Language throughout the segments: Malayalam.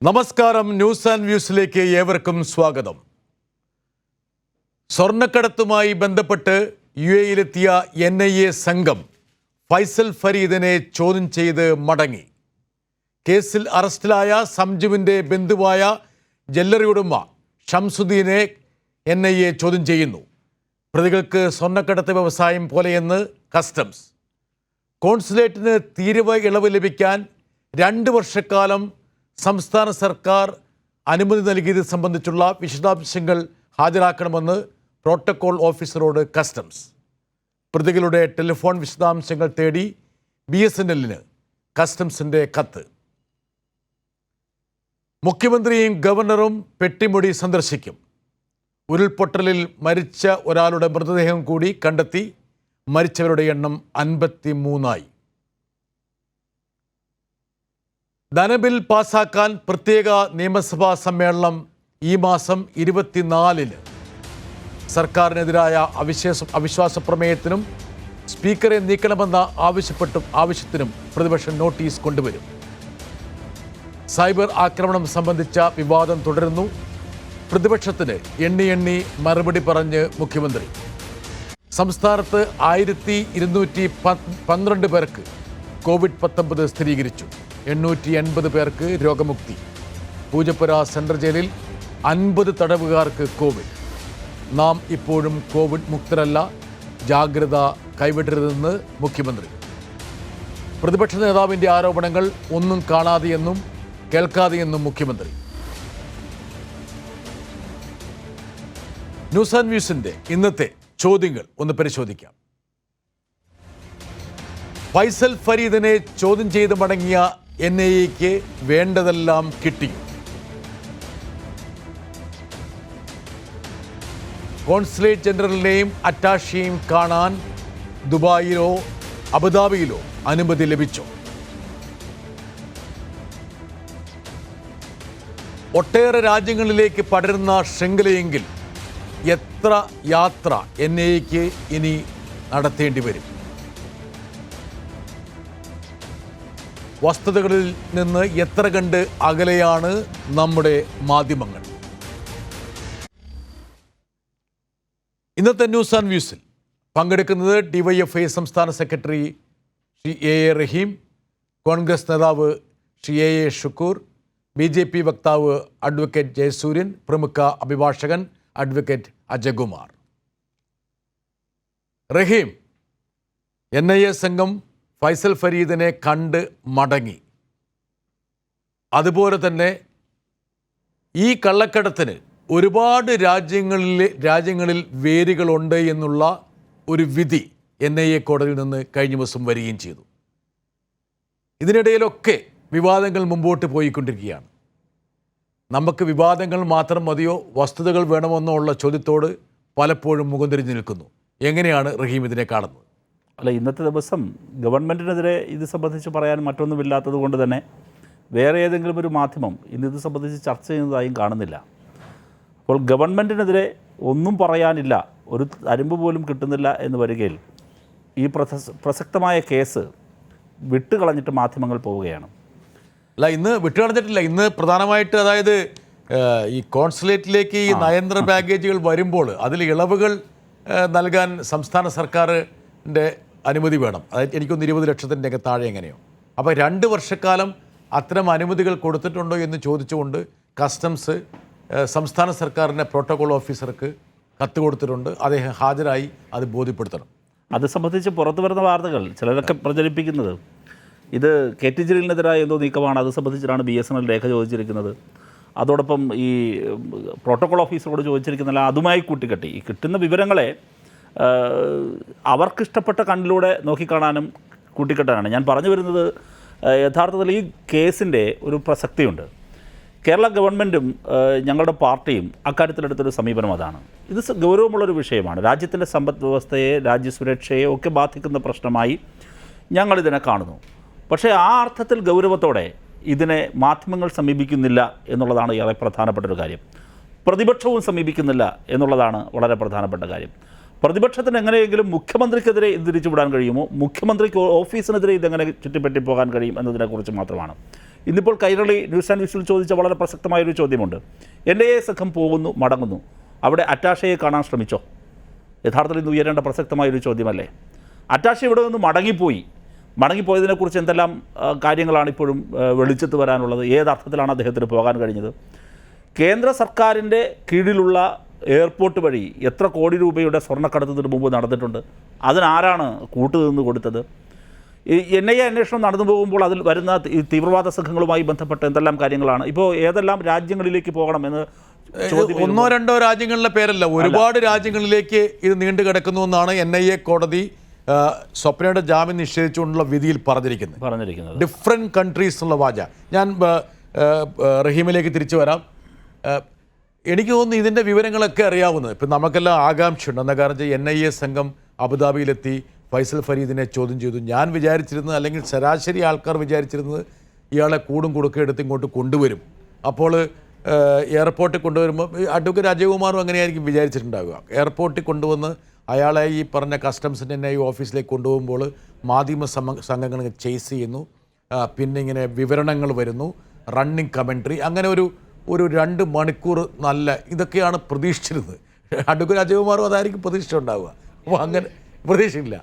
നമസ്കാരം. ന്യൂസ് ആൻഡ് വ്യൂസിലേക്ക് ഏവർക്കും സ്വാഗതം. സ്വർണ്ണക്കടത്തുമായി ബന്ധപ്പെട്ട് യുഎഇയിലെത്തിയ NIA സംഘം ഫൈസൽ ഫരീദിനെ ചോദ്യം ചെയ്ത് മടങ്ങി. കേസിൽ അറസ്റ്റിലായ സംജുവിൻ്റെ ബന്ധുവായ ജ്വല്ലറി ഉടമ ഷംസുദ്ദീനെ NIA ചോദ്യം ചെയ്യുന്നു. പ്രതികൾക്ക് സ്വർണ്ണക്കടത്ത് വ്യവസായം പോലെയെന്ന് കസ്റ്റംസ്. കോൺസുലേറ്റിന് തീരുവ ഇളവ് ലഭിക്കാൻ 2 വർഷക്കാലം സംസ്ഥാന സർക്കാർ അനുമതി നൽകിയത് സംബന്ധിച്ചുള്ള വിശദാംശങ്ങൾ ഹാജരാക്കണമെന്ന് പ്രോട്ടോകോൾ ഓഫീസറോട് കസ്റ്റംസ്. പ്രതികളുടെ ടെലിഫോൺ വിശദാംശങ്ങൾ തേടി BSNLന് കസ്റ്റംസിൻ്റെ കത്ത്. മുഖ്യമന്ത്രിയും ഗവർണറും പെട്ടിമുടി സന്ദർശിക്കും. ഉരുൾപൊട്ടലിൽ മരിച്ച ഒരാളുടെ മൃതദേഹം കൂടി കണ്ടെത്തി. മരിച്ചവരുടെ എണ്ണം 53ആയി. ധനബിൽ പാസാക്കാൻ പ്രത്യേക നിയമസഭാ സമ്മേളനം ഈ മാസം 24-ന്. സർക്കാരിനെതിരായ അവിശ്വാസ പ്രമേയത്തിനും സ്പീക്കറെ നീക്കണമെന്ന ആവശ്യത്തിനും പ്രതിപക്ഷം നോട്ടീസ് കൊണ്ടുവരും. സൈബർ ആക്രമണം സംബന്ധിച്ച വിവാദം തുടരുന്നു. പ്രതിപക്ഷത്തിന് എണ്ണി മറുപടി പറഞ്ഞ് മുഖ്യമന്ത്രി. സംസ്ഥാനത്ത് 1212 പേർക്ക് COVID-19 സ്ഥിരീകരിച്ചു. 880 പേർക്ക് രോഗമുക്തി. പൂജപ്പുര സെൻട്രൽ ജയിലിൽ 50 തടവുകാർക്ക് കോവിഡ്. നാം ഇപ്പോഴും കോവിഡ് മുക്തരല്ല, ജാഗ്രത കൈവിടരുതെന്ന് മുഖ്യമന്ത്രി. പ്രതിപക്ഷ നേതാവിൻ്റെ ആരോപണങ്ങൾ ഒന്നും കാണാതെയെന്നും കേൾക്കാതെയെന്നും മുഖ്യമന്ത്രി. ന്യൂസ് ആൻഡ് വ്യൂസിൻ്റെ ഇന്നത്തെ ചോദ്യങ്ങൾ ഒന്ന് പരിശോധിക്കാം. ഫൈസൽ ഫരീദിനെ ചോദ്യം ചെയ്ത് മടങ്ങിയ NIAക്ക് വേണ്ടതെല്ലാം കിട്ടി. കോൺസുലേറ്റ് ജനറലിനെയും അറ്റാഷയെയും കാണാൻ ദുബായിലോ അബുദാബിയിലോ അനുമതി ലഭിച്ചോ? ഒട്ടേറെ രാജ്യങ്ങളിലേക്ക് പടരുന്ന ശൃംഖലയെങ്കിൽ എത്ര യാത്ര NIAക്ക് ഇനി നടത്തേണ്ടി വരും? വസ്തുതകളിൽ നിന്ന് എത്ര കണ്ട് അകലെയാണ് നമ്മുടെ മാധ്യമങ്ങൾ? ഇന്നത്തെ ന്യൂസ് ആൻഡ് വ്യൂസിൽ പങ്കെടുക്കുന്നത് DYFI സംസ്ഥാന സെക്രട്ടറി ശ്രീ AA റഹീം, കോൺഗ്രസ് നേതാവ് ശ്രീ AA ഷുക്കൂർ, BJP വക്താവ് അഡ്വക്കേറ്റ് ജയസൂര്യൻ, പ്രമുഖ അഭിഭാഷകൻ അഡ്വക്കേറ്റ് അജയ്കുമാർ. റഹീം, NIA സംഘം ഫൈസൽ ഫരീദിനെ കണ്ട് മടങ്ങി. അതുപോലെ തന്നെ ഈ കള്ളക്കടത്തിന് ഒരുപാട് രാജ്യങ്ങളിൽ വേരുകളുണ്ട് എന്നുള്ള ഒരു വിധി NIA കോടതിയിൽ നിന്ന് കഴിഞ്ഞ ദിവസം വരികയും ചെയ്തു. ഇതിനിടയിലൊക്കെ വിവാദങ്ങൾ മുമ്പോട്ട് പോയിക്കൊണ്ടിരിക്കുകയാണ്. നമുക്ക് വിവാദങ്ങൾ മാത്രം മതിയോ, വസ്തുതകൾ വേണമെന്നോ ഉള്ള ചോദ്യത്തോട് പലപ്പോഴും മുഖം തിരിഞ്ഞു നിൽക്കുന്നു. എങ്ങനെയാണ് റഹീം ഇതിനെ കാണുന്നത്? അല്ല, ഇന്നത്തെ ദിവസം ഗവൺമെൻറ്റിനെതിരെ ഇത് സംബന്ധിച്ച് പറയാൻ മറ്റൊന്നുമില്ലാത്തത് കൊണ്ട് തന്നെ വേറെ ഏതെങ്കിലും ഒരു മാധ്യമം ഇന്നിത് സംബന്ധിച്ച് ചർച്ച ചെയ്യുന്നതായും കാണുന്നില്ല. അപ്പോൾ ഗവൺമെൻറ്റിനെതിരെ ഒന്നും പറയാനില്ല, ഒരു അരുമ്പ് പോലും കിട്ടുന്നില്ല എന്ന് വരികയിൽ ഈ പ്രസക്തമായ കേസ് വിട്ടുകളഞ്ഞിട്ട് മാധ്യമങ്ങൾ പോവുകയാണ്. അല്ല, ഇന്ന് വിട്ടുകളഞ്ഞിട്ടില്ല. ഇന്ന് പ്രധാനമായിട്ട് അതായത് ഈ കോൺസുലേറ്റിലേക്ക് ഈ നയന്ത്ര ബാഗേജുകൾ വരുമ്പോൾ അതിൽ ഇളവുകൾ നൽകാൻ സംസ്ഥാന സർക്കാരിൻ്റെ അനുമതി വേണം. അതായത് എനിക്കൊന്ന് 20 ലക്ഷത്തിൻ്റെ താഴെ എങ്ങനെയോ. അപ്പോൾ 2 വർഷക്കാലം അത്തരം അനുമതികൾ കൊടുത്തിട്ടുണ്ടോ എന്ന് ചോദിച്ചുകൊണ്ട് കസ്റ്റംസ് സംസ്ഥാന സർക്കാരിൻ്റെ പ്രോട്ടോകോൾ ഓഫീസർക്ക് കത്ത് കൊടുത്തിട്ടുണ്ട്. അദ്ദേഹം ഹാജരായി അത് ബോധ്യപ്പെടുത്തണം. അത് സംബന്ധിച്ച് പുറത്തു വരുന്ന വാർത്തകൾ ചിലരൊക്കെ പ്രചരിപ്പിക്കുന്നത് ഇത് KT ജലീലിനെതിരായ എന്തോ നീക്കമാണ്. അത് സംബന്ധിച്ചിട്ടാണ് BSNL രേഖ ചോദിച്ചിരിക്കുന്നത്. അതോടൊപ്പം ഈ പ്രോട്ടോകോൾ ഓഫീസറോട് ചോദിച്ചിരിക്കുന്നില്ല, അതുമായി കൂട്ടിക്കെട്ടി ഈ കിട്ടുന്ന വിവരങ്ങളെ അവർക്കിഷ്ടപ്പെട്ട കണ്ണിലൂടെ നോക്കിക്കാണാനും കൂട്ടിക്കെട്ടാനാണ്. ഞാൻ പറഞ്ഞു വരുന്നത്, യഥാർത്ഥത്തിൽ ഈ കേസിൻ്റെ ഒരു പ്രസക്തിയുണ്ട്. കേരള ഗവൺമെൻറ്റും ഞങ്ങളുടെ പാർട്ടിയും അക്കാര്യത്തിലെടുത്തൊരു സമീപനം അതാണ്. ഇത് ഗൗരവമുള്ളൊരു വിഷയമാണ്. രാജ്യത്തിൻ്റെ സമ്പദ് വ്യവസ്ഥയെ, രാജ്യസുരക്ഷയെ ഒക്കെ ബാധിക്കുന്ന പ്രശ്നമായി ഞങ്ങളിതിനെ കാണുന്നു. പക്ഷേ ആ അർത്ഥത്തിൽ ഗൗരവത്തോടെ ഇതിനെ മാധ്യമങ്ങൾ സമീപിക്കുന്നില്ല എന്നുള്ളതാണ് ഏറെ പ്രധാനപ്പെട്ടൊരു കാര്യം. പ്രതിപക്ഷവും സമീപിക്കുന്നില്ല എന്നുള്ളതാണ് വളരെ പ്രധാനപ്പെട്ട കാര്യം. പ്രതിപക്ഷത്തിന് എങ്ങനെയെങ്കിലും മുഖ്യമന്ത്രിക്കെതിരെ ഇത് തിരിച്ചുവിടാൻ കഴിയുമോ, മുഖ്യമന്ത്രിക്ക് ഓഫീസിനെതിരെ ഇതെങ്ങനെ ചുറ്റിപ്പറ്റി പോകാൻ കഴിയും എന്നതിനെക്കുറിച്ച് മാത്രമാണ്. ഇന്നിപ്പോൾ കൈരളി ന്യൂസ് ആൻഡ് വിഷ്വൽ ചോദിച്ച വളരെ പ്രസക്തമായൊരു ചോദ്യമുണ്ട്. NIA സംഘം പോകുന്നു, മടങ്ങുന്നു, അവിടെ അറ്റാഷയെ കാണാൻ ശ്രമിച്ചോ? യഥാർത്ഥത്തിൽ ഇന്ന് ഉയരേണ്ട പ്രസക്തമായൊരു ചോദ്യമല്ലേ? അറ്റാഷ ഇവിടെ നിന്ന് മടങ്ങിപ്പോയതിനെക്കുറിച്ച് എന്തെല്ലാം കാര്യങ്ങളാണ് ഇപ്പോഴും വെളിച്ചത്ത് വരാനുള്ളത്? ഏതർത്ഥത്തിലാണ് അദ്ദേഹത്തിന് പോകാൻ കഴിഞ്ഞത്? കേന്ദ്ര സർക്കാരിൻ്റെ കീഴിലുള്ള എയർപോർട്ട് വഴി എത്ര കോടി രൂപയുടെ സ്വർണ്ണക്കടത്തിന് മുമ്പ് നടന്നിട്ടുണ്ട്? അതിനാരാണ് കൂട്ടുനിന്ന് കൊടുത്തത്? ഈ NIA അന്വേഷണം നടന്നു പോകുമ്പോൾ അതിൽ വരുന്ന ഈ തീവ്രവാദ സംഘങ്ങളുമായി ബന്ധപ്പെട്ട എന്തെല്ലാം കാര്യങ്ങളാണ്? ഇപ്പോൾ ഏതെല്ലാം രാജ്യങ്ങളിലേക്ക് പോകണമെന്ന് ഒന്നോ രണ്ടോ രാജ്യങ്ങളിലെ പേരല്ല, ഒരുപാട് രാജ്യങ്ങളിലേക്ക് ഇത് നീണ്ടു കിടക്കുന്നു എന്നാണ് NIA കോടതി സ്വപ്നയുടെ ജാമ്യം നിഷേധിച്ചുകൊണ്ടുള്ള വിധിയിൽ പറഞ്ഞിരിക്കുന്നത്. ഡിഫറെൻറ്റ് കൺട്രീസ് എന്നുള്ള വാച. ഞാൻ റഹീമിലേക്ക് തിരിച്ചു വരാം. എനിക്ക് തോന്നുന്നു ഇതിൻ്റെ വിവരങ്ങളൊക്കെ അറിയാവുന്നത് ഇപ്പം നമുക്കെല്ലാം ആകാംക്ഷയുണ്ട്. എന്താ കാരണം NIA സംഘം അബുദാബിയിലെത്തി ഫൈസൽ ഫരീദിനെ ചോദ്യം ചെയ്തു. ഞാൻ വിചാരിച്ചിരുന്നത്, അല്ലെങ്കിൽ ശരാശരി ആൾക്കാർ വിചാരിച്ചിരുന്നത്, ഇയാളെ കൂടും കുടുക്കം എടുത്ത് ഇങ്ങോട്ട് കൊണ്ടുവരും. അപ്പോൾ എയർപോർട്ടിൽ കൊണ്ടുവരുമ്പോൾ അഡ്വക്കേറ്റ് അജയകുമാറും അങ്ങനെയായിരിക്കും വിചാരിച്ചിട്ടുണ്ടാവുക. എയർപോർട്ടിൽ കൊണ്ടുവന്ന് അയാളെ ഈ പറഞ്ഞ കസ്റ്റംസിൻ്റെ NIA ഓഫീസിലേക്ക് കൊണ്ടുപോകുമ്പോൾ മാധ്യമ സംഘങ്ങൾ ചേസ് ചെയ്യുന്നു, പിന്നെ ഇങ്ങനെ വിവരണങ്ങൾ വരുന്നു, റണ്ണിങ് കമൻട്രി, അങ്ങനെ ഒരു 2 മണിക്കൂർ ഇതൊക്കെയാണ് പ്രതീക്ഷിച്ചിരുന്നത്. അഡ്വക്കേറ്റ് അജയകുമാറും അതായിരിക്കും പ്രതീക്ഷിച്ചിട്ടുണ്ടാവുക. അപ്പോൾ അങ്ങനെ പ്രതീക്ഷയില്ല.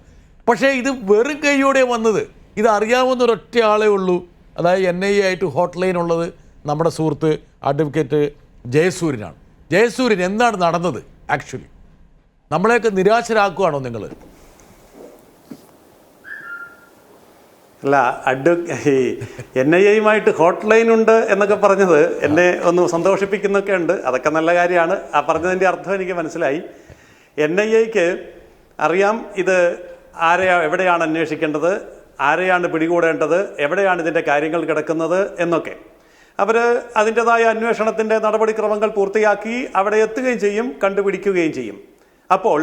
പക്ഷേ ഇത് വെറും കൈയോടെ വന്നത്. ഇത് അറിയാവുന്ന ഒരൊറ്റ ആളേ ഉള്ളൂ, അതായത് NIA ആയിട്ട് ഹോട്ട് ലൈൻ ഉള്ളത് നമ്മുടെ സുഹൃത്ത് അഡ്വക്കേറ്റ് ജയസൂര്യനാണ്. ജയസൂര്യൻ, എന്താണ് നടന്നത്? ആക്ച്വലി നമ്മളെയൊക്കെ നിരാശരാക്കുകയാണോ നിങ്ങൾ? അല്ല, NIA-യുമായിട്ട് ഹോട്ട് ലൈൻ ഉണ്ട് എന്നൊക്കെ പറഞ്ഞത് എന്നെ ഒന്ന് സന്തോഷിപ്പിക്കുന്നൊക്കെ ഉണ്ട്. അതൊക്കെ നല്ല കാര്യമാണ്. ആ പറഞ്ഞതിൻ്റെ അർത്ഥം എനിക്ക് മനസ്സിലായി. NIA-ക്ക് അറിയാം ഇത് എവിടെയാണ് അന്വേഷിക്കേണ്ടത്, ആരെയാണ് പിടികൂടേണ്ടത്, എവിടെയാണ് ഇതിൻ്റെ കാര്യങ്ങൾ കിടക്കുന്നത് എന്നൊക്കെ. അവർ അതിൻ്റെതായ അന്വേഷണത്തിൻ്റെ നടപടിക്രമങ്ങൾ പൂർത്തിയാക്കി അവിടെ എത്തുകയും ചെയ്യും, കണ്ടുപിടിക്കുകയും ചെയ്യും. അപ്പോൾ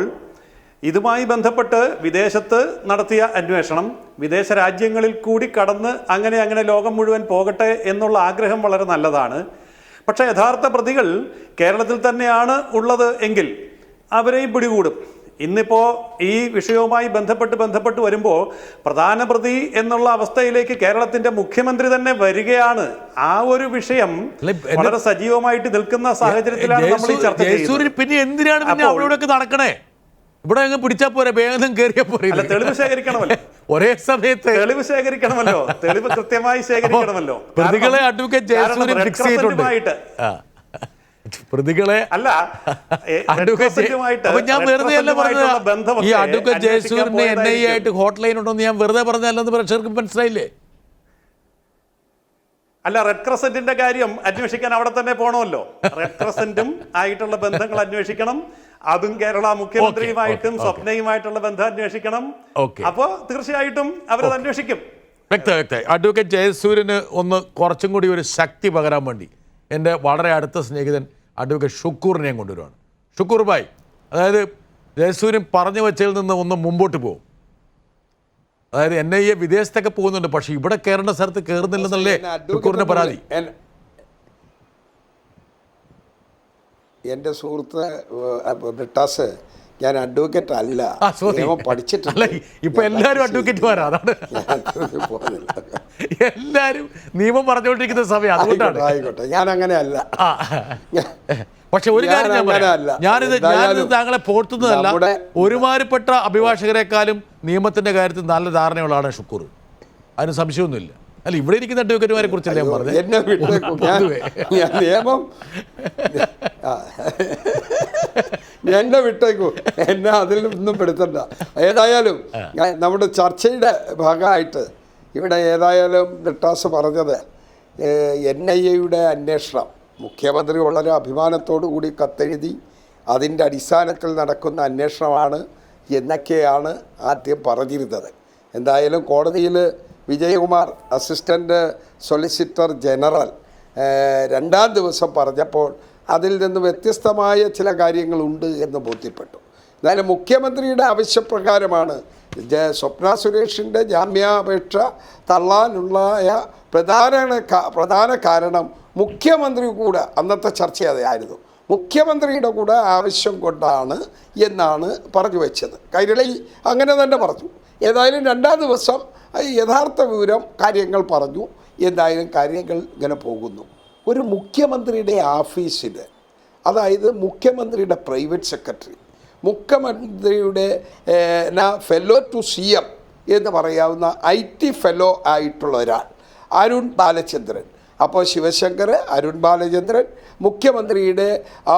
ഇതുമായി ബന്ധപ്പെട്ട് വിദേശത്ത് നടത്തിയ അന്വേഷണം വിദേശ രാജ്യങ്ങളിൽ കൂടി കടന്ന് അങ്ങനെ ലോകം മുഴുവൻ പോകട്ടെ എന്നുള്ള ആഗ്രഹം വളരെ നല്ലതാണ്. പക്ഷേ യഥാർത്ഥ പ്രതികൾ കേരളത്തിൽ തന്നെയാണ് ഉള്ളത് എങ്കിൽ അവരെയും പിടികൂടും. ഇന്നിപ്പോൾ ഈ വിഷയവുമായി ബന്ധപ്പെട്ട് വരുമ്പോൾ പ്രധാന പ്രതി എന്നുള്ള അവസ്ഥയിലേക്ക് കേരളത്തിന്റെ മുഖ്യമന്ത്രി തന്നെ വരികയാണ്. ആ ഒരു വിഷയം വളരെ സജീവമായിട്ട് നിൽക്കുന്ന സാഹചര്യത്തിലാണ് നമ്മൾ ഈ ചർച്ച ചെയ്യുന്നത്. പിന്നെ എന്തിനാണ് അവിടെ നടക്കണേ? ഇവിടെ അങ്ങ് പിടിച്ചാൽ പോരെ, വേഗം കയറിയാൽ പോരെ? തെളിവ് ശേഖരിക്കണമല്ലോ, ഒരേ സമയത്ത് തെളിവ് ശേഖരിക്കണമല്ലോ, തെളിവ് കൃത്യമായി ശേഖരിക്കണമല്ലോ. പ്രതികളെ അഡ്വക്കേറ്റ് ജയസൂര്യൻ ഫിക്സ് ചെയ്തിട്ടുണ്ട്. പ്രതികളെ അല്ല, അപ്പൊ ഞാൻ വെറുതെ അല്ല പറഞ്ഞത്. ഈ അഡ്വക്കേറ്റ് ജയസൂര്യന് NIA ആയിട്ട് ഹോട്ട് ലൈൻ ഉണ്ടോന്ന് ഞാൻ വെറുതെ പറഞ്ഞല്ലെന്ന് പ്രേക്ഷകർക്ക് മനസ്സിലായില്ലേ? അല്ല, റെഡ് ക്രസന്റിന്റെ കാര്യം അന്വേഷിക്കാൻ അവിടെ തന്നെ പോകണമല്ലോ. റെഡ് ക്രസന്റും ആയിട്ടുള്ള ബന്ധങ്ങൾ അന്വേഷിക്കണം. അതും കേരള മുഖ്യമന്ത്രിയുമായിട്ടും സ്വപ്നയുമായിട്ടുള്ള ബന്ധം അന്വേഷിക്കണം. അപ്പോ തീർച്ചയായിട്ടും അവരത് അന്വേഷിക്കും. വ്യക്തമായി. അഡ്വക്കേറ്റ് ജയസൂര്യന് ഒന്ന് കുറച്ചും കൂടി ഒരു ശക്തി പകരാൻ വേണ്ടി എൻ്റെ വളരെ അടുത്ത സ്നേഹിതൻ അഡ്വക്കേറ്റ് ഷുക്കൂറിനെയും കൊണ്ടുവരുവാണ്. ഷുക്കൂർ ഭായ്, അതായത് ജയസൂര്യൻ പറഞ്ഞു വെച്ചതിൽ നിന്ന് ഒന്ന് മുമ്പോട്ട് പോകും. അതായത് NIA വിദേശത്തൊക്കെ പോകുന്നുണ്ട്, പക്ഷേ ഇവിടെ കയറേണ്ട സ്ഥലത്ത് കയറുന്നില്ലെന്നല്ലേ ഷുക്കൂറിൻ്റെ പരാതി? എൻ്റെ സുഹൃത്ത് ബ്രിട്ടാസ്, ഞാൻ അഡ്വക്കേറ്റ് അല്ല, നിയമം പഠിച്ചിട്ടില്ല. ഇപ്പൊ എല്ലാവരും അഡ്വക്കേറ്റുമാരാ, അതാണ് എല്ലാവരും നിയമം പറഞ്ഞുകൊണ്ടിരിക്കുന്ന സമയം. അതുകൊണ്ടാണ്. ആയിക്കോട്ടെ, ഞാൻ അങ്ങനെ അല്ല. പക്ഷെ ഒരു കാര്യം ഞാനിത് താങ്കളെ പോർത്തുന്നതല്ല. ഒരുമാതിരിപ്പെട്ട അഭിഭാഷകരെക്കാളും നിയമത്തിന്റെ കാര്യത്തിൽ നല്ല ധാരണയുള്ളതാണ് ഷുക്കൂർ, അതിന് സംശയമൊന്നുമില്ല. അല്ല, ഇവിടെ ഇരിക്കുന്ന അഡ്വക്കേറ്റുമാരെ കുറിച്ചല്ല ഞാൻ പറഞ്ഞത്. നിയമം എന്നെ വിട്ടേക്കൂ, എന്നെ അതിൽ ഒന്നും പെടുത്തണ്ട. ഏതായാലും നമ്മുടെ ചർച്ചയുടെ ഭാഗമായിട്ട് ഇവിടെ ഏതായാലും ബ്രിട്ടാസ് പറഞ്ഞത് NIA-യുടെ അന്വേഷണം മുഖ്യമന്ത്രി വളരെ അഭിമാനത്തോടു കൂടി കത്തെഴുതി അതിൻ്റെ അടിസ്ഥാനത്തിൽ നടക്കുന്ന അന്വേഷണമാണ് എന്നൊക്കെയാണ് ആദ്യം പറഞ്ഞിരുന്നത്. എന്തായാലും കോടതിയിൽ വിജയകുമാർ അസിസ്റ്റൻ്റ് സൊളിസിറ്റർ ജനറൽ 2-ാം ദിവസം പറഞ്ഞപ്പോൾ അതിൽ നിന്ന് വ്യത്യസ്തമായ ചില കാര്യങ്ങളുണ്ട് എന്ന് ബോധ്യപ്പെട്ടു. എന്തായാലും മുഖ്യമന്ത്രിയുടെ ആവശ്യപ്രകാരമാണ് സ്വപ്ന സുരേഷിൻ്റെ ജാമ്യാപേക്ഷ തള്ളാനുള്ള പ്രധാന കാരണം മുഖ്യമന്ത്രി കൂടെ അന്നത്തെ ചർച്ച അതായിരുന്നു. മുഖ്യമന്ത്രിയുടെ കൂടെ ആവശ്യം കൊണ്ടാണ് എന്നാണ് പറഞ്ഞു വെച്ചത്. കൈരളി അങ്ങനെ തന്നെ പറഞ്ഞു. ഏതായാലും 2-ാം ദിവസം യഥാർത്ഥ വിവരം കാര്യങ്ങൾ പറഞ്ഞു. എന്തായാലും കാര്യങ്ങൾ ഇങ്ങനെ പോകുന്നു. ഒരു മുഖ്യമന്ത്രിയുടെ ഓഫീസിൽ, അതായത് മുഖ്യമന്ത്രിയുടെ പ്രൈവറ്റ് സെക്രട്ടറി, മുഖ്യമന്ത്രിയുടെ ഫെല്ലോ ടു CM എന്ന് പറയാവുന്ന IT ഫെല്ലോ ആയിട്ടുള്ള ഒരാൾ അരുൺ ബാലചന്ദ്രൻ. അപ്പോൾ ശിവശങ്കർ, അരുൺ ബാലചന്ദ്രൻ, മുഖ്യമന്ത്രിയുടെ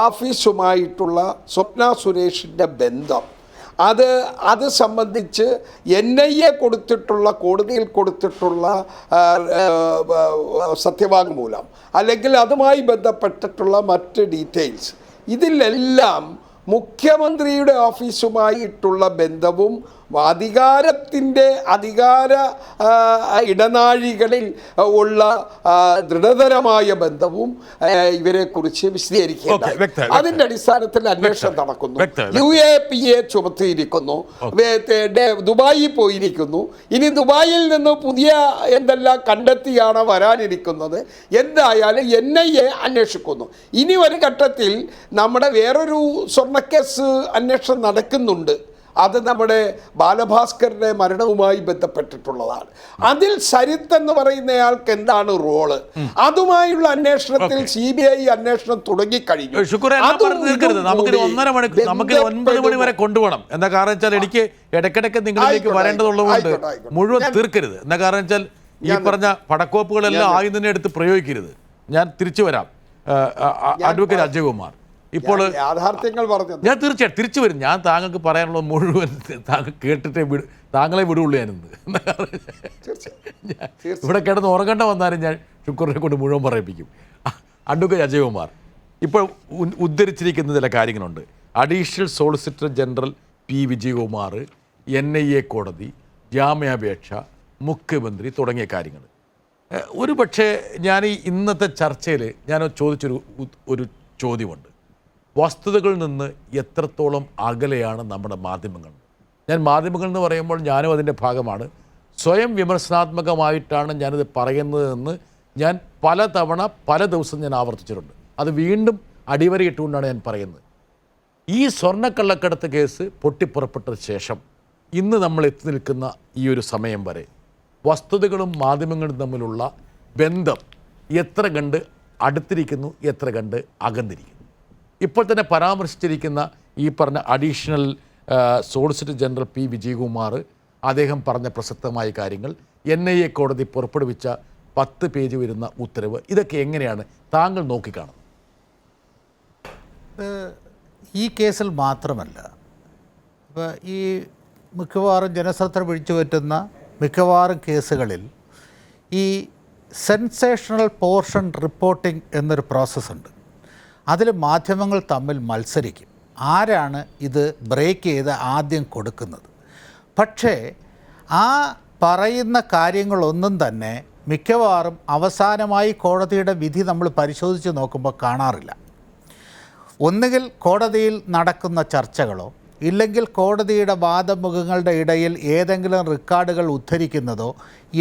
ഓഫീസുമായിട്ടുള്ള സ്വപ്ന സുരേഷിൻ്റെ ബന്ധം, അത് സംബന്ധിച്ച് NIA കൊടുത്തിട്ടുള്ള, കോടതിയിൽ കൊടുത്തിട്ടുള്ള സത്യവാങ്മൂലം, അല്ലെങ്കിൽ അതുമായി ബന്ധപ്പെട്ടിട്ടുള്ള മറ്റ് ഡീറ്റെയിൽസ്, ഇതിലെല്ലാം മുഖ്യമന്ത്രിയുടെ ഓഫീസുമായിട്ടുള്ള ബന്ധവും അധികാര ഇടനാഴികളിൽ ഉള്ള ദൃഢതരമായ ബന്ധവും ഇവരെക്കുറിച്ച് വിശദീകരിക്കുക. അതിൻ്റെ അടിസ്ഥാനത്തിൽ അന്വേഷണം നടക്കുന്നു. UAPA ചുമത്തിയിരിക്കുന്നു, ദുബായിൽ പോയിരിക്കുന്നു. ഇനി ദുബായിൽ നിന്ന് പുതിയ എന്തെല്ലാം കണ്ടെത്തിയാണ് വരാനിരിക്കുന്നത്. എന്തായാലും NIA അന്വേഷിക്കുന്നു. ഇനി ഒരു ഘട്ടത്തിൽ നമ്മുടെ വേറൊരു സ്വർണ്ണക്കേസ് അന്വേഷണം നടക്കുന്നുണ്ട്. അത് നമ്മുടെ ബാലഭാസ്കറിൻ്റെ മരണവുമായി ബന്ധപ്പെട്ടിട്ടുള്ളതാണ്. അതിൽ സരിത്ത് എന്ന് പറയുന്നയാൾക്ക് എന്താണ് റോള്? അതുമായുള്ള അന്വേഷണത്തിൽ CBI അന്വേഷണം തുടങ്ങിക്കഴിഞ്ഞു. നമുക്ക് 9 മണി വരെ കൊണ്ടുപോകണം. എന്താ കാരണം വെച്ചാൽ എനിക്ക് ഇടയ്ക്കിടയ്ക്ക് നിങ്ങളിലേക്ക് വരേണ്ടതുള്ളതുകൊണ്ട് മുഴുവൻ തീർക്കരുത്. എന്താ കാരണം വെച്ചാൽ ഈ പറഞ്ഞ പടക്കോപ്പുകളെല്ലാം ആദ്യം തന്നെ എടുത്ത് പ്രയോഗിക്കരുത്. ഞാൻ തിരിച്ചു വരാം. അഡ്വക്കേറ്റ് അജയകുമാർ, ഇപ്പോൾ യാഥാർത്ഥ്യങ്ങൾ പറഞ്ഞു ഞാൻ തീർച്ചയായിട്ടും തിരിച്ചു വരും. ഞാൻ താങ്കൾക്ക് പറയാനുള്ളത് മുഴുവൻ താങ്കൾ കേട്ടിട്ടേ താങ്കളെ വിടുള്ളൂ. ഞാനിന്ന് ഇവിടെ കിടന്ന് ഉറങ്ങേണ്ട വന്നാലും ഞാൻ ശുക്രനെ കൊണ്ട് മുഴുവൻ പറയിപ്പിക്കും. അഡ്വക്കേറ്റ് അജയകുമാർ, ഇപ്പോൾ ഉദ്ധരിച്ചിരിക്കുന്ന ചില കാര്യങ്ങളുണ്ട്. Additional solicitor general P. Vijayakumar, NIA കോടതി, ജാമ്യാപേക്ഷ, മുഖ്യമന്ത്രി തുടങ്ങിയ കാര്യങ്ങൾ. ഒരു പക്ഷേ ഞാൻ ഈ ഇന്നത്തെ ചർച്ചയിൽ ഞാൻ ചോദിച്ചൊരു ചോദ്യമുണ്ട്. വസ്തുതകളിൽ നിന്ന് എത്രത്തോളം അകലെയാണ് നമ്മുടെ മാധ്യമങ്ങൾ? ഞാൻ മാധ്യമങ്ങൾ എന്ന് പറയുമ്പോൾ ഞാനും അതിൻ്റെ ഭാഗമാണ്. സ്വയം വിമർശനാത്മകമായിട്ടാണ് ഞാനിത് പറയുന്നതെന്ന് ഞാൻ പല ദിവസം ഞാൻ ആവർത്തിച്ചിട്ടുണ്ട്. അത് വീണ്ടും അടിവരയിട്ടുകൊണ്ടാണ് ഞാൻ പറയുന്നത്. ഈ സ്വർണ്ണക്കള്ളക്കടത്ത് കേസ് പൊട്ടിപ്പുറപ്പെട്ട ശേഷം ഇന്ന് നമ്മൾ എത്തി നിൽക്കുന്ന ഈ ഒരു സമയം വരെ വസ്തുതകളും മാധ്യമങ്ങളും തമ്മിലുള്ള ബന്ധം എത്ര കണ്ട് അടുത്തിരിക്കുന്നു, എത്ര കണ്ട് അകന്നിരിക്കുന്നു? ഇപ്പോൾ തന്നെ പരാമർശിച്ചിരിക്കുന്ന ഈ പറഞ്ഞ additional solicitor general P. Vijayakumar അദ്ദേഹം പറഞ്ഞ പ്രസക്തമായ കാര്യങ്ങൾ, NIA കോടതി പുറപ്പെടുവിച്ച 10 പേജ് വരുന്ന ഉത്തരവ്, ഇതൊക്കെ എങ്ങനെയാണ് താങ്കൾ നോക്കിക്കാണുന്നത്? ഈ കേസിൽ മാത്രമല്ല, ഇപ്പോൾ ഈ മിക്കവാറും ജനശ്രദ്ധ പിടിച്ചു പറ്റുന്ന മിക്കവാറും കേസുകളിൽ ഈ സെൻസേഷണൽ പോർഷൻ റിപ്പോർട്ടിംഗ് എന്നൊരു പ്രോസസ്സുണ്ട്. അതിൽ മാധ്യമങ്ങൾ തമ്മിൽ മത്സരിക്കും, ആരാണ് ഇത് ബ്രേക്ക് ചെയ്ത് ആദ്യം കൊടുക്കുന്നത്. പക്ഷേ ആ പറയുന്ന കാര്യങ്ങളൊന്നും തന്നെ മിക്കവാറും അവസാനമായി കോടതിയുടെ വിധി നമ്മൾ പരിശോധിച്ച് നോക്കുമ്പോൾ കാണാറില്ല. ഒന്നുകിൽ കോടതിയിൽ നടക്കുന്ന ചർച്ചകളോ ഇല്ലെങ്കിൽ കോടതിയുടെ വാദമുഖങ്ങളുടെ ഇടയിൽ ഏതെങ്കിലും റെക്കോർഡുകൾ ഉദ്ധരിക്കുന്നതോ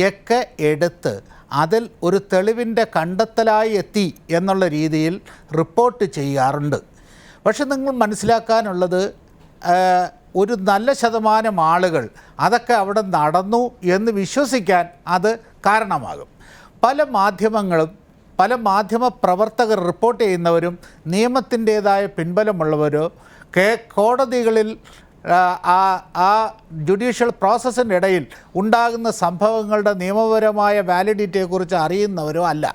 ഒക്കെ എടുത്ത് അതിൽ ഒരു തെളിവിൻ്റെ കണ്ടെത്തലായി എത്തി എന്നുള്ള രീതിയിൽ റിപ്പോർട്ട് ചെയ്യാറുണ്ട്. പക്ഷെ നിങ്ങൾ മനസ്സിലാക്കാനുള്ളത്, ഒരു നല്ല ശതമാനം ആളുകൾ അതൊക്കെ അവിടെ നടന്നു എന്ന് വിശ്വസിക്കാൻ അത് കാരണമാകും. പല മാധ്യമ പ്രവർത്തകർ റിപ്പോർട്ട് ചെയ്യുന്നവരും നിയമത്തിൻ്റേതായ പിൻബലമുള്ളവരോ കോടതികളിൽ ആ ജുഡീഷ്യൽ പ്രോസസ്സിൻ്റെ ഇടയിൽ ഉണ്ടാകുന്ന സംഭവങ്ങളുടെ നിയമപരമായ വാലിഡിറ്റിയെക്കുറിച്ച് അറിയുന്നവരോ അല്ല.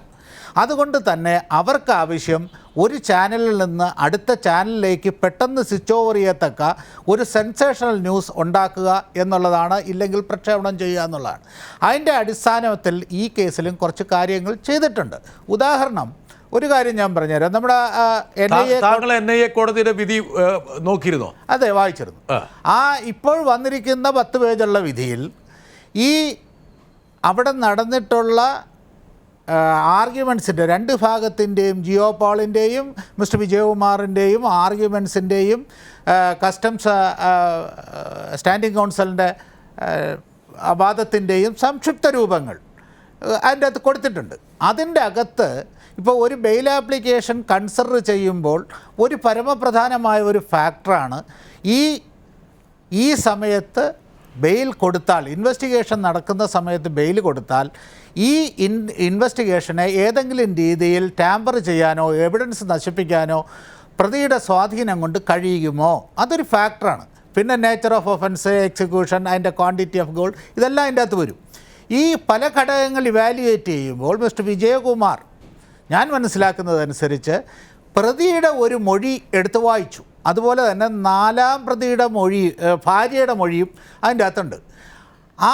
അതുകൊണ്ട് തന്നെ അവർക്ക് ആവശ്യം ഒരു ചാനലിൽ നിന്ന് അടുത്ത ചാനലിലേക്ക് പെട്ടെന്ന് സ്വിച്ച് ഓവർ ചെയ്യത്തക്ക ഒരു സെൻസേഷണൽ ന്യൂസ് ഉണ്ടാക്കുക എന്നുള്ളതാണ്, ഇല്ലെങ്കിൽ പ്രക്ഷേപണം ചെയ്യുക എന്നുള്ളതാണ്. അതിൻ്റെ അടിസ്ഥാനത്തിൽ ഈ കേസിലും കുറച്ച് കാര്യങ്ങൾ ചെയ്തിട്ടുണ്ട്. ഉദാഹരണം, ഒരു കാര്യം ഞാൻ പറഞ്ഞുതരാം. നമ്മുടെ NIA കോടതിയുടെ വിധി നോക്കിയിരുന്നോ? അതെ, വായിച്ചിരുന്നു. ഇപ്പോൾ വന്നിരിക്കുന്ന 10 പേജുള്ള വിധിയിൽ ഈ അവിടെ നടന്നിട്ടുള്ള ആർഗ്യുമെൻസിൻ്റെ രണ്ട് ഭാഗത്തിൻ്റെയും, ജിയോ പോളിൻ്റെയും മിസ്റ്റർ വിജയകുമാറിൻ്റെയും ആർഗ്യുമെൻസിൻ്റെയും കസ്റ്റംസ് സ്റ്റാൻഡിംഗ് കൗൺസിലിൻ്റെ വാദത്തിൻ്റെയും സംക്ഷിപ്ത രൂപങ്ങൾ അതിൻ്റെ അകത്ത് കൊടുത്തിട്ടുണ്ട്. അതിൻ്റെ അകത്ത് ഇപ്പോൾ ഒരു ബെയിൽ ആപ്ലിക്കേഷൻ കൺസിഡർ ചെയ്യുമ്പോൾ ഒരു പരമപ്രധാനമായ ഒരു ഫാക്ടറാണ് ഈ സമയത്ത് ബെയിൽ കൊടുത്താൽ, ഇൻവെസ്റ്റിഗേഷൻ നടക്കുന്ന സമയത്ത് ബെയിൽ കൊടുത്താൽ ഈ ഇൻവെസ്റ്റിഗേഷനെ ഏതെങ്കിലും രീതിയിൽ ടാമ്പർ ചെയ്യാനോ എവിഡൻസ് നശിപ്പിക്കാനോ പ്രതിയുടെ സ്വാധീനം കൊണ്ട് കഴിയുമോ? അതൊരു ഫാക്ടറാണ്. പിന്നെ നേച്ചർ ഓഫ് ഒഫൻസ്, എക്സിക്യൂഷൻ, അതിൻ്റെ ക്വാണ്ടിറ്റി ഓഫ് ഗോൾഡ്, ഇതെല്ലാം അതിൻ്റെ അകത്ത് വരും. ഈ പല ഘടകങ്ങൾ ഇവാലുവേറ്റ് ചെയ്യുമ്പോൾ മിസ്റ്റർ വിജയകുമാർ, ഞാൻ മനസ്സിലാക്കുന്നതനുസരിച്ച് പ്രതിയുടെ ഒരു മൊഴി എടുത്തു വായിച്ചു. അതുപോലെ തന്നെ 4ാം പ്രതിയുടെ മൊഴി, ഭാര്യയുടെ മൊഴിയും അതിൻ്റെ അകത്തുണ്ട്. ആ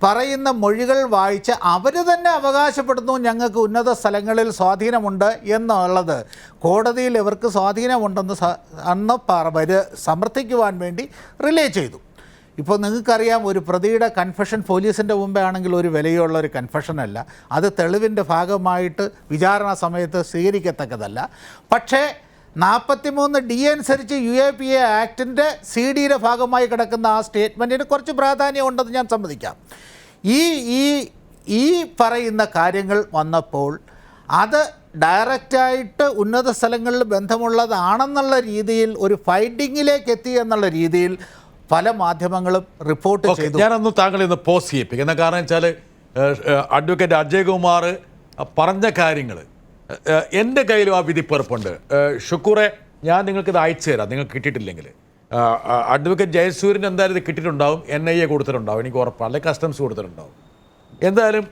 പറയുന്ന മൊഴികൾ വായിച്ച് അവർ തന്നെ അവകാശപ്പെടുന്നു ഞങ്ങൾക്ക് ഉന്നത സ്ഥലങ്ങളിൽ സ്വാധീനമുണ്ട് എന്നുള്ളത്. കോടതിയിൽ ഇവർക്ക് സ്വാധീനമുണ്ടെന്ന് സമർത്ഥിക്കുവാൻ വേണ്ടി റിലേ ചെയ്തു. ഇപ്പോൾ നിങ്ങൾക്കറിയാം, ഒരു പ്രതിയുടെ കൺഫെഷൻ പോലീസിൻ്റെ മുമ്പേ ആണെങ്കിൽ ഒരു വിലയുള്ള ഒരു കൺഫെഷനല്ല, അത് തെളിവിൻ്റെ ഭാഗമായിട്ട് വിചാരണ സമയത്ത് സ്വീകരിക്കത്തക്കതല്ല. പക്ഷേ 43D അനുസരിച്ച് UAPA ആക്ടിൻ്റെ CD-യുടെ ഭാഗമായി കിടക്കുന്ന ആ സ്റ്റേറ്റ്മെൻറ്റിന് കുറച്ച് പ്രാധാന്യമുണ്ടെന്ന് ഞാൻ സമ്മതിക്കാം. ഈ പറയുന്ന കാര്യങ്ങൾ വന്നപ്പോൾ അത് ഡയറക്റ്റായിട്ട് ഉന്നത സ്ഥലങ്ങളിൽ ബന്ധമുള്ളതാണെന്നുള്ള രീതിയിൽ ഒരു ഫൈൻഡിങ്ങിലേക്ക് എത്തി എന്നുള്ള രീതിയിൽ പല മാധ്യമങ്ങളും റിപ്പോർട്ട് ചെയ്തു. ഞാനൊന്ന് താങ്കളെ ഒന്ന് പോസ് ചെയ്യിപ്പിക്കുന്ന കാരണം വെച്ചാൽ അഡ്വക്കേറ്റ് അജയ്കുമാർ പറഞ്ഞ കാര്യങ്ങൾ എൻ്റെ കയ്യിലും ആ വിധിപ്പുറപ്പുണ്ട്. ഷുക്കൂറെ, ഞാൻ നിങ്ങൾക്കിത് അയച്ചു തരാം, നിങ്ങൾക്ക് കിട്ടിയിട്ടില്ലെങ്കിൽ. അഡ്വക്കേറ്റ് ജയസൂര്യൻ എന്തായാലും ഇത് കിട്ടിയിട്ടുണ്ടാവും, NIA കൊടുത്തിട്ടുണ്ടാവും, എനിക്ക് ഉറപ്പാണ്, അല്ലെങ്കിൽ കസ്റ്റംസ് കൊടുത്തിട്ടുണ്ടാവും. എന്തായാലും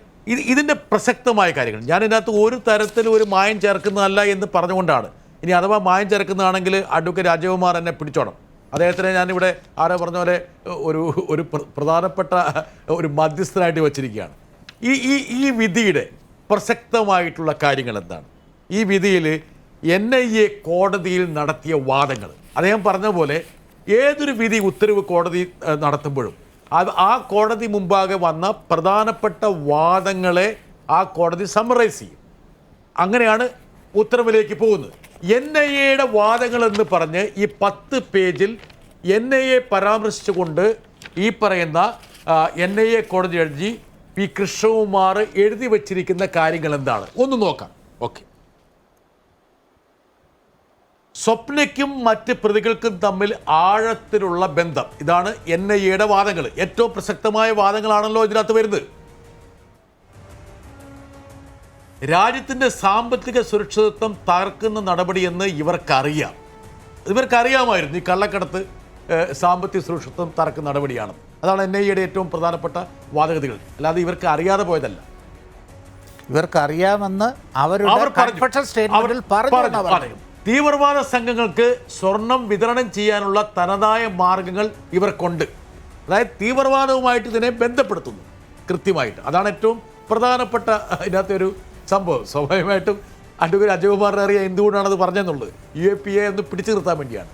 ഇതിൻ്റെ പ്രസക്തമായ കാര്യങ്ങൾ ഞാൻ ഇതിനകത്ത് ഒരു തരത്തിലും ഒരു മായം ചേർക്കുന്നതല്ല എന്ന് പറഞ്ഞുകൊണ്ടാണ്. ഇനി അഥവാ മായം ചേർക്കുന്നതാണെങ്കിൽ അഡ്വക്കേറ്റ് അജയ്കുമാർ എന്നെ പിടിച്ചോണം. അദ്ദേഹത്തിനെ ഞാനിവിടെ ആരോ പറഞ്ഞ പോലെ ഒരു പ്രധാനപ്പെട്ട ഒരു മധ്യസ്ഥനായിട്ട് വച്ചിരിക്കുകയാണ്. ഈ വിധിയുടെ പ്രസക്തമായിട്ടുള്ള കാര്യങ്ങൾ എന്താണ്? ഈ വിധിയിൽ NIA കോടതിയിൽ നടത്തിയ വാദങ്ങൾ, അദ്ദേഹം പറഞ്ഞ പോലെ ഏതൊരു വിധി ഉത്തരവ് കോടതി നടത്തുമ്പോഴും ആ കോടതി മുമ്പാകെ വന്ന പ്രധാനപ്പെട്ട വാദങ്ങളെ ആ കോടതി സമ്മറൈസ് ചെയ്യും. അങ്ങനെയാണ് ഉത്തരവിലേക്ക് പോകുന്നത്. NIAയുടെ വാദങ്ങൾ എന്ന് പറഞ്ഞ് ഈ 10 പേജിൽ NIA പരാമർശിച്ചുകൊണ്ട് ഈ പറയുന്ന NIA കോടതി ജഡ്ജി പി കൃഷ്ണകുമാർ എഴുതി വച്ചിരിക്കുന്ന കാര്യങ്ങൾ എന്താണ് ഒന്ന് നോക്കാം. ഓക്കെ, സ്വപ്നയ്ക്കും മറ്റ് പ്രതികൾക്കും തമ്മിൽ ആഴത്തിലുള്ള ബന്ധം, ഇതാണ് NIAയുടെ വാദങ്ങൾ. ഏറ്റവും പ്രസക്തമായ വാദങ്ങളാണല്ലോ ഇതിനകത്ത് വരുന്നത്. രാജ്യത്തിൻ്റെ സാമ്പത്തിക സുരക്ഷിതത്വം തകർക്കുന്ന നടപടിയെന്ന് ഇവർക്കറിയാമായിരുന്നു. ഈ കള്ളക്കടത്ത് സാമ്പത്തിക സുരക്ഷിതത്വം തകർക്കുന്ന നടപടിയാണ്. അതാണ് NIAയുടെ ഏറ്റവും പ്രധാനപ്പെട്ട വാദഗതികൾ. അല്ലാതെ ഇവർക്ക് അറിയാതെ പോയതല്ല, ഇവർക്കറിയാമെന്ന് അവരുടെ കൺഫെഷൻ സ്റ്റേറ്റ്മെന്റിൽ പറഞ്ഞു. തീവ്രവാദ സംഘങ്ങൾക്ക് സ്വർണം വിതരണം ചെയ്യാനുള്ള തനതായ മാർഗങ്ങൾ ഇവർക്കുണ്ട്. അതായത് തീവ്രവാദവുമായിട്ട് ഇതിനെ ബന്ധപ്പെടുത്തുന്നു കൃത്യമായിട്ട്. അതാണ് ഏറ്റവും പ്രധാനപ്പെട്ട ഇതിനകത്തെ ഒരു സംഭവം. സ്വാഭാവികമായിട്ടും അഡ്വക്കേറ്റ് അജയ്കുമാറിനെ അറിയാം എന്തുകൊണ്ടാണത് പറഞ്ഞെന്നുള്ളത്. UAPA ഒന്ന് പിടിച്ചു നിർത്താൻ വേണ്ടിയാണ്.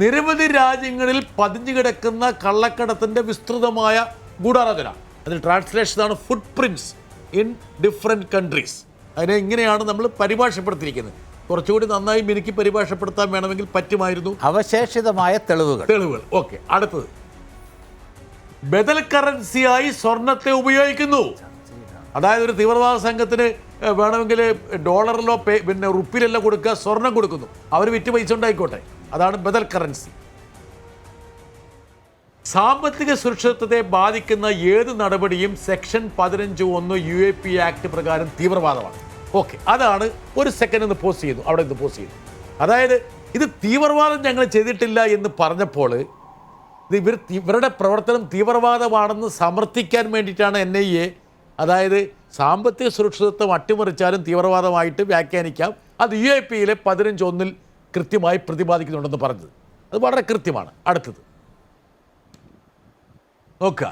നിരവധി രാജ്യങ്ങളിൽ പതിഞ്ഞു കിടക്കുന്ന കള്ളക്കടത്തിൻ്റെ വിസ്തൃതമായ ഗൂഢാലോചന, അതിൽ ട്രാൻസ്ലേഷനാണ് ഫുട് പ്രിൻറ്റ്സ് ഇൻ ഡിഫറെൻറ്റ് കൺട്രീസ്. അതിനെ ഇങ്ങനെയാണ് നമ്മൾ പരിഭാഷപ്പെടുത്തിയിരിക്കുന്നത്. കുറച്ചുകൂടി നന്നായി എനിക്ക് പരിഭാഷപ്പെടുത്താൻ വേണമെങ്കിൽ പറ്റുമായിരുന്നു. അവശേഷിതമായ തെളിവുകൾ. ഓക്കെ, അടുത്തത് ബദൽ കറൻസിയായി സ്വർണത്തെ ഉപയോഗിക്കുന്നു. അതായത് ഒരു തീവ്രവാദ സംഘത്തിന് വേണമെങ്കിൽ ഡോളറിലോ പിന്നെ റുപ്പിയിലല്ലോ കൊടുക്കുക, സ്വർണം കൊടുക്കുന്നു, അവർ വിറ്റ് പൈസ ഉണ്ടായിക്കോട്ടെ. അതാണ് ബദൽ കറൻസി. സാമ്പത്തിക സുരക്ഷിതത്വത്തെ ബാധിക്കുന്ന ഏത് നടപടിയും സെക്ഷൻ 15(1) UAPA ആക്ട് പ്രകാരം തീവ്രവാദമാണ്. ഓക്കെ, അതാണ് ഒരു സെക്കൻഡ് ഒന്ന് പോസ്റ്റ് ചെയ്യുന്നു, അവിടെ നിന്ന് പോസ്റ്റ് ചെയ്യുന്നു. അതായത് ഇത് തീവ്രവാദം ഞങ്ങൾ ചെയ്തിട്ടില്ല എന്ന് പറഞ്ഞപ്പോൾ ഇവരുടെ പ്രവർത്തനം തീവ്രവാദമാണെന്ന് സമർത്ഥിക്കാൻ വേണ്ടിയിട്ടാണ് NIA, അതായത് സാമ്പത്തിക സുരക്ഷിതത്വം അട്ടിമറിച്ചാലും തീവ്രവാദമായിട്ട് വ്യാഖ്യാനിക്കാം, അത് UAPA 15(1) കൃത്യമായി പ്രതിപാദിക്കുന്നുണ്ടെന്ന് പറഞ്ഞത്. അത് വളരെ കൃത്യമാണ്. അടുത്തത് നോക്കുക,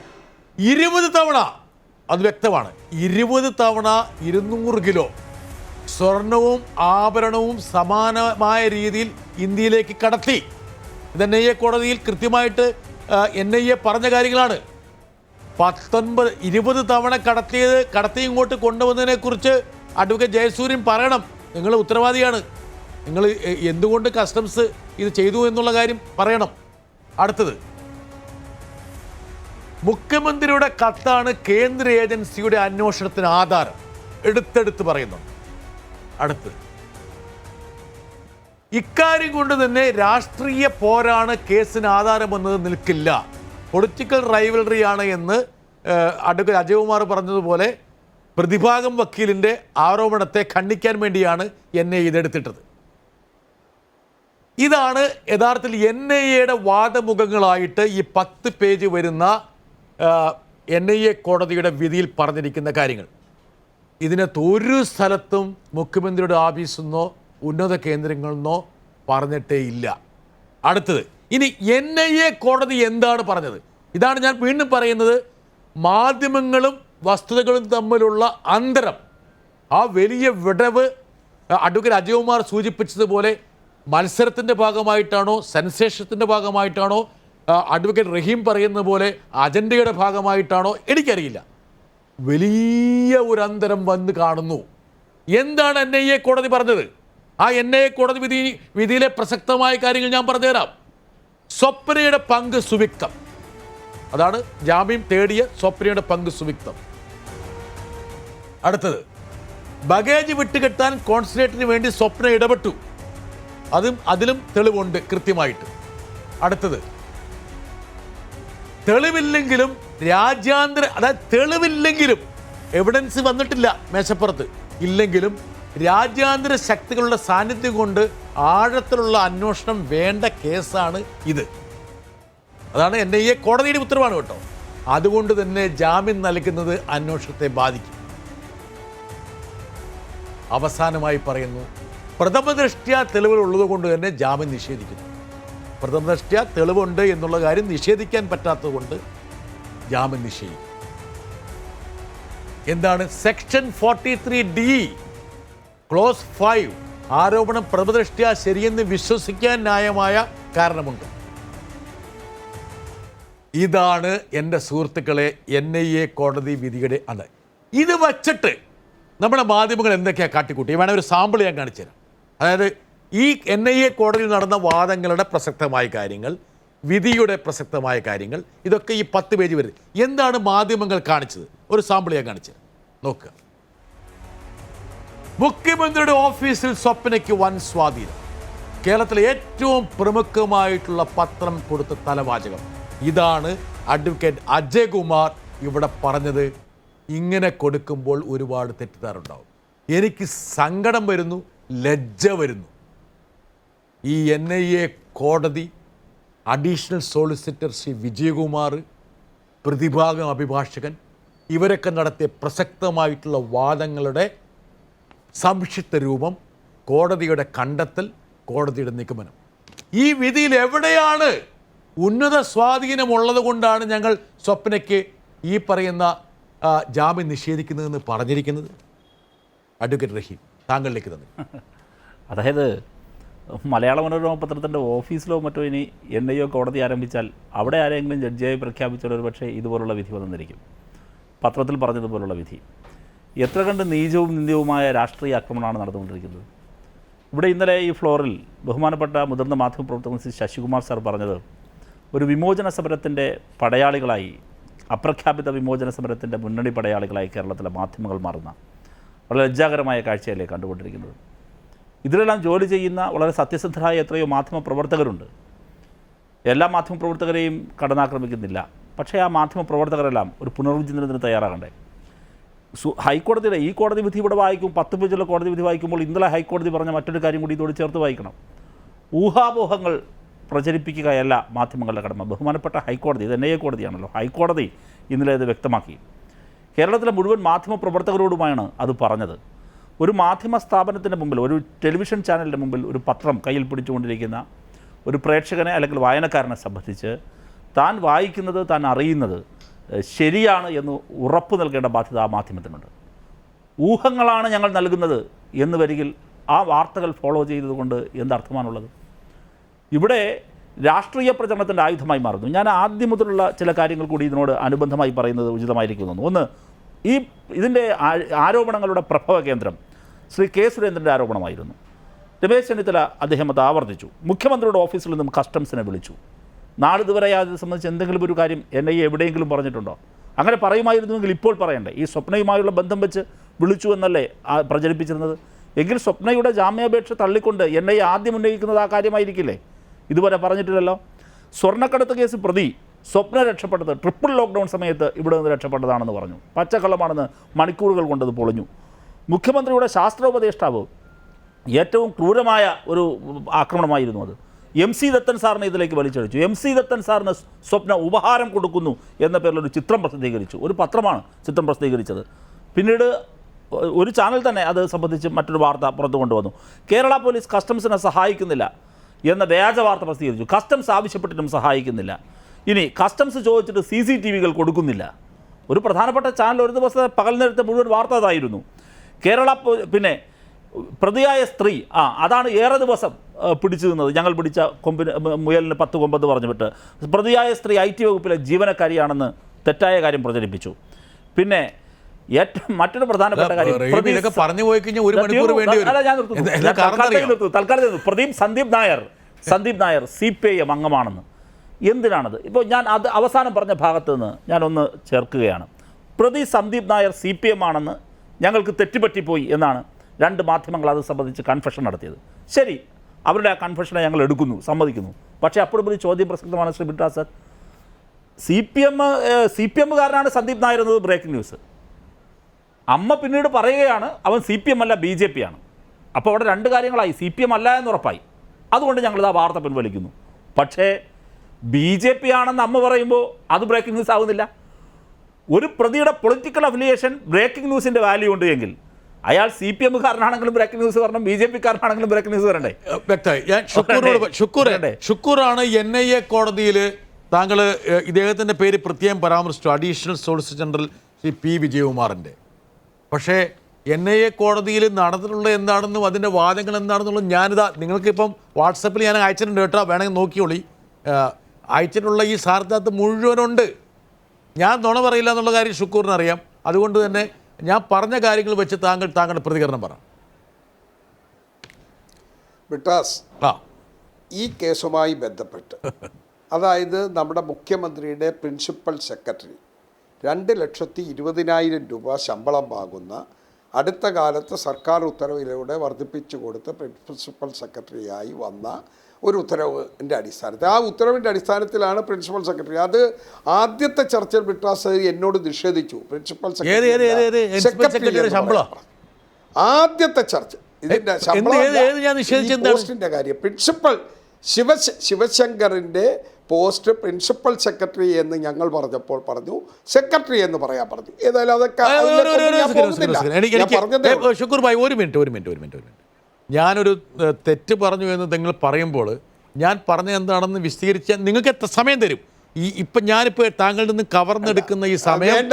20 തവണ, അത് വ്യക്തമാണ്, 20 തവണ 200 കിലോ സ്വർണവും ആഭരണവും സമാനമായ രീതിയിൽ ഇന്ത്യയിലേക്ക് കടത്തി. ഇത് NIA കോടതിയിൽ കൃത്യമായിട്ട് NIA പറഞ്ഞ കാര്യങ്ങളാണ്. 20 തവണ കടത്തി ഇങ്ങോട്ട് കൊണ്ടുവന്നതിനെക്കുറിച്ച് അഡ്വക്കേറ്റ് ജയസൂര്യൻ പറയണം. നിങ്ങൾ ഉത്തരവാദിയാണ്, നിങ്ങൾ എന്തുകൊണ്ട് കസ്റ്റംസ് ഇത് ചെയ്തു എന്നുള്ള കാര്യം പറയണം. അടുത്തത്, മുഖ്യമന്ത്രിയുടെ കത്താണ് കേന്ദ്ര ഏജൻസിയുടെ അന്വേഷണത്തിന് ആധാരം, എടുത്തെടുത്ത് പറയുന്നു. അടുത്ത്, ഇക്കാര്യം കൊണ്ട് തന്നെ രാഷ്ട്രീയ പോരാണ് കേസിന് ആധാരമെന്നത് നിൽക്കില്ല. പൊളിറ്റിക്കൽ റൈവലറി ആണ് എന്ന് അഡ്വക്കേറ്റ് അജയകുമാർ പറഞ്ഞതുപോലെ പ്രതിഭാഗം വക്കീലിൻ്റെ ആരോപണത്തെ ഖണ്ഡിക്കാൻ വേണ്ടിയാണ് NIA ഇതെടുത്തിട്ടത്. ഇതാണ് യഥാർത്ഥത്തിൽ NIAയുടെ വാദമുഖങ്ങളായിട്ട് ഈ 10 പേജ് വരുന്ന NIA കോടതിയുടെ വിധിയിൽ പറഞ്ഞിരിക്കുന്ന കാര്യങ്ങൾ. ഇതിനകത്ത് ഒരു സ്ഥലത്തും മുഖ്യമന്ത്രിയുടെ ഓഫീസിൽ നിന്നോ ഉന്നത കേന്ദ്രങ്ങളിൽ നിന്നോ പറഞ്ഞിട്ടേ ഇല്ല. അടുത്തത്, ഇനി NIA കോടതി എന്താണ് പറഞ്ഞത്? ഇതാണ് ഞാൻ വീണ്ടും പറയുന്നത്. മാധ്യമങ്ങളും വസ്തുതകളും തമ്മിലുള്ള അന്തരം, ആ വലിയ വിടവ് അഡ്വക്കേറ്റ് അജയകുമാർ സൂചിപ്പിച്ചതുപോലെ മത്സരത്തിൻ്റെ ഭാഗമായിട്ടാണോ സെൻസേഷത്തിൻ്റെ ഭാഗമായിട്ടാണോ അഡ്വക്കേറ്റ് റഹീം പറയുന്ന പോലെ അജണ്ടയുടെ ഭാഗമായിട്ടാണോ എനിക്കറിയില്ല. വലിയ ഒരു അന്തരം വന്ന് കാണുന്നു. എന്താണ് NIA കോടതി പറഞ്ഞത്? ആ NIA കോടതി വിധിയിലെ പ്രസക്തമായ കാര്യങ്ങൾ ഞാൻ പറഞ്ഞുതരാം. സ്വപ്നയുടെ പങ്ക് സുവിക്തം. അതാണ് ജാമ്യം തേടിയ സ്വപ്നയുടെ പങ്ക് സുവിക്തം. അടുത്തത്, ബഗേജ് വിട്ടുകെട്ടാൻ കോൺസുലേറ്റിന് വേണ്ടി സ്വപ്ന ഇടപെട്ടു. അതിലും തെളിവുണ്ട് കൃത്യമായിട്ട്. അടുത്തത്, തെളിവില്ലെങ്കിലും അതായത് തെളിവില്ലെങ്കിലും എവിഡൻസ് വന്നിട്ടില്ല മേശപ്പുറത്ത് ഇല്ലെങ്കിലും രാജ്യാന്തര ശക്തികളുടെ സാന്നിധ്യം കൊണ്ട് ആഴത്തിലുള്ള അന്വേഷണം വേണ്ട കേസാണ് ഇത്. അതാണ് NIA കോടതിയുടെ ഉത്തരവാണ് കേട്ടോ. അതുകൊണ്ട് തന്നെ ജാമ്യം നൽകുന്നത് അന്വേഷണത്തെ ബാധിക്കും. അവസാനമായി പറയുന്നു, പ്രഥമദൃഷ്ട്യാ തെളിവുകൾ ഉള്ളതുകൊണ്ട് തന്നെ ജാമ്യം നിഷേധിക്കുന്നു. പ്രഥമദൃഷ്ട്യാ തെളിവുണ്ട് എന്നുള്ള കാര്യം നിഷേധിക്കാൻ പറ്റാത്തത് കൊണ്ട് ജാമ്യം നിഷേധിക്കും. എന്താണ് സെക്ഷൻ 43D ക്ലോസ് 5? ആരോപണം പ്രഥമദൃഷ്ട്യാ ശരിയെന്ന് വിശ്വസിക്കാൻ ന്യായമായ കാരണമുണ്ട്. ഇതാണ് എൻ്റെ സുഹൃത്തുക്കളെ NIA കോടതി വിധിയുടെ അത്. ഇത് വച്ചിട്ട് നമ്മുടെ മാധ്യമങ്ങൾ എന്തൊക്കെയാണ് കാട്ടിക്കൂട്ടി? വേണേൽ ഒരു സാമ്പിൾ ഞാൻ കാണിച്ചു തരാം. അതായത് ഈ NIA കോടതിയിൽ നടന്ന വാദങ്ങളുടെ പ്രസക്തമായ കാര്യങ്ങൾ, വിധിയുടെ പ്രസക്തമായ കാര്യങ്ങൾ, ഇതൊക്കെ ഈ 10 പേജ് വരുന്നത്. എന്താണ് മാധ്യമങ്ങൾ കാണിച്ചത്? ഒരു സാമ്പിൾ ഞാൻ കാണിച്ചു തരാം, നോക്കുക. മുഖ്യമന്ത്രിയുടെ ഓഫീസിൽ സ്വപ്നയ്ക്ക് വൻ സ്വാധീനം. കേരളത്തിലെ ഏറ്റവും പ്രമുഖമായിട്ടുള്ള പത്രം കൊടുത്ത തലവാചകം ഇതാണ്. അഡ്വക്കേറ്റ് അജയകുമാർ ഇവിടെ പറഞ്ഞത്. ഇങ്ങനെ കൊടുക്കുമ്പോൾ ഒരുപാട് തെറ്റിദ്ധാരുണ്ടാവും. എനിക്ക് സങ്കടം വരുന്നു, ലജ്ജ വരുന്നു. ഈ NIA കോടതി അഡീഷണൽ സോളിസിറ്റർ ശ്രീ വിജയകുമാർ, പ്രതിഭാഗം അഭിഭാഷകൻ, ഇവരൊക്കെ നടത്തിയ പ്രസക്തമായിട്ടുള്ള വാദങ്ങളുടെ സംക്ഷിപ്ത രൂപം, കോടതിയുടെ കണ്ടെത്തൽ, കോടതിയുടെ നിഗമനം. ഈ വിധിയിൽ എവിടെയാണ് ഉന്നത സ്വാധീനമുള്ളത് കൊണ്ടാണ് ഞങ്ങൾ സ്വപ്നയ്ക്ക് ഈ പറയുന്ന ജാമ്യം നിഷേധിക്കുന്നതെന്ന് പറഞ്ഞിരിക്കുന്നത്? അഡ്വക്കേറ്റ് റഹീം, താങ്കളിലേക്ക് തന്നെ. അതായത് മലയാള മനോരമ പത്രത്തിൻ്റെ ഓഫീസിലോ മറ്റോ ഇനി NIA കോടതി ആരംഭിച്ചാൽ അവിടെ ആരെങ്കിലും ജഡ്ജിയായി പ്രഖ്യാപിച്ചാൽ ഒരു പക്ഷേ ഇതുപോലുള്ള വിധി വന്നിരിക്കും. പത്രത്തിൽ പറഞ്ഞതുപോലുള്ള വിധി. എത്ര കണ്ട് നീചവും നിന്ദ്യവുമായ രാഷ്ട്രീയ ആക്രമണമാണ് നടന്നുകൊണ്ടിരിക്കുന്നത്. ഇവിടെ ഇന്നലെ ഈ ഫ്ലോറിൽ ബഹുമാനപ്പെട്ട മുതിർന്ന മാധ്യമപ്രവർത്തകൻ ശ്രീ ശശികുമാർ സാർ പറഞ്ഞത്, ഒരു വിമോചന സമരത്തിൻ്റെ പടയാളികളായി, അപ്രഖ്യാപിത വിമോചന സമരത്തിൻ്റെ മുന്നണി പടയാളികളായി കേരളത്തിലെ മാധ്യമങ്ങൾ മാറുന്ന വളരെ ലജ്ജാകരമായ കാഴ്ചയല്ലേ കണ്ടുകൊണ്ടിരിക്കുന്നത്. ഇതിലെല്ലാം ജോലി ചെയ്യുന്ന വളരെ സത്യസന്ധരായ എത്രയോ മാധ്യമപ്രവർത്തകരുണ്ട്. എല്ലാ മാധ്യമപ്രവർത്തകരെയും കടന്നാക്രമിക്കുന്നില്ല. പക്ഷേ ആ മാധ്യമപ്രവർത്തകരെല്ലാം ഒരു പുനർവിചിന്തനത്തിന് തയ്യാറാകണ്ടേ? ഹൈക്കോടതിയുടെ ഈ കോടതി വിധി ഇവിടെ വായിക്കും, 10 പേജുള്ള കോടതി വിധി വായിക്കുമ്പോൾ ഇന്നലെ ഹൈക്കോടതി പറഞ്ഞ മറ്റൊരു കാര്യം കൂടി ഇതോട് ചേർത്ത് വായിക്കണം. ഊഹാപോഹങ്ങൾ പ്രചരിപ്പിക്കുകയല്ല മാധ്യമങ്ങളുടെ കടമ. ബഹുമാനപ്പെട്ട ഹൈക്കോടതി, ഇത് NIA കോടതിയാണല്ലോ, ഹൈക്കോടതി ഇന്നലെ ഇത് വ്യക്തമാക്കി. കേരളത്തിലെ മുഴുവൻ മാധ്യമപ്രവർത്തകരോടുമാണ് അത് പറഞ്ഞത്. ഒരു മാധ്യമ സ്ഥാപനത്തിൻ്റെ മുമ്പിൽ, ഒരു ടെലിവിഷൻ ചാനലിൻ്റെ മുമ്പിൽ ഒരു പത്രം കയ്യിൽ പിടിച്ചുകൊണ്ടിരിക്കുന്ന ഒരു പ്രേക്ഷകനെ അല്ലെങ്കിൽ വായനക്കാരനെ സംബന്ധിച്ച് താൻ വായിക്കുന്നത്, താൻ അറിയുന്നത് ശരിയാണ് എന്ന് ഉറപ്പ് നൽകേണ്ട ബാധ്യത ആ മാധ്യമത്തിനുണ്ട്. ഊഹങ്ങളാണ് ഞങ്ങൾ നൽകുന്നത് എന്ന് വരികിൽ ആ വാർത്തകൾ ഫോളോ ചെയ്തതുകൊണ്ട് എന്തർത്ഥമാണുള്ളത്? ഇവിടെ രാഷ്ട്രീയ പ്രചരണത്തിൻ്റെ ആയുധമായി മാറുന്നു. ഞാൻ ആദ്യം മുതലുള്ള ചില കാര്യങ്ങൾ കൂടി ഇതിനോട് അനുബന്ധമായി പറയുന്നത് ഉചിതമായിരിക്കുന്നു. ഒന്ന്, ഇതിൻ്റെ ആരോപണങ്ങളുടെ പ്രഭവ കേന്ദ്രം ശ്രീ K. സുരേന്ദ്രൻ്റെ ആരോപണമായിരുന്നു. രമേശ് ചെന്നിത്തല അദ്ദേഹം അത് ആവർത്തിച്ചു. മുഖ്യമന്ത്രിയുടെ ഓഫീസിൽ നിന്നും കസ്റ്റംസിനെ വിളിച്ചു. നാളിതുവരെ അതിനെ സംബന്ധിച്ച് എന്തെങ്കിലും ഒരു കാര്യം NIA എവിടെയെങ്കിലും പറഞ്ഞിട്ടുണ്ടോ? അങ്ങനെ പറയുമായിരുന്നുവെങ്കിൽ ഇപ്പോൾ പറയണ്ടേ? ഈ സ്വപ്നയുമായുള്ള ബന്ധം വെച്ച് വിളിച്ചു എന്നല്ലേ പ്രചരിപ്പിച്ചിരുന്നത്? എങ്കിൽ സ്വപ്നയുടെ ജാമ്യാപേക്ഷ തള്ളിക്കൊണ്ട് NIA ആദ്യം ഉന്നയിക്കുന്നത് ആ കാര്യമായിരിക്കില്ലേ? ഇതുവരെ പറഞ്ഞിട്ടില്ലല്ലോ. സ്വർണ്ണക്കടത്ത് കേസ് പ്രതി സ്വപ്ന രക്ഷപ്പെട്ടത് ട്രിപ്പിൾ ലോക്ക്ഡൗൺ സമയത്ത് ഇവിടെ നിന്ന് രക്ഷപ്പെട്ടതാണെന്ന് പറഞ്ഞു. പച്ചക്കള്ളമാണെന്ന് മണിക്കൂറുകൾ കൊണ്ടത് പൊളിഞ്ഞു. മുഖ്യമന്ത്രിയുടെ ശാസ്ത്രോപദേഷ്ടാവ് ഏറ്റവും ക്രൂരമായ ഒരു ആക്രമണമായിരുന്നു അത്. MC ദത്തൻ സാറിനെ ഇതിലേക്ക് വലിച്ചഴിച്ചു. MC ദത്തൻ സാറിന് സ്വപ്ന ഉപഹാരം കൊടുക്കുന്നു എന്ന പേരിലൊരു ചിത്രം പ്രസിദ്ധീകരിച്ചു. ഒരു പത്രമാണ് ചിത്രം പ്രസിദ്ധീകരിച്ചത്. പിന്നീട് ഒരു ചാനൽ തന്നെ അത് സംബന്ധിച്ച് മറ്റൊരു വാർത്ത പുറത്തു കൊണ്ടുവന്നു. കേരള പോലീസ് കസ്റ്റംസിനെ സഹായിക്കുന്നില്ല എന്ന വ്യാജ വാർത്ത പ്രസിദ്ധീകരിച്ചു. കസ്റ്റംസ് ആവശ്യപ്പെട്ടിട്ടും സഹായിക്കുന്നില്ല. ഇനി കസ്റ്റംസ് ചോദിച്ചിട്ട് CCTVകൾ കൊടുക്കുന്നില്ല. ഒരു പ്രധാനപ്പെട്ട ചാനൽ ഒരു ദിവസത്തെ പകൽ നേരത്തെ മുഴുവൻ വാർത്ത അതായിരുന്നു. പിന്നെ പ്രതിയായ സ്ത്രീ അതാണ് ഏറെ ദിവസം പിടിച്ചു നിന്നത്. ഞങ്ങൾ പിടിച്ച മുയലിന് 10 കൊമ്പെന്ന് പറഞ്ഞിട്ട് പ്രതിയായ സ്ത്രീ IT വകുപ്പിലെ ജീവനക്കാരിയാണെന്ന് തെറ്റായ കാര്യം പ്രചരിപ്പിച്ചു. പിന്നെ ഏറ്റവും മറ്റൊരു പ്രധാനപ്പെട്ട കാര്യം പറഞ്ഞു പോയി കഴിഞ്ഞാൽ ഒരു മണിക്കൂർ വേണ്ടി വരും. തൽക്കാലം സന്ദീപ് നായർ CPIM അംഗമാണെന്ന്. എന്തിനാണത്? ഇപ്പോൾ ഞാൻ അത് അവസാനം പറഞ്ഞ ഭാഗത്ത് നിന്ന് ഞാനൊന്ന് ചേർക്കുകയാണ്. പ്രതി സന്ദീപ് നായർ CPM ആണെന്ന് ഞങ്ങൾക്ക് തെറ്റുപറ്റിപ്പോയി എന്നാണ് 2 മാധ്യമങ്ങൾ അത് സംബന്ധിച്ച് കൺഫെഷൻ നടത്തിയത്. ശരി, അവരുടെ ആ കൺഫെഷനെ ഞങ്ങൾ എടുക്കുന്നു, സമ്മതിക്കുന്നു. പക്ഷേ അപ്പോഴും ഒരു ചോദ്യം പ്രസക്തമാണ് ശ്രീ ബിട്ടാ സർ. CPMകാരനാണ് സന്ദീപ് നായർ എന്നത് ബ്രേക്കിംഗ് ന്യൂസ്. അമ്മ പിന്നീട് പറയുകയാണ് അവൻ CPM അല്ല BJP ആണ്. അപ്പോൾ അവിടെ 2 കാര്യങ്ങളായി. CPM അല്ല എന്നുറപ്പായി. അതുകൊണ്ട് ഞങ്ങളിത് ആ വാർത്ത പിൻവലിക്കുന്നു. പക്ഷേ BJP ആണെന്ന് അമ്മ പറയുമ്പോൾ അത് ബ്രേക്കിംഗ് ന്യൂസ് ആവുന്നില്ല. ഒരു പ്രതിയുടെ പൊളിറ്റിക്കൽ അഫിലിയേഷൻ ബ്രേക്കിംഗ് ന്യൂസിൻ്റെ വാല്യൂ ഉണ്ട് എങ്കിൽ അയാൾ CPMകാരനാണെങ്കിലും ബ്രേക്കിംഗ് ന്യൂസ് വരണം, BJPക്കാരനാണെങ്കിലും ബ്രേക്കിംഗ് ന്യൂസ് വരണ്ടേ? വ്യക്തമായി. ഞാൻ ഷുക്കൂറാണ് NIA കോടതിയിൽ താങ്കൾ ഇദ്ദേഹത്തിൻ്റെ പേര് പ്രത്യേകം പരാമർശിച്ചു, additional solicitor general Shri P. വിജയകുമാറിൻ്റെ. പക്ഷേ NIA കോടതിയിൽ നടന്നിട്ടുള്ളത് എന്താണെന്നും അതിൻ്റെ വാദങ്ങൾ എന്താണെന്നുള്ളത് ഞാനിതാ നിങ്ങൾക്കിപ്പം വാട്സപ്പിൽ ഞാൻ അയച്ചിട്ടുണ്ട് കേട്ടോ, വേണമെങ്കിൽ നോക്കിയോളി. അയച്ചിട്ടുള്ള ഈ സാറിനകത്ത് മുഴുവനുണ്ട്. ഞാൻ നുണ പറയില്ല എന്നുള്ള കാര്യം ഷുക്കൂറിന് അറിയാം. അതുകൊണ്ട് തന്നെ ഞാൻ പറഞ്ഞ കാര്യങ്ങൾ വെച്ച് താങ്കളുടെ പ്രതികരണം പറ. ബിട്ടാസ്, ഈ കേസുമായി ബന്ധപ്പെട്ട് അതായത് നമ്മുടെ മുഖ്യമന്ത്രിയുടെ പ്രിൻസിപ്പൽ സെക്രട്ടറി 2,20,000 രൂപ ശമ്പളം വാങ്ങുന്ന, അടുത്ത കാലത്ത് സർക്കാർ ഉത്തരവിലൂടെ വർദ്ധിപ്പിച്ചു കൊടുത്ത് പ്രിൻസിപ്പൽ സെക്രട്ടറിയായി വന്ന ഒരു ഉത്തരവിൻ്റെ അടിസ്ഥാനത്തിൽ, ആ ഉത്തരവിൻ്റെ അടിസ്ഥാനത്തിലാണ് പ്രിൻസിപ്പൽ സെക്രട്ടറി. അത് ആദ്യത്തെ ചർച്ചയിൽ ബിട്ടാസ് എന്നോട് നിഷേധിച്ചു. പ്രിൻസിപ്പൽ സെക്രട്ടറി ആദ്യത്തെ ചർച്ച ഇതിൻ്റെ പോസ്റ്റിൻ്റെ കാര്യം, പ്രിൻസിപ്പൽ ശിവശങ്കറിൻ്റെ പോസ്റ്റ് പ്രിൻസിപ്പൽ സെക്രട്ടറി എന്ന് ഞങ്ങൾ പറഞ്ഞപ്പോൾ പറഞ്ഞു സെക്രട്ടറി എന്ന് പറയാൻ പറഞ്ഞു. ഏതായാലും അതൊക്കെ ഷുക്കൂർ ഭായ് ഒരു മിനിറ്റ്. ഞാനൊരു തെറ്റ് പറഞ്ഞു എന്ന് നിങ്ങൾ പറയുമ്പോൾ ഞാൻ പറഞ്ഞ എന്താണെന്ന് വിശദീകരിച്ചാൽ നിങ്ങൾക്ക് എത്ര സമയം തരും? ഇപ്പം ഞാനിപ്പോൾ താങ്കളിൽ നിന്ന് കവർന്നെടുക്കുന്ന ഈ സമയം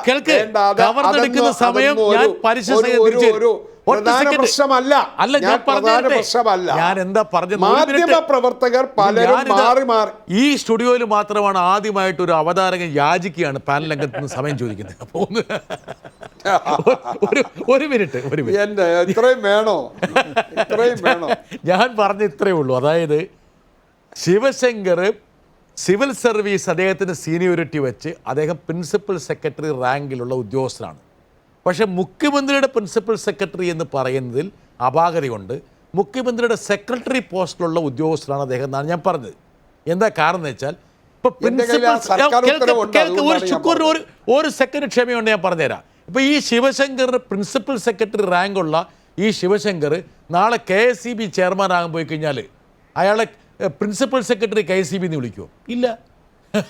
കേൾക്ക്, കവർന്നെടുക്കുന്ന സമയം ഞാൻ ഞാൻ എന്താ പറഞ്ഞത്? മാധ്യമപ്രവർത്തകർ പലരും മാറി മാറി ഈ സ്റ്റുഡിയോയിൽ മാത്രമാണ് ആദ്യമായിട്ട് ഒരു അവതാരകൻ യാചിക്കുകയാണ് പാനൽ അംഗത്തിൽ നിന്ന് സമയം ചോദിക്കുന്നത്. അപ്പോൾ ഒരു മിനിറ്റ് ഇത്രയും വേണോ? ഞാൻ പറഞ്ഞ ഇത്രയേ ഉള്ളൂ. അതായത് ശിവശങ്കർ സിവിൽ സർവീസ് അദ്ദേഹത്തിന് സീനിയോറിറ്റി വെച്ച് അദ്ദേഹം പ്രിൻസിപ്പൽ സെക്രട്ടറി റാങ്കിലുള്ള ഉദ്യോഗസ്ഥനാണ്. പക്ഷേ മുഖ്യമന്ത്രിയുടെ പ്രിൻസിപ്പൽ സെക്രട്ടറി എന്ന് പറയുന്നതിൽ അപാകതയുണ്ട്. മുഖ്യമന്ത്രിയുടെ സെക്രട്ടറി പോസ്റ്റിലുള്ള ഉദ്യോഗസ്ഥനാണ് അദ്ദേഹം എന്നാണ് ഞാൻ പറഞ്ഞത്. എന്താ കാരണം എന്ന് വെച്ചാൽ ഇപ്പോൾ ഒരു സെക്കൻഡ് ക്ഷമയുണ്ട്, ഞാൻ പറഞ്ഞുതരാം. ഇപ്പോൾ ഈ ശിവശങ്കറിന് പ്രിൻസിപ്പൽ സെക്രട്ടറി റാങ്കുള്ള ഈ ശിവശങ്കർ നാളെ KSEB ചെയർമാൻ ആകാൻ പോയി കഴിഞ്ഞാൽ അയാളെ പ്രിൻസിപ്പൽ സെക്രട്ടറി KSEB എന്ന് വിളിക്കുമോ? ഇല്ല,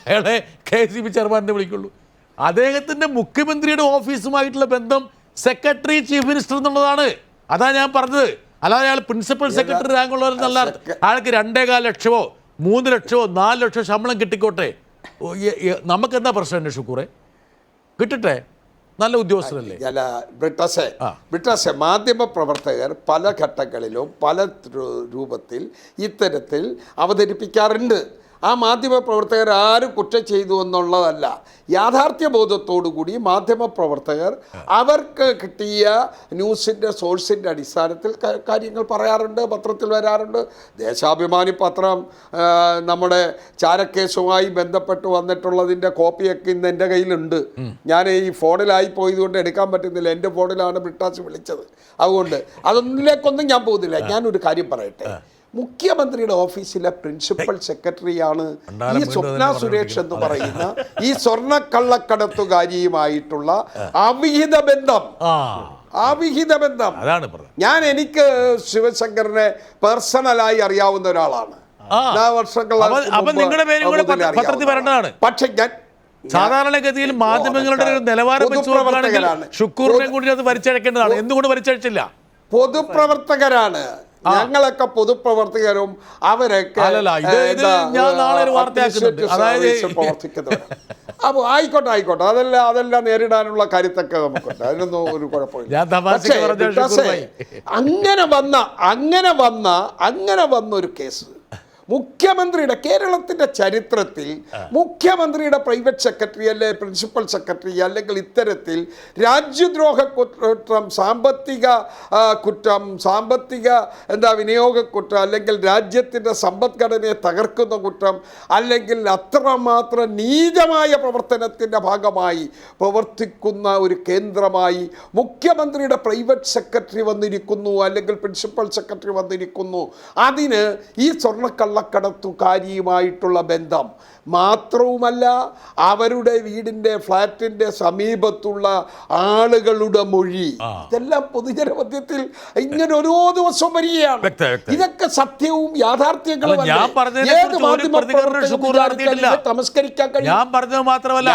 അയാളെ KSEB ചെയർമാനെ വിളിക്കുള്ളൂ. അദ്ദേഹത്തിൻ്റെ മുഖ്യമന്ത്രിയുടെ ഓഫീസുമായിട്ടുള്ള ബന്ധം സെക്രട്ടറി ചീഫ് മിനിസ്റ്റർ എന്നുള്ളതാണ്. അതാണ് ഞാൻ പറഞ്ഞത്. അല്ലാതെ അയാൾ പ്രിൻസിപ്പൽ സെക്രട്ടറി റാങ്കുള്ളവരെന്നല്ല. അയാൾക്ക് 2.25 ലക്ഷമോ 3 ലക്ഷമോ 4 ലക്ഷമോ ശമ്പളം കിട്ടിക്കോട്ടെ, നമുക്കെന്താ പ്രശ്നം? എൻ്റെ ഷുക്കൂറെ കിട്ടട്ടെ, നല്ല ഉദ്യോഗസ്ഥരല്ലേ. ബ്രിട്ടാസെ മാധ്യമ പ്രവർത്തകർ പല ഘട്ടങ്ങളിലും പല രൂപത്തിൽ ഇത്തരത്തിൽ അവതരിപ്പിക്കാറുണ്ട്. ആ മാധ്യമ പ്രവർത്തകർ ആരും കുറ്റം ചെയ്തു എന്നുള്ളതല്ല, യാഥാർത്ഥ്യബോധത്തോടുകൂടി മാധ്യമ പ്രവർത്തകർ അവർക്ക് കിട്ടിയ ന്യൂസിൻ്റെ സോഴ്സിൻ്റെ അടിസ്ഥാനത്തിൽ കാര്യങ്ങൾ പറയാറുണ്ട്, പത്രത്തിൽ വരാറുണ്ട്. ദേശാഭിമാനി പത്രം നമ്മുടെ ചാരക്കേസുമായി ബന്ധപ്പെട്ട് വന്നിട്ടുള്ളതിൻ്റെ കോപ്പിയൊക്കെ ഇന്ന് എൻ്റെ കയ്യിലുണ്ട്. ഞാൻ ഈ ഫോണിലായി പോയതുകൊണ്ട് എടുക്കാൻ പറ്റുന്നില്ല. എൻ്റെ ഫോണിലാണ് ബ്രിട്ടാസ് വിളിച്ചത്. അതുകൊണ്ട് അതൊന്നിലേക്കൊന്നും ഞാൻ പോകുന്നില്ല. ഞാനൊരു കാര്യം പറയട്ടെ. മുഖ്യമന്ത്രിയുടെ ഓഫീസിലെ പ്രിൻസിപ്പൽ സെക്രട്ടറിയാണ് ഈ സ്വപ്ന സുരേഷ് എന്ന് പറയുന്ന ഈ സ്വർണ്ണക്കള്ളക്കടത്തുകാരിയുമായിട്ടുള്ള അവിഹിത ബന്ധം. അവിഹിത ബന്ധം. ഞാൻ എനിക്ക് ശിവശങ്കറിനെ പേഴ്സണലായി അറിയാവുന്ന ഒരാളാണ്. പക്ഷെ ഞാൻ സാധാരണഗതിയിൽ മാധ്യമങ്ങളുടെ ഒരു നിലവാരം വെച്ച് നോക്കുകയാണെങ്കിൽ ഷുക്കൂറിനെ കൂടി അത് വലിച്ചഴക്കേണ്ടതാണ്. എന്തുകൊണ്ട് വലിച്ചഴിച്ചില്ല? പൊതുപ്രവർത്തകരാണ് ഞങ്ങളൊക്കെ, പൊതുപ്രവർത്തകരും അവരൊക്കെ പ്രവർത്തിക്കുന്നവർ. അപ്പോൾ ആയിക്കോട്ടെ, അതെല്ലാം നേരിടാനുള്ള കരുത്തൊക്കെ നമുക്കുണ്ട്, അതിനൊന്നും ഒരു കുഴപ്പമില്ല. അങ്ങനെ വന്ന ഒരു കേസ് മുഖ്യമന്ത്രിയുടെ, കേരളത്തിൻ്റെ ചരിത്രത്തിൽ മുഖ്യമന്ത്രിയുടെ പ്രൈവറ്റ് സെക്രട്ടറി അല്ലെ പ്രിൻസിപ്പൽ സെക്രട്ടറി അല്ലെങ്കിൽ ഇത്തരത്തിൽ രാജ്യദ്രോഹ കുറ്റം, സാമ്പത്തിക കുറ്റം, വിനിയോഗ കുറ്റം, അല്ലെങ്കിൽ രാജ്യത്തിൻ്റെ സമ്പദ്ഘടനയെ തകർക്കുന്ന കുറ്റം, അല്ലെങ്കിൽ അത്രമാത്രം നീചമായ പ്രവർത്തനത്തിൻ്റെ ഭാഗമായി പ്രവർത്തിക്കുന്ന ഒരു കേന്ദ്രമായി മുഖ്യമന്ത്രിയുടെ പ്രൈവറ്റ് സെക്രട്ടറി വന്നിരിക്കുന്നു, അല്ലെങ്കിൽ പ്രിൻസിപ്പൽ സെക്രട്ടറി വന്നിരിക്കുന്നു. അതിന് ഈ കള്ളക്കടത്തുകാരിയുമായിട്ടുള്ള ബന്ധം മാത്രവുമല്ല, അവരുടെ വീടിൻ്റെ ഫ്ലാറ്റിൻ്റെ സമീപത്തുള്ള ആളുകളുടെ മൊഴി, ഇതെല്ലാം പൊതുജനമധ്യത്തിൽ ഇങ്ങനെ ഓരോ ദിവസവും വരികയാണ്. ഇതൊക്കെ സത്യവും യാഥാർത്ഥ്യങ്ങളും തമസ്കരിക്കാൻ കഴിയും. ഞാൻ പറഞ്ഞത് മാത്രമല്ല,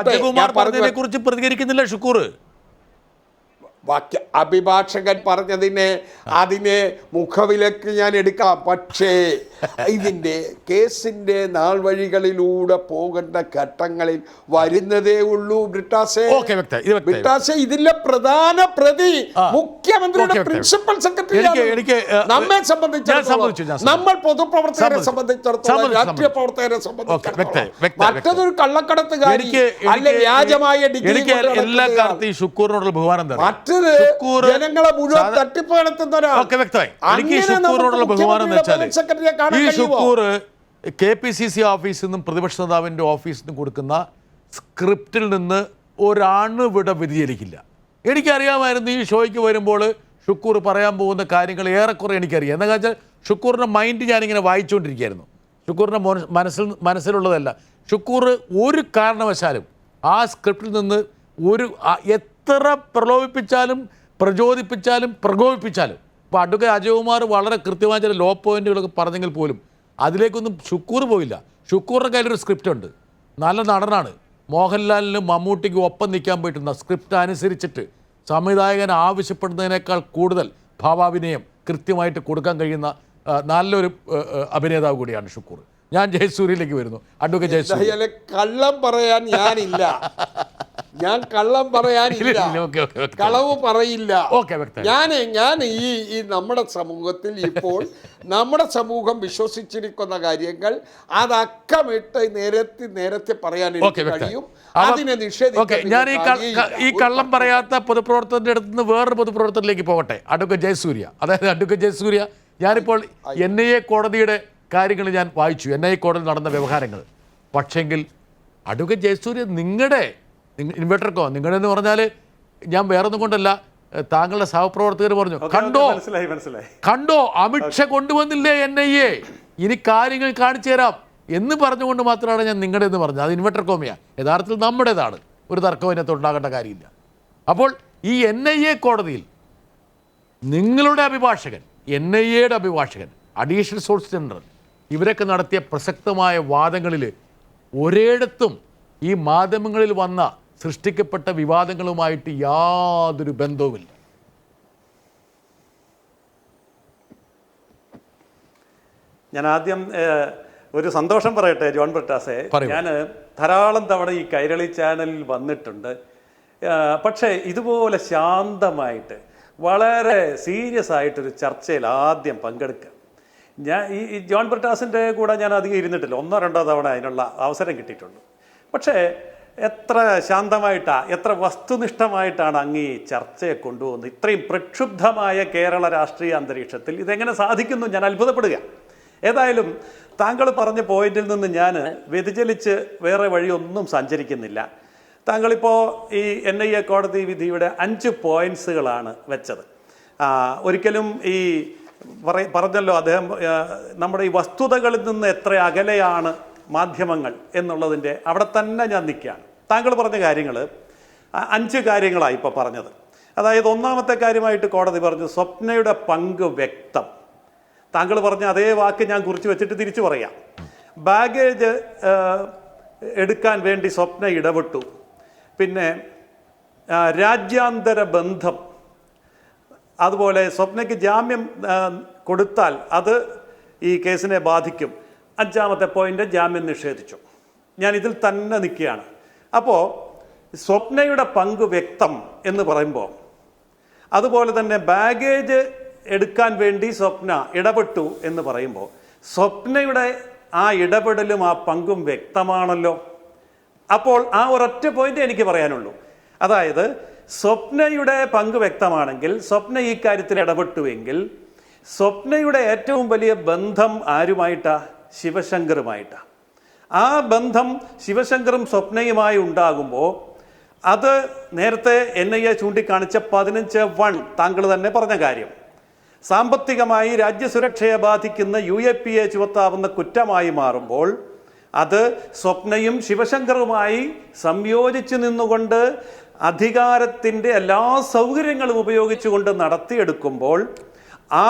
അജയകുമാർ പറഞ്ഞതിനെ കുറിച്ച് പ്രതികരിക്കുന്നില്ല ഷുക്കൂർ. അഭിഭാഷകൻ അതിനെ മുഖവിലക്ക് ഞാൻ എടുക്കാം. പക്ഷേ ഇതിൻ്റെ കേസിൻ്റെ നാൾ വഴികളിലൂടെ പോകേണ്ട ഘട്ടങ്ങളിൽ വരുന്നതേ ഉള്ളൂ. ബ്രിട്ടാസെ, ഇതിലെ പ്രധാന പ്രതി മുഖ്യമന്ത്രിയുടെ പ്രിൻസിപ്പൽ സെക്രട്ടറിയാണ്. നമ്മെ സംബന്ധിച്ചിടത്തോളം, നമ്മൾ പൊതുപ്രവർത്തകരെ സംബന്ധിച്ചിടത്തോളം, രാഷ്ട്രീയ പ്രവർത്തകരെ സംബന്ധിച്ചിടത്തോളം മറ്റൊരു കള്ളക്കടത്തുകാരി അല്ലെ വ്യാജമായ ഡിഗ്രി ഷുക്കൂറിനോടുള്ള ബഹുമാനം ജനങ്ങളെ മുഴുവൻ തട്ടിപ്പ് നടത്തുന്നവരാണ്. ഈ ഷുക്കൂർ KPCC ഓഫീസിൽ നിന്നും പ്രതിപക്ഷ നേതാവിൻ്റെ ഓഫീസിൽ നിന്നും കൊടുക്കുന്ന സ്ക്രിപ്റ്റിൽ നിന്ന് ഒരാണുവിട വ്യതിചലിക്കില്ല. എനിക്കറിയാമായിരുന്നു ഈ ഷോയ്ക്ക് വരുമ്പോൾ ഷുക്കൂർ പറയാൻ പോകുന്ന കാര്യങ്ങൾ ഏറെക്കുറെ എനിക്കറിയാം. എന്താ വെച്ചാൽ ഷുക്കൂറിൻ്റെ മൈൻഡ് ഞാനിങ്ങനെ വായിച്ചുകൊണ്ടിരിക്കുകയായിരുന്നു. ഷുക്കൂറിൻ്റെ മനസ്സിലുള്ളതല്ല. ഷുക്കൂർ ഒരു കാരണവശാലും ആ സ്ക്രിപ്റ്റിൽ നിന്ന് എത്ര പ്രലോഭിപ്പിച്ചാലും പ്രകോപിപ്പിച്ചാലും ഇപ്പോൾ അഡ്വക്കേറ്റ് അജയകുമാർ വളരെ കൃത്യമായ ചില ലോ പോയിന്റുകളൊക്കെ പറഞ്ഞെങ്കിൽ പോലും അതിലേക്കൊന്നും ഷുക്കൂർ പോയില്ല. ഷുക്കൂറിൻ്റെ കയ്യിലൊരു സ്ക്രിപ്റ്റ് ഉണ്ട്, നല്ല നടനാണ്, മോഹൻലാലിനും മമ്മൂട്ടിക്കും ഒപ്പം നിൽക്കാൻ പറ്റുന്ന സ്ക്രിപ്റ്റ് അനുസരിച്ചിട്ട് സംവിധായകൻ ആവശ്യപ്പെടുന്നതിനേക്കാൾ കൂടുതൽ ഭാവാഭിനയം കൃത്യമായിട്ട് കൊടുക്കാൻ കഴിയുന്ന നല്ലൊരു അഭിനേതാവ് കൂടിയാണ് ഷുക്കൂർ. ഞാൻ ജയസൂര്യയിലേക്ക് വരുന്നു. അഡ്വക്കേറ്റ് ജയസൂര്യ, കള്ളം പറയാൻ ഞാനില്ല, ഞാൻ കള്ളം പറയാനില്ല, കളവ് പറയില്ല. ഞാൻ ഈ നമ്മുടെ സമൂഹത്തിൽ ഇപ്പോൾ നമ്മുടെ സമൂഹം വിശ്വസിച്ചിരിക്കുന്ന കാര്യങ്ങൾ അതക്കമിട്ട് നേരത്തെ പറയാൻ കഴിയും. അതിനെ നിഷേധിക്കാൻ ഞാൻ ഈ കള്ളം പറയാത്ത പൊതുപ്രവർത്തകന്റെ അടുത്ത് നിന്ന് വേറൊരു പൊതുപ്രവർത്തകരിലേക്ക് പോകട്ടെ. അഡ്വക്കേറ്റ് ജയസൂര്യ, അഡ്വക്കേറ്റ് ജയസൂര്യ, ഞാനിപ്പോൾ NIA കോടതിയുടെ കാര്യങ്ങൾ ഞാൻ വായിച്ചു, NIA കോടതി നടന്ന വ്യവഹാരങ്ങൾ. പക്ഷെങ്കിൽ അഡ്വക്കേറ്റ് ജയസൂര്യ, നിങ്ങളുടെ ഇൻവെർട്ടർക്കോ നിങ്ങളെന്ന് പറഞ്ഞാൽ ഞാൻ വേറൊന്നും കൊണ്ടല്ല, താങ്കളുടെ സഹപ്രവർത്തകർ പറഞ്ഞു, കണ്ടോ അമിത്ഷാ കൊണ്ടുവന്നില്ലേ NIA, ഇനി കാര്യങ്ങൾ കാണിച്ചു തരാം എന്ന് പറഞ്ഞുകൊണ്ട് മാത്രമാണ് ഞാൻ നിങ്ങളുടെ എന്ന് പറഞ്ഞത്. അത് ഇൻവെർട്ടർ കോമിയാണ്, യഥാർത്ഥത്തിൽ നമ്മുടേതാണ്, ഒരു തർക്കവും അതിനകത്ത് ഉണ്ടാകേണ്ട കാര്യമില്ല. അപ്പോൾ ഈ NIA കോടതിയിൽ നിങ്ങളുടെ അഭിഭാഷകൻ, NIAയുടെ അഭിഭാഷകൻ, അഡീഷണൽ സോളിസിറ്റർ ജനറൽ, ഇവരൊക്കെ നടത്തിയ പ്രസക്തമായ വാദങ്ങളിൽ ഒരിടത്തും ഈ മാധ്യമങ്ങളിൽ വന്ന സൃഷ്ടിക്കപ്പെട്ട വിവാദങ്ങളുമായിട്ട് യാതൊരു ബന്ധവുമില്ല. ഞാൻ ആദ്യം ഒരു സന്തോഷം പറയട്ടെ ജോൺ ബ്രിട്ടാസെ. ഞാൻ ധാരാളം തവണ ഈ കൈരളി ചാനലിൽ വന്നിട്ടുണ്ട്. പക്ഷേ ഇതുപോലെ ശാന്തമായിട്ട് വളരെ സീരിയസ് ആയിട്ടൊരു ചർച്ചയിൽ ആദ്യം പങ്കെടുക്കുക. ഞാൻ ഈ ജോൺ ബ്രിട്ടാസിൻ്റെ കൂടെ ഞാൻ അധികം ഇരുന്നിട്ടില്ല, 1-2 തവണ അതിനുള്ള അവസരം കിട്ടിയിട്ടുണ്ട്. പക്ഷേ എത്ര ശാന്തമായിട്ടാണ്, എത്ര വസ്തുനിഷ്ഠമായിട്ടാണ് അങ്ങ് ഈ ചർച്ചയെ കൊണ്ടുപോകുന്നത്. ഇത്രയും പ്രക്ഷുബ്ധമായ കേരള രാഷ്ട്രീയ അന്തരീക്ഷത്തിൽ ഇതെങ്ങനെ സാധിക്കുന്നു ഞാൻ അത്ഭുതപ്പെടുക. ഏതായാലും താങ്കൾ പറഞ്ഞ പോയിന്റിൽ നിന്ന് ഞാൻ വ്യതിചലിച്ച് വേറെ വഴിയൊന്നും സഞ്ചരിക്കുന്നില്ല. താങ്കളിപ്പോൾ ഈ NIA കോടതി വിധിയുടെ 5 പോയിന്റ്സുകളാണ് വെച്ചത്. ഒരിക്കലും ഈ പറഞ്ഞല്ലോ അദ്ദേഹം നമ്മുടെ ഈ വസ്തുതകളിൽ നിന്ന് എത്ര അകലെയാണ് മാധ്യമങ്ങൾ എന്നുള്ളതിൻ്റെ അവിടെ തന്നെ ഞാൻ നിൽക്കുകയാണ്. താങ്കൾ പറഞ്ഞ കാര്യങ്ങൾ 5 കാര്യങ്ങളാണ് ഇപ്പോൾ പറഞ്ഞത്. അതായത് ഒന്നാമത്തെ കാര്യമായിട്ട് കോടതി പറഞ്ഞു സ്വപ്നയുടെ പങ്ക് വ്യക്തം. താങ്കൾ പറഞ്ഞ അതേ വാക്ക് ഞാൻ കുറിച്ച് വെച്ചിട്ട് തിരിച്ചു പറയാം. ബാഗേജ് എടുക്കാൻ വേണ്ടി സ്വപ്ന ഇടപെട്ടു. പിന്നെ രാജ്യാന്തര ബന്ധം, അതുപോലെ സ്വപ്നയ്ക്ക് ജാമ്യം കൊടുത്താൽ അത് ഈ കേസിനെ ബാധിക്കും. 5ാമത്തെ പോയിന്റ് ജാമ്യം നിഷേധിച്ചു. ഞാൻ ഇതിൽ തന്നെ നിൽക്കുകയാണ്. അപ്പോൾ സ്വപ്നയുടെ പങ്ക് വ്യക്തം എന്ന് പറയുമ്പോൾ, അതുപോലെ തന്നെ ബാഗേജ് എടുക്കാൻ വേണ്ടി സ്വപ്ന ഇടപെട്ടു എന്ന് പറയുമ്പോൾ സ്വപ്നയുടെ ആ ഇടപെടലും ആ പങ്കും വ്യക്തമാണല്ലോ. അപ്പോൾ ആ ഒരൊറ്റ പോയിന്റ് എനിക്ക് പറയാനുള്ളൂ. അതായത് സ്വപ്നയുടെ പങ്ക് വ്യക്തമാണെങ്കിൽ, സ്വപ്ന ഈ കാര്യത്തിൽ ഇടപെട്ടുവെങ്കിൽ, സ്വപ്നയുടെ ഏറ്റവും വലിയ ബന്ധം ആരുമായിട്ടാ? ശിവശങ്കറുമായിട്ടാ. ആ ബന്ധം ശിവശങ്കറും സ്വപ്നയുമായി ഉണ്ടാകുമ്പോൾ അത് നേരത്തെ NIA ചൂണ്ടിക്കാണിച്ച 15(1) താങ്കൾ തന്നെ പറഞ്ഞ കാര്യം, സാമ്പത്തികമായി രാജ്യസുരക്ഷയെ ബാധിക്കുന്ന UAPA ചുമത്താവുന്ന കുറ്റമായി മാറുമ്പോൾ അത് സ്വപ്നയും ശിവശങ്കറുമായി സംയോജിച്ച് നിന്നുകൊണ്ട് അധികാരത്തിൻ്റെ എല്ലാ സൗകര്യങ്ങളും ഉപയോഗിച്ചുകൊണ്ട് നടത്തിയെടുക്കുമ്പോൾ ആ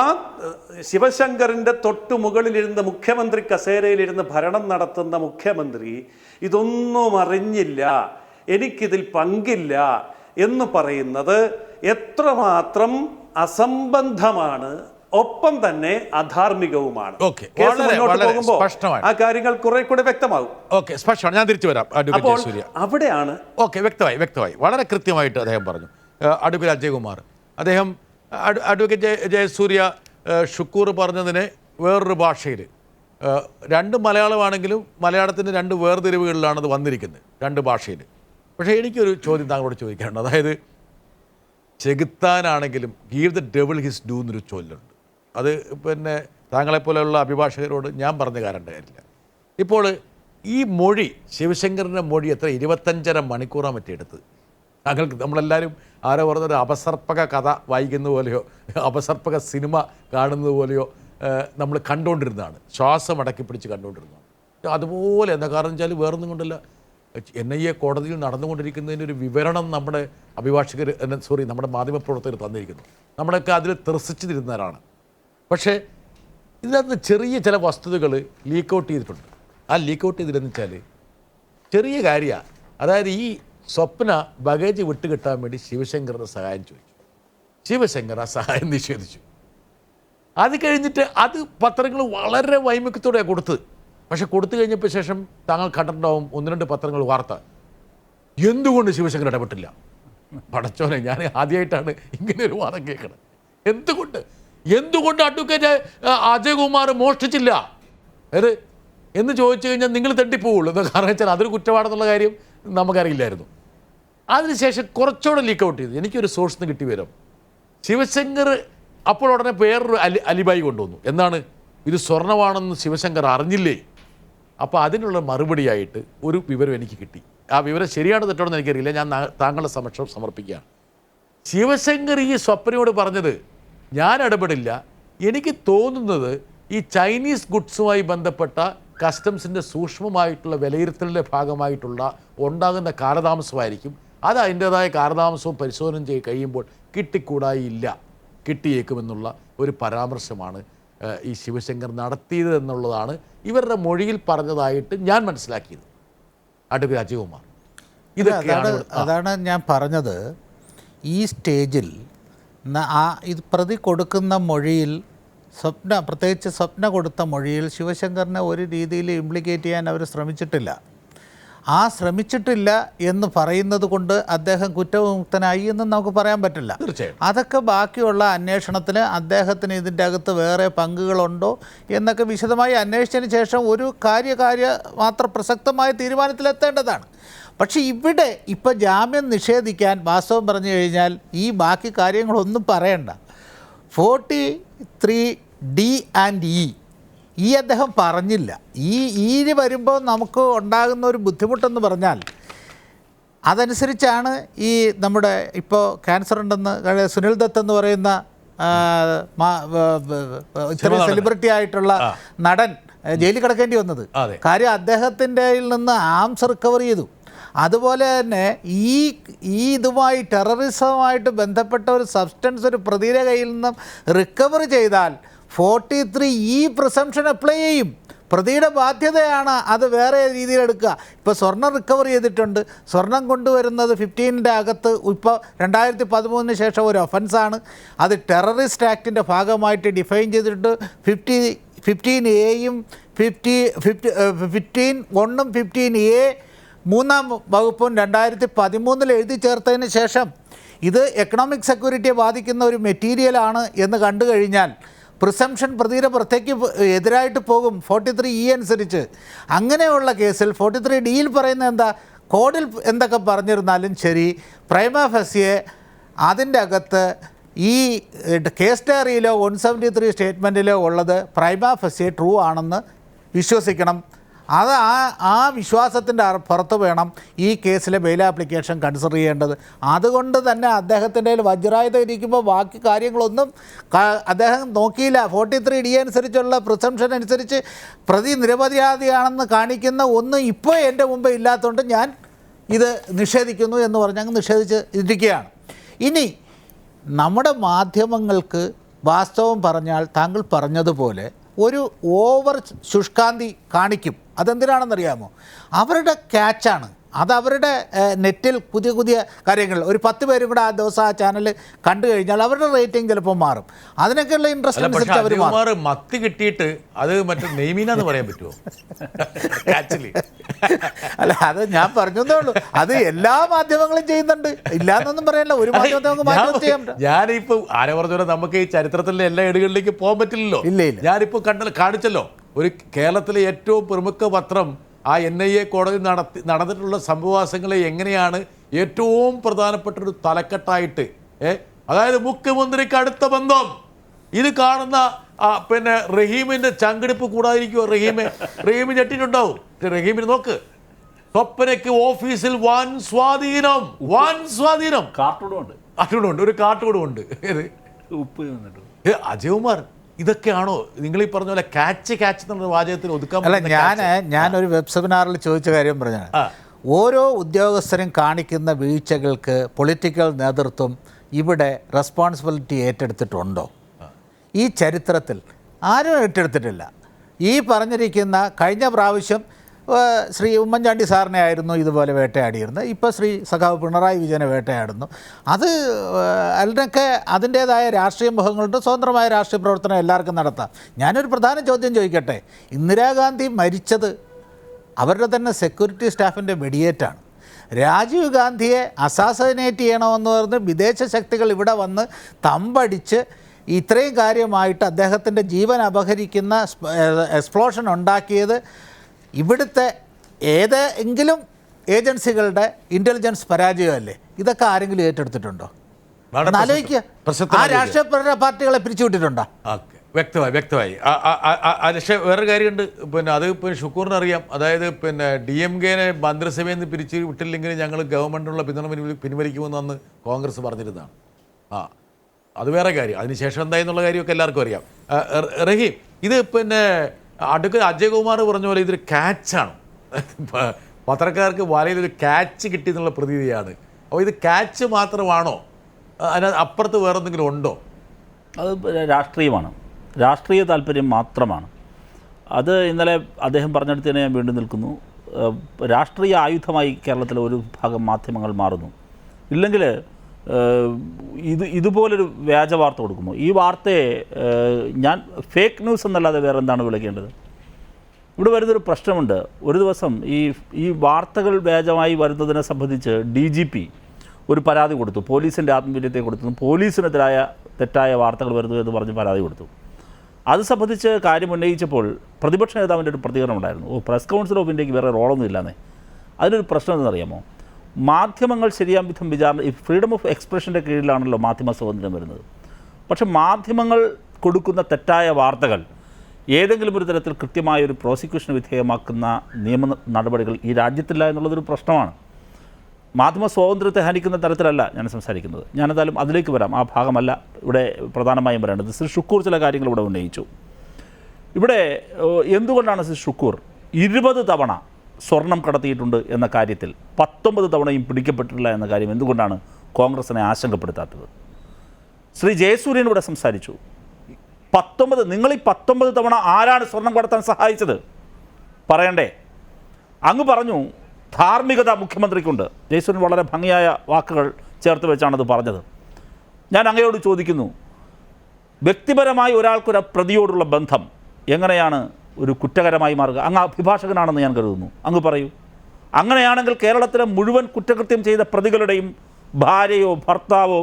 ശിവശങ്കറിൻ്റെ തൊട്ടു മുകളിലിരുന്ന് മുഖ്യമന്ത്രി കസേരയിലിരുന്ന് ഭരണം നടത്തുന്ന മുഖ്യമന്ത്രി ഇതൊന്നും അറിഞ്ഞില്ല, എനിക്കിതിൽ പങ്കില്ല എന്ന് പറയുന്നത് എത്രമാത്രം അസംബന്ധമാണ്, ഒപ്പം തന്നെ അധാർമികവുമാണ്. കേസ് മുന്നോട്ട് പോകുമ്പോൾ ആ കാര്യങ്ങൾ കുറെ കൂടെ വ്യക്തമാകും. ഓക്കെ, സ്പഷ്ടമാണ്. ഞാൻ തിരിച്ചു വരാം. അഡ്വക്കേറ്റ് ജയസൂര്യ അവിടെയാണ്. ഓക്കെ, വ്യക്തമായി വളരെ കൃത്യമായിട്ട് അദ്ദേഹം പറഞ്ഞു. അഡ്വക്കേറ്റ് അജയ്കുമാർ, അദ്ദേഹം അഡ്വക്കേറ്റ് ജയസൂര്യ ഷുക്കൂർ പറഞ്ഞതിനെ വേറൊരു ഭാഷയിൽ, 2 മലയാളമാണെങ്കിലും മലയാളത്തിൻ്റെ 2 വേർതിരിവുകളിലാണത് വന്നിരിക്കുന്നത്, 2 ഭാഷയിൽ. പക്ഷേ എനിക്കൊരു ചോദ്യം താങ്കളോട് ചോദിക്കാനുണ്ട്. അതായത് ചെകുത്താനാണെങ്കിലും give the devil his due എന്നൊരു ചൊല്ലുണ്ട്. അത് പിന്നെ താങ്കളെപ്പോലെയുള്ള അഭിഭാഷകരോട് ഞാൻ പറഞ്ഞ കാര്യമില്ല. ഇപ്പോൾ ഈ മൊഴി, ശിവശങ്കറിൻ്റെ മൊഴി എത്ര 25.5 മണിക്കൂറാണ് മറ്റെടുത്തത്. താങ്കൾക്ക് നമ്മളെല്ലാവരും ആരോ പറഞ്ഞൊരു അപസർപ്പക കഥ വായിക്കുന്ന പോലെയോ അപസർപ്പക സിനിമ കാണുന്നത് പോലെയോ നമ്മൾ കണ്ടുകൊണ്ടിരുന്നതാണ്, ശ്വാസം അടക്കി പിടിച്ച് കണ്ടുകൊണ്ടിരുന്നതാണ്. അതുപോലെ എന്താ കാരണം വെച്ചാൽ വേറൊന്നും കൊണ്ടല്ല, NIA കോടതിയിൽ നടന്നുകൊണ്ടിരിക്കുന്നതിൻ്റെ ഒരു വിവരണം നമ്മുടെ അഭിഭാഷകർ നമ്മുടെ മാധ്യമപ്രവർത്തകർ തന്നിരിക്കുന്നു. നമ്മളൊക്കെ അതിൽ ത്രസിച്ചിരുന്നവരാണ്. പക്ഷേ ഇതിനകത്ത് ചെറിയ ചില വസ്തുതകൾ ലീക്ക് ഔട്ട് ചെയ്തിട്ടുണ്ട്. ആ ലീക്ക് ഔട്ട് ചെയ്തില്ലെന്ന് വെച്ചാൽ ചെറിയ കാര്യമാണ്. അതായത് ഈ സ്വപ്ന ബഗേജ് വിട്ടുകിട്ടാൻ വേണ്ടി ശിവശങ്കറിന് സഹായം ചോദിച്ചു. ശിവശങ്കർ ആ സഹായം നിഷേധിച്ചു. അത് കഴിഞ്ഞിട്ട് അത് പത്രങ്ങൾ വളരെ വൈമുഖ്യത്തോടെയാണ് കൊടുത്തത്. പക്ഷെ കൊടുത്തു കഴിഞ്ഞപ്പോൾ ശേഷം താങ്കൾ കണ്ടിട്ടുണ്ടാവും 1-2 പത്രങ്ങൾ വാർത്ത, എന്തുകൊണ്ട് ശിവശങ്കർ ഇടപെട്ടില്ല. പടച്ചോനെ, ഞാൻ ആദ്യമായിട്ടാണ് ഇങ്ങനെ ഒരു വാദം കേൾക്കുന്നത്. എന്തുകൊണ്ട് അഡ്വക്കേറ്റ് അജയ്കുമാർ മോഷ്ടിച്ചില്ല എന്ന് ചോദിച്ചു കഴിഞ്ഞാൽ നിങ്ങൾ തെണ്ടിപ്പോവുള്ളൂ. എന്താ കാരണം വെച്ചാൽ അതൊരു കുറ്റമാണെന്നുള്ള കാര്യം നമുക്കറിയില്ലായിരുന്നു. അതിനുശേഷം കുറച്ചുകൂടെ ലീക്ക് ഔട്ട് ചെയ്തു. എനിക്കൊരു സോഴ്സിൽ നിന്ന് കിട്ടി വരും, ശിവശങ്കർ അപ്പോൾ ഉടനെ വേറൊരു അലിബായി കൊണ്ടുവന്നു. എന്താണ്, ഇത് സ്വർണ്ണമാണെന്ന് ശിവശങ്കർ അറിഞ്ഞില്ലേ? അപ്പോൾ അതിനുള്ള മറുപടിയായിട്ട് ഒരു വിവരം എനിക്ക് കിട്ടി. ആ വിവരം ശരിയാണോ തെറ്റാണെന്ന് എനിക്കറിയില്ല, ഞാൻ താങ്കളുടെ സമക്ഷം സമർപ്പിക്കുകയാണ്. ശിവശങ്കർ ഈ സ്വപ്നയോട് പറഞ്ഞത് ഞാൻ ഇടപെടില്ല, എനിക്ക് തോന്നുന്നത് ഈ ചൈനീസ് ഗുഡ്സുമായി ബന്ധപ്പെട്ട കസ്റ്റംസിൻ്റെ സൂക്ഷ്മമായിട്ടുള്ള വിലയിരുത്തലിൻ്റെ ഭാഗമായിട്ടുള്ള ഉണ്ടാകുന്ന കാലതാമസമായിരിക്കും. അത് അതിൻ്റേതായ കാലതാമസവും പരിശോധന ചെയ്ത് കഴിയുമ്പോൾ കിട്ടിക്കൂടായില്ല, കിട്ടിയേക്കുമെന്നുള്ള ഒരു പരാമർശമാണ് ഈ ശിവശങ്കർ നടത്തിയത് എന്നുള്ളതാണ് ഇവരുടെ മൊഴിയിൽ പറഞ്ഞതായിട്ട് ഞാൻ മനസ്സിലാക്കിയത്. അഡ്വക്കേറ്റ് അജയ്കുമാർ, അതാണ് ഞാൻ പറഞ്ഞത്. ഈ സ്റ്റേജിൽ ഇത് പ്രതി കൊടുക്കുന്ന മൊഴിയിൽ പ്രത്യേകിച്ച് സ്വപ്ന കൊടുത്ത മൊഴിയിൽ ശിവശങ്കറിനെ ഒരു രീതിയിൽ ഇംപ്ലിക്കേറ്റ് ചെയ്യാൻ അവർ ശ്രമിച്ചിട്ടില്ല. ആ ശ്രമിച്ചിട്ടില്ല എന്ന് പറയുന്നത് കൊണ്ട് അദ്ദേഹം കുറ്റവിമുക്തനായി എന്ന് നമുക്ക് പറയാൻ പറ്റില്ല. അതൊക്കെ ബാക്കിയുള്ള അന്വേഷണത്തിന് അദ്ദേഹത്തിന് ഇതിൻ്റെ അകത്ത് വേറെ പങ്കുകളുണ്ടോ എന്നൊക്കെ വിശദമായി അന്വേഷിച്ചതിന് ശേഷം ഒരു മാത്ര പ്രസക്തമായ തീരുമാനത്തിലെത്തേണ്ടതാണ്. പക്ഷേ ഇവിടെ ഇപ്പോൾ ജാമ്യം നിഷേധിക്കാൻ വാസ്തവം പറഞ്ഞു കഴിഞ്ഞാൽ ഈ ബാക്കി കാര്യങ്ങളൊന്നും പറയണ്ട. 43D and E അദ്ദേഹം പറഞ്ഞില്ല. ഈ വരുമ്പോൾ നമുക്ക് ഉണ്ടാകുന്ന ഒരു ബുദ്ധിമുട്ടെന്ന് പറഞ്ഞാൽ അതനുസരിച്ചാണ് ഈ നമ്മുടെ ഇപ്പോൾ ക്യാൻസർ ഉണ്ടെന്ന് സുനിൽ ദത്ത് എന്ന് പറയുന്ന ഇത്രയും സെലിബ്രിറ്റി ആയിട്ടുള്ള നടൻ ജയിലിൽ കിടക്കേണ്ടി വന്നത്. കാര്യം അദ്ദേഹത്തിൻ്റെ നിന്ന് ആംസ് റിക്കവർ ചെയ്തു. അതുപോലെ തന്നെ ഈ ഇതുമായി ടെററിസവുമായിട്ട് ബന്ധപ്പെട്ട ഒരു സബ്സ്റ്റൻസ് ഒരു പ്രതിയുടെ കയ്യിൽ നിന്നും റിക്കവർ ചെയ്താൽ 43E പ്രിസംപ്ഷൻ അപ്ലൈ ചെയ്യും. പ്രതിയുടെ ബാധ്യതയാണ് അത് വേറെ രീതിയിലെടുക്കുക. ഇപ്പോൾ സ്വർണം റിക്കവർ ചെയ്തിട്ടുണ്ട്. സ്വർണം കൊണ്ടുവരുന്നത് 15ൻ്റെ അകത്ത് ഇപ്പോൾ 2013 ശേഷം ഒരു ഒഫൻസാണ്. അത് ടെററിസ്റ്റ് ആക്ടിൻ്റെ ഭാഗമായിട്ട് ഡിഫൈൻ ചെയ്തിട്ട് 15A-യും 15(1)ഉം 15A 3-ാം വകുപ്പും 2013 എഴുതി ചേർത്തതിന് ശേഷം ഇത് എക്കണോമിക് സെക്യൂരിറ്റിയെ ബാധിക്കുന്ന ഒരു മെറ്റീരിയലാണ് എന്ന് കണ്ടു കഴിഞ്ഞാൽ പ്രിസംപ്ഷൻ പ്രതിയുടെ പുറത്തേക്ക് എതിരായിട്ട് പോകും 43E അനുസരിച്ച്. അങ്ങനെയുള്ള കേസിൽ 43Dയിൽ പറയുന്നത് എന്താ, കോഡിൽ എന്തൊക്കെ പറഞ്ഞിരുന്നാലും ശരി, പ്രൈമ ഫസിയെ അതിൻ്റെ അകത്ത് ഈ കേസ് ഡയറിയിലോ 173 സ്റ്റേറ്റ്മെൻറ്റിലോ ഉള്ളത് പ്രൈമ ഫസിയെ ട്രൂ ആണെന്ന് വിശ്വസിക്കണം. അത് ആ വിശ്വാസത്തിൻ്റെ പുറത്ത് വേണം ഈ കേസിലെ ബെയിൽ ആപ്ലിക്കേഷൻ കൺസിഡർ ചെയ്യേണ്ടത്. അതുകൊണ്ട് തന്നെ അദ്ദേഹത്തിൻ്റെ വജ്രായുധം ഇരിക്കുമ്പോൾ ബാക്കി കാര്യങ്ങളൊന്നും അദ്ദേഹം നോക്കിയില്ല. 43D അനുസരിച്ചുള്ള പ്രിസംപ്ഷൻ അനുസരിച്ച് പ്രതി നിരപരാധിയാണെന്ന് കാണിക്കുന്ന ഒന്നും ഇപ്പോൾ എൻ്റെ മുമ്പ് ഇല്ലാത്തതുകൊണ്ട് ഞാൻ ഇത് നിഷേധിക്കുന്നു എന്ന് പറഞ്ഞ് അങ്ങ് നിഷേധിച്ച് ഇരിക്കുകയാണ്. ഇനി നമ്മുടെ മാധ്യമങ്ങൾക്ക് വാസ്തവം പറഞ്ഞാൽ താങ്കൾ പറഞ്ഞതുപോലെ ഒരു ഓവർ ശുഷ്കാന്തി കാണിക്കും. അതെന്തിനാണെന്നറിയാമോ? അവരുടെ ക്യാച്ചാണ് അത്. അവരുടെ നെറ്റിൽ പുതിയ പുതിയ കാര്യങ്ങൾ ഒരു 10 പേരും കൂടെ ആ ദിവസം ആ ചാനൽ കണ്ടു കഴിഞ്ഞാൽ അവരുടെ റേറ്റിംഗ് ചിലപ്പോൾ മാറും. അതിനൊക്കെയുള്ള ഇൻട്രസ്റ്റ് അനുസരിച്ച് അവർ മാറും. മത്തി കിട്ടിയിട്ട് അത് മറ്റേ നെയ്മീനാന്ന് പറയാൻ പറ്റുമോ? അല്ല, അത് ഞാൻ പറഞ്ഞതേ ഉള്ളൂ. അത് എല്ലാ മാധ്യമങ്ങളും ചെയ്യുന്നുണ്ട്, ഇല്ലാന്നൊന്നും പറയല്ല. ഒരു മാധ്യമത്തെ മാറ്റം ചെയ്യാൻ പറ്റും. ഞാനിപ്പോ ആരെ പറഞ്ഞ നമുക്ക് ഈ ചരിത്രത്തിലെ എല്ലാ ഇടകളിലേക്ക് പോകാൻ പറ്റില്ലല്ലോ. ഞാനിപ്പോ കാണിച്ചല്ലോ, ഒരു കേരളത്തിലെ ഏറ്റവും പ്രമുഖ പത്രം ആ NIA കോടതി നടന്നിട്ടുള്ള സംഭവവാസങ്ങളെ എങ്ങനെയാണ് ഏറ്റവും പ്രധാനപ്പെട്ട ഒരു തലക്കെട്ടായിട്ട്, അതായത് മുഖ്യമന്ത്രിക്ക് അടുത്ത ബന്ധം, ഇത് കാണുന്ന പിന്നെ റഹീമിന്റെ ചങ്കെടുപ്പ് കൂടാതിരിക്കുമോ? റഹീം ഞെട്ടിട്ടുണ്ടാവും. റഹീമിന് നോക്ക്, സ്വപ്നയ്ക്ക് ഓഫീസിൽ വൻ സ്വാധീനം. കാർട്ടൂണുണ്ട്, ഒരു കാർട്ടൂണുണ്ട്. അജയ്കുമാർ, ഇതൊക്കെയാണോ നിങ്ങൾ ഈ പറഞ്ഞ പോലെ ക്യാച്ച് എന്നുള്ള വാചകത്തിൽ ഒതുക്കാൻ? അല്ല, ഞാനൊരു വെബ് സെമിനാറിൽ ചോദിച്ച കാര്യം പറഞ്ഞാണ്, ഓരോ ഉദ്യോഗസ്ഥരും കാണിക്കുന്ന വീഴ്ചകൾക്ക് പൊളിറ്റിക്കൽ നേതൃത്വം ഇവിടെ റെസ്പോൺസിബിലിറ്റി ഏറ്റെടുത്തിട്ടുണ്ടോ? ഈ ചരിത്രത്തിൽ ആരും ഏറ്റെടുത്തിട്ടില്ല. ഈ പറഞ്ഞിരിക്കുന്ന കഴിഞ്ഞ പ്രാവശ്യം ശ്രീ ഉമ്മൻചാണ്ടി സാറിനെ ആയിരുന്നു ഇതുപോലെ വേട്ടയാടിയിരുന്നത്. ഇപ്പോൾ ശ്രീ സഖാവ് പിണറായി വിജയനെ വേട്ടയാടുന്നു. അതിനൊക്കെ അതിൻ്റേതായ രാഷ്ട്രീയ മുഖങ്ങളുണ്ട്. സ്വതന്ത്രമായ രാഷ്ട്രീയ പ്രവർത്തനം എല്ലാവർക്കും നടത്താം. ഞാനൊരു പ്രധാന ചോദ്യം ചോദിക്കട്ടെ. ഇന്ദിരാഗാന്ധി മരിച്ചത് അവരുടെ തന്നെ സെക്യൂരിറ്റി സ്റ്റാഫിൻ്റെ വെടിയേറ്റാണ്. രാജീവ് ഗാന്ധിയെ അസാസിനേറ്റ് ചെയ്യണമെന്ന് പറഞ്ഞ് വിദേശ ശക്തികൾ ഇവിടെ വന്ന് തമ്പടിച്ച് ഇത്രയും കാര്യമായിട്ട് അദ്ദേഹത്തിൻ്റെ ജീവൻ അപഹരിക്കുന്ന എക്സ്പ്ലോഷൻ ഉണ്ടാക്കിയത് ഇവിടുത്തെ ഏതെങ്കിലും ഏജൻസികളുടെ ഇൻ്റലിജൻസ് പരാജയമല്ലേ? ഇതൊക്കെ ആരെങ്കിലും ഏറ്റെടുത്തിട്ടുണ്ടോ? ആലോചിക്കുക. ആ രാഷ്ട്രീയ പാർട്ടികളെ പിരിച്ചുവിട്ടിട്ടുണ്ടോ? വ്യക്തമായി. പക്ഷേ വേറൊരു കാര്യമുണ്ട്. പിന്നെ അത് പിന്നെ ഷുക്കൂറിന് അറിയാം. അതായത് പിന്നെ DMK-നെ മന്ത്രിസഭയിൽ നിന്ന് പിരിച്ചു വിട്ടില്ലെങ്കിൽ ഞങ്ങൾ ഗവൺമെൻറ്റിനുള്ള പിന്തുണ പിൻവലിക്കുമെന്ന് അന്ന് കോൺഗ്രസ് പറഞ്ഞിരുന്നതാണ്. അത് വേറെ കാര്യം. അതിനുശേഷം എന്തായെന്നുള്ള കാര്യമൊക്കെ എല്ലാവർക്കും അറിയാം. റഹീം, ഇത് പിന്നെ അജയ്കുമാർ പറഞ്ഞ പോലെ ഇതൊരു ക്യാച്ചാണ്. പത്രക്കാർക്ക് വലയിലൊരു ക്യാച്ച് കിട്ടിയെന്നുള്ള പ്രതീതിയാണ്. അപ്പോൾ ഇത് ക്യാച്ച് മാത്രമാണോ, അതിന് അപ്പുറത്ത് വേറെ എന്തെങ്കിലും ഉണ്ടോ? അത് രാഷ്ട്രീയമാണ്, രാഷ്ട്രീയ താല്പര്യം മാത്രമാണ്. അത് ഇന്നലെ അദ്ദേഹം പറഞ്ഞെടുത്തതിനെ ഞാൻ വീണ്ടും നിൽക്കുന്നു. രാഷ്ട്രീയ ആയുധമായി കേരളത്തിലെ ഒരു ഭാഗം മാധ്യമങ്ങൾ മാറുന്നു. ഇല്ലെങ്കിൽ ഇതുപോലൊരു വ്യാജ വാർത്ത കൊടുക്കുമോ? ഈ വാർത്തയെ ഞാൻ ഫേക്ക് ന്യൂസ് എന്നല്ലാതെ വേറെ എന്താണ് വിളിക്കേണ്ടത്? ഇവിടെ വരുന്നൊരു പ്രശ്നമുണ്ട്. ഒരു ദിവസം ഈ വാർത്തകൾ വ്യാജമായി വരുന്നതിനെ സംബന്ധിച്ച് DGP ഒരു പരാതി കൊടുത്തു. പോലീസിൻ്റെ ആത്മവീര്യത്തെ കൊടുത്തു, പോലീസിനെതിരായ തെറ്റായ വാർത്തകൾ വരുന്നു എന്ന് പറഞ്ഞ് പരാതി കൊടുത്തു. അത് സംബന്ധിച്ച് കാര്യം ഉന്നയിച്ചപ്പോൾ പ്രതിപക്ഷ നേതാവിൻ്റെ ഒരു പ്രതികരണം ഉണ്ടായിരുന്നു. പ്രസ് കൗൺസിൽ ഓഫ് ഇന്ത്യക്ക് വേറെ റോളൊന്നും ഇല്ലാന്നേ. അതിനൊരു പ്രശ്നം എന്തെന്നറിയാമോ? മാധ്യമങ്ങൾ ശരിയാം വിധം വിചാരണ, ഈ ഫ്രീഡം ഓഫ് എക്സ്പ്രഷൻ്റെ കീഴിലാണല്ലോ മാധ്യമ സ്വാതന്ത്ര്യം വരുന്നത്. പക്ഷെ മാധ്യമങ്ങൾ കൊടുക്കുന്ന തെറ്റായ വാർത്തകൾ ഏതെങ്കിലും ഒരു തരത്തിൽ കൃത്യമായൊരു പ്രോസിക്യൂഷന് വിധേയമാക്കുന്ന നിയമ നടപടികൾ ഈ രാജ്യത്തില്ല എന്നുള്ളതൊരു പ്രശ്നമാണ്. മാധ്യമ സ്വാതന്ത്ര്യത്തെ ഹനിക്കുന്ന തരത്തിലല്ല ഞാൻ സംസാരിക്കുന്നത്. ഞാനെന്തായാലും അതിലേക്ക് വരാം. ആ ഭാഗമല്ല ഇവിടെ പ്രധാനമായും പറയേണ്ടത്. ശ്രീ ഷുക്കൂർ ചില കാര്യങ്ങൾ ഇവിടെ ഉന്നയിച്ചു. ഇവിടെ എന്തുകൊണ്ടാണ് ശ്രീ ഷുക്കൂർ 20 തവണ സ്വർണം കടത്തിയിട്ടുണ്ട് എന്ന കാര്യത്തിൽ 19 തവണയും പിടിക്കപ്പെട്ടിട്ടില്ല എന്ന കാര്യം എന്തുകൊണ്ടാണ് കോൺഗ്രസിനെ ആശങ്കപ്പെടുത്താത്തത്? ശ്രീ ജയസൂര്യൻ ഇവിടെ സംസാരിച്ചു. 19 നിങ്ങൾ ഈ 19 തവണ ആരാണ് സ്വർണം കടത്താൻ സഹായിച്ചത് പറയണ്ടേ? അങ്ങ് പറഞ്ഞു ധാർമ്മികത മുഖ്യമന്ത്രിക്കുണ്ട്. ജയസൂര്യൻ വളരെ ഭംഗിയായ വാക്കുകൾ ചേർത്ത് വെച്ചാണത് പറഞ്ഞത്. ഞാൻ അങ്ങയോട് ചോദിക്കുന്നു, വ്യക്തിപരമായി ഒരാൾക്കൊരു പ്രതിയോടുള്ള ബന്ധം എങ്ങനെയാണ് ഒരു കുറ്റകരമായി മാറുക? അങ്ങ് അഭിഭാഷകനാണെന്ന് ഞാൻ കരുതുന്നു. അങ്ങ് പറയൂ. അങ്ങനെയാണെങ്കിൽ കേരളത്തിലെ മുഴുവൻ കുറ്റകൃത്യം ചെയ്ത പ്രതികളുടെയും ഭാര്യയോ ഭർത്താവോ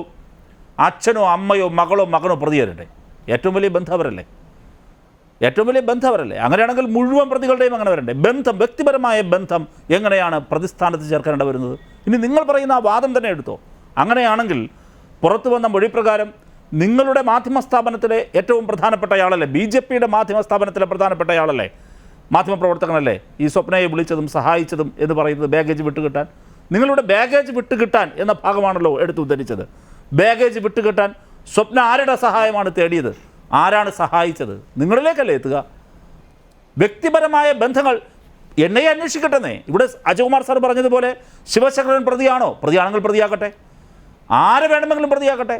അച്ഛനോ അമ്മയോ മകളോ മകനോ പ്രതിയരട്ടെ. ഏറ്റവും വലിയ ബന്ധം അവരല്ലേ? ഏറ്റവും വലിയ ബന്ധം അവരല്ലേ? അങ്ങനെയാണെങ്കിൽ മുഴുവൻ പ്രതികളുടെയും അങ്ങനെ വരണ്ടേ? ബന്ധം, വ്യക്തിപരമായ ബന്ധം എങ്ങനെയാണ് പ്രതിസ്ഥാനത്ത് ചേർക്കേണ്ട വരുന്നത്? ഇനി നിങ്ങൾ പറയുന്ന ആ വാദം തന്നെ എടുത്തോ. അങ്ങനെയാണെങ്കിൽ പുറത്തു വന്ന മൊഴിപ്രകാരം നിങ്ങളുടെ മാധ്യമ സ്ഥാപനത്തിലെ ഏറ്റവും പ്രധാനപ്പെട്ടയാളല്ലേ, BJPയുടെ മാധ്യമ സ്ഥാപനത്തിലെ പ്രധാനപ്പെട്ടയാളല്ലേ, മാധ്യമപ്രവർത്തകനല്ലേ ഈ സ്വപ്നയെ വിളിച്ചതും സഹായിച്ചതും എന്ന് പറയുന്നത് ബാഗേജ് വിട്ടുകിട്ടാൻ? നിങ്ങളുടെ ബാഗേജ് വിട്ടുകിട്ടാൻ എന്ന ഭാഗമാണല്ലോ എടുത്ത് ഉദ്ധരിച്ചത്. ബാഗേജ് വിട്ടുകിട്ടാൻ സ്വപ്ന ആരുടെ സഹായമാണ് തേടിയത്? ആരാണ് സഹായിച്ചത്? നിങ്ങളിലേക്കല്ലേ എത്തുക? വ്യക്തിപരമായ ബന്ധങ്ങൾ എന്നെ അന്വേഷിക്കട്ടെന്നേ. ഇവിടെ അജയകുമാർ സാർ പറഞ്ഞതുപോലെ ശിവശങ്കരൻ പ്രതിയാണോ? പ്രതിയാണെങ്കിൽ പ്രതിയാക്കട്ടെ. ആരെ വേണമെങ്കിലും പ്രതിയാക്കട്ടെ.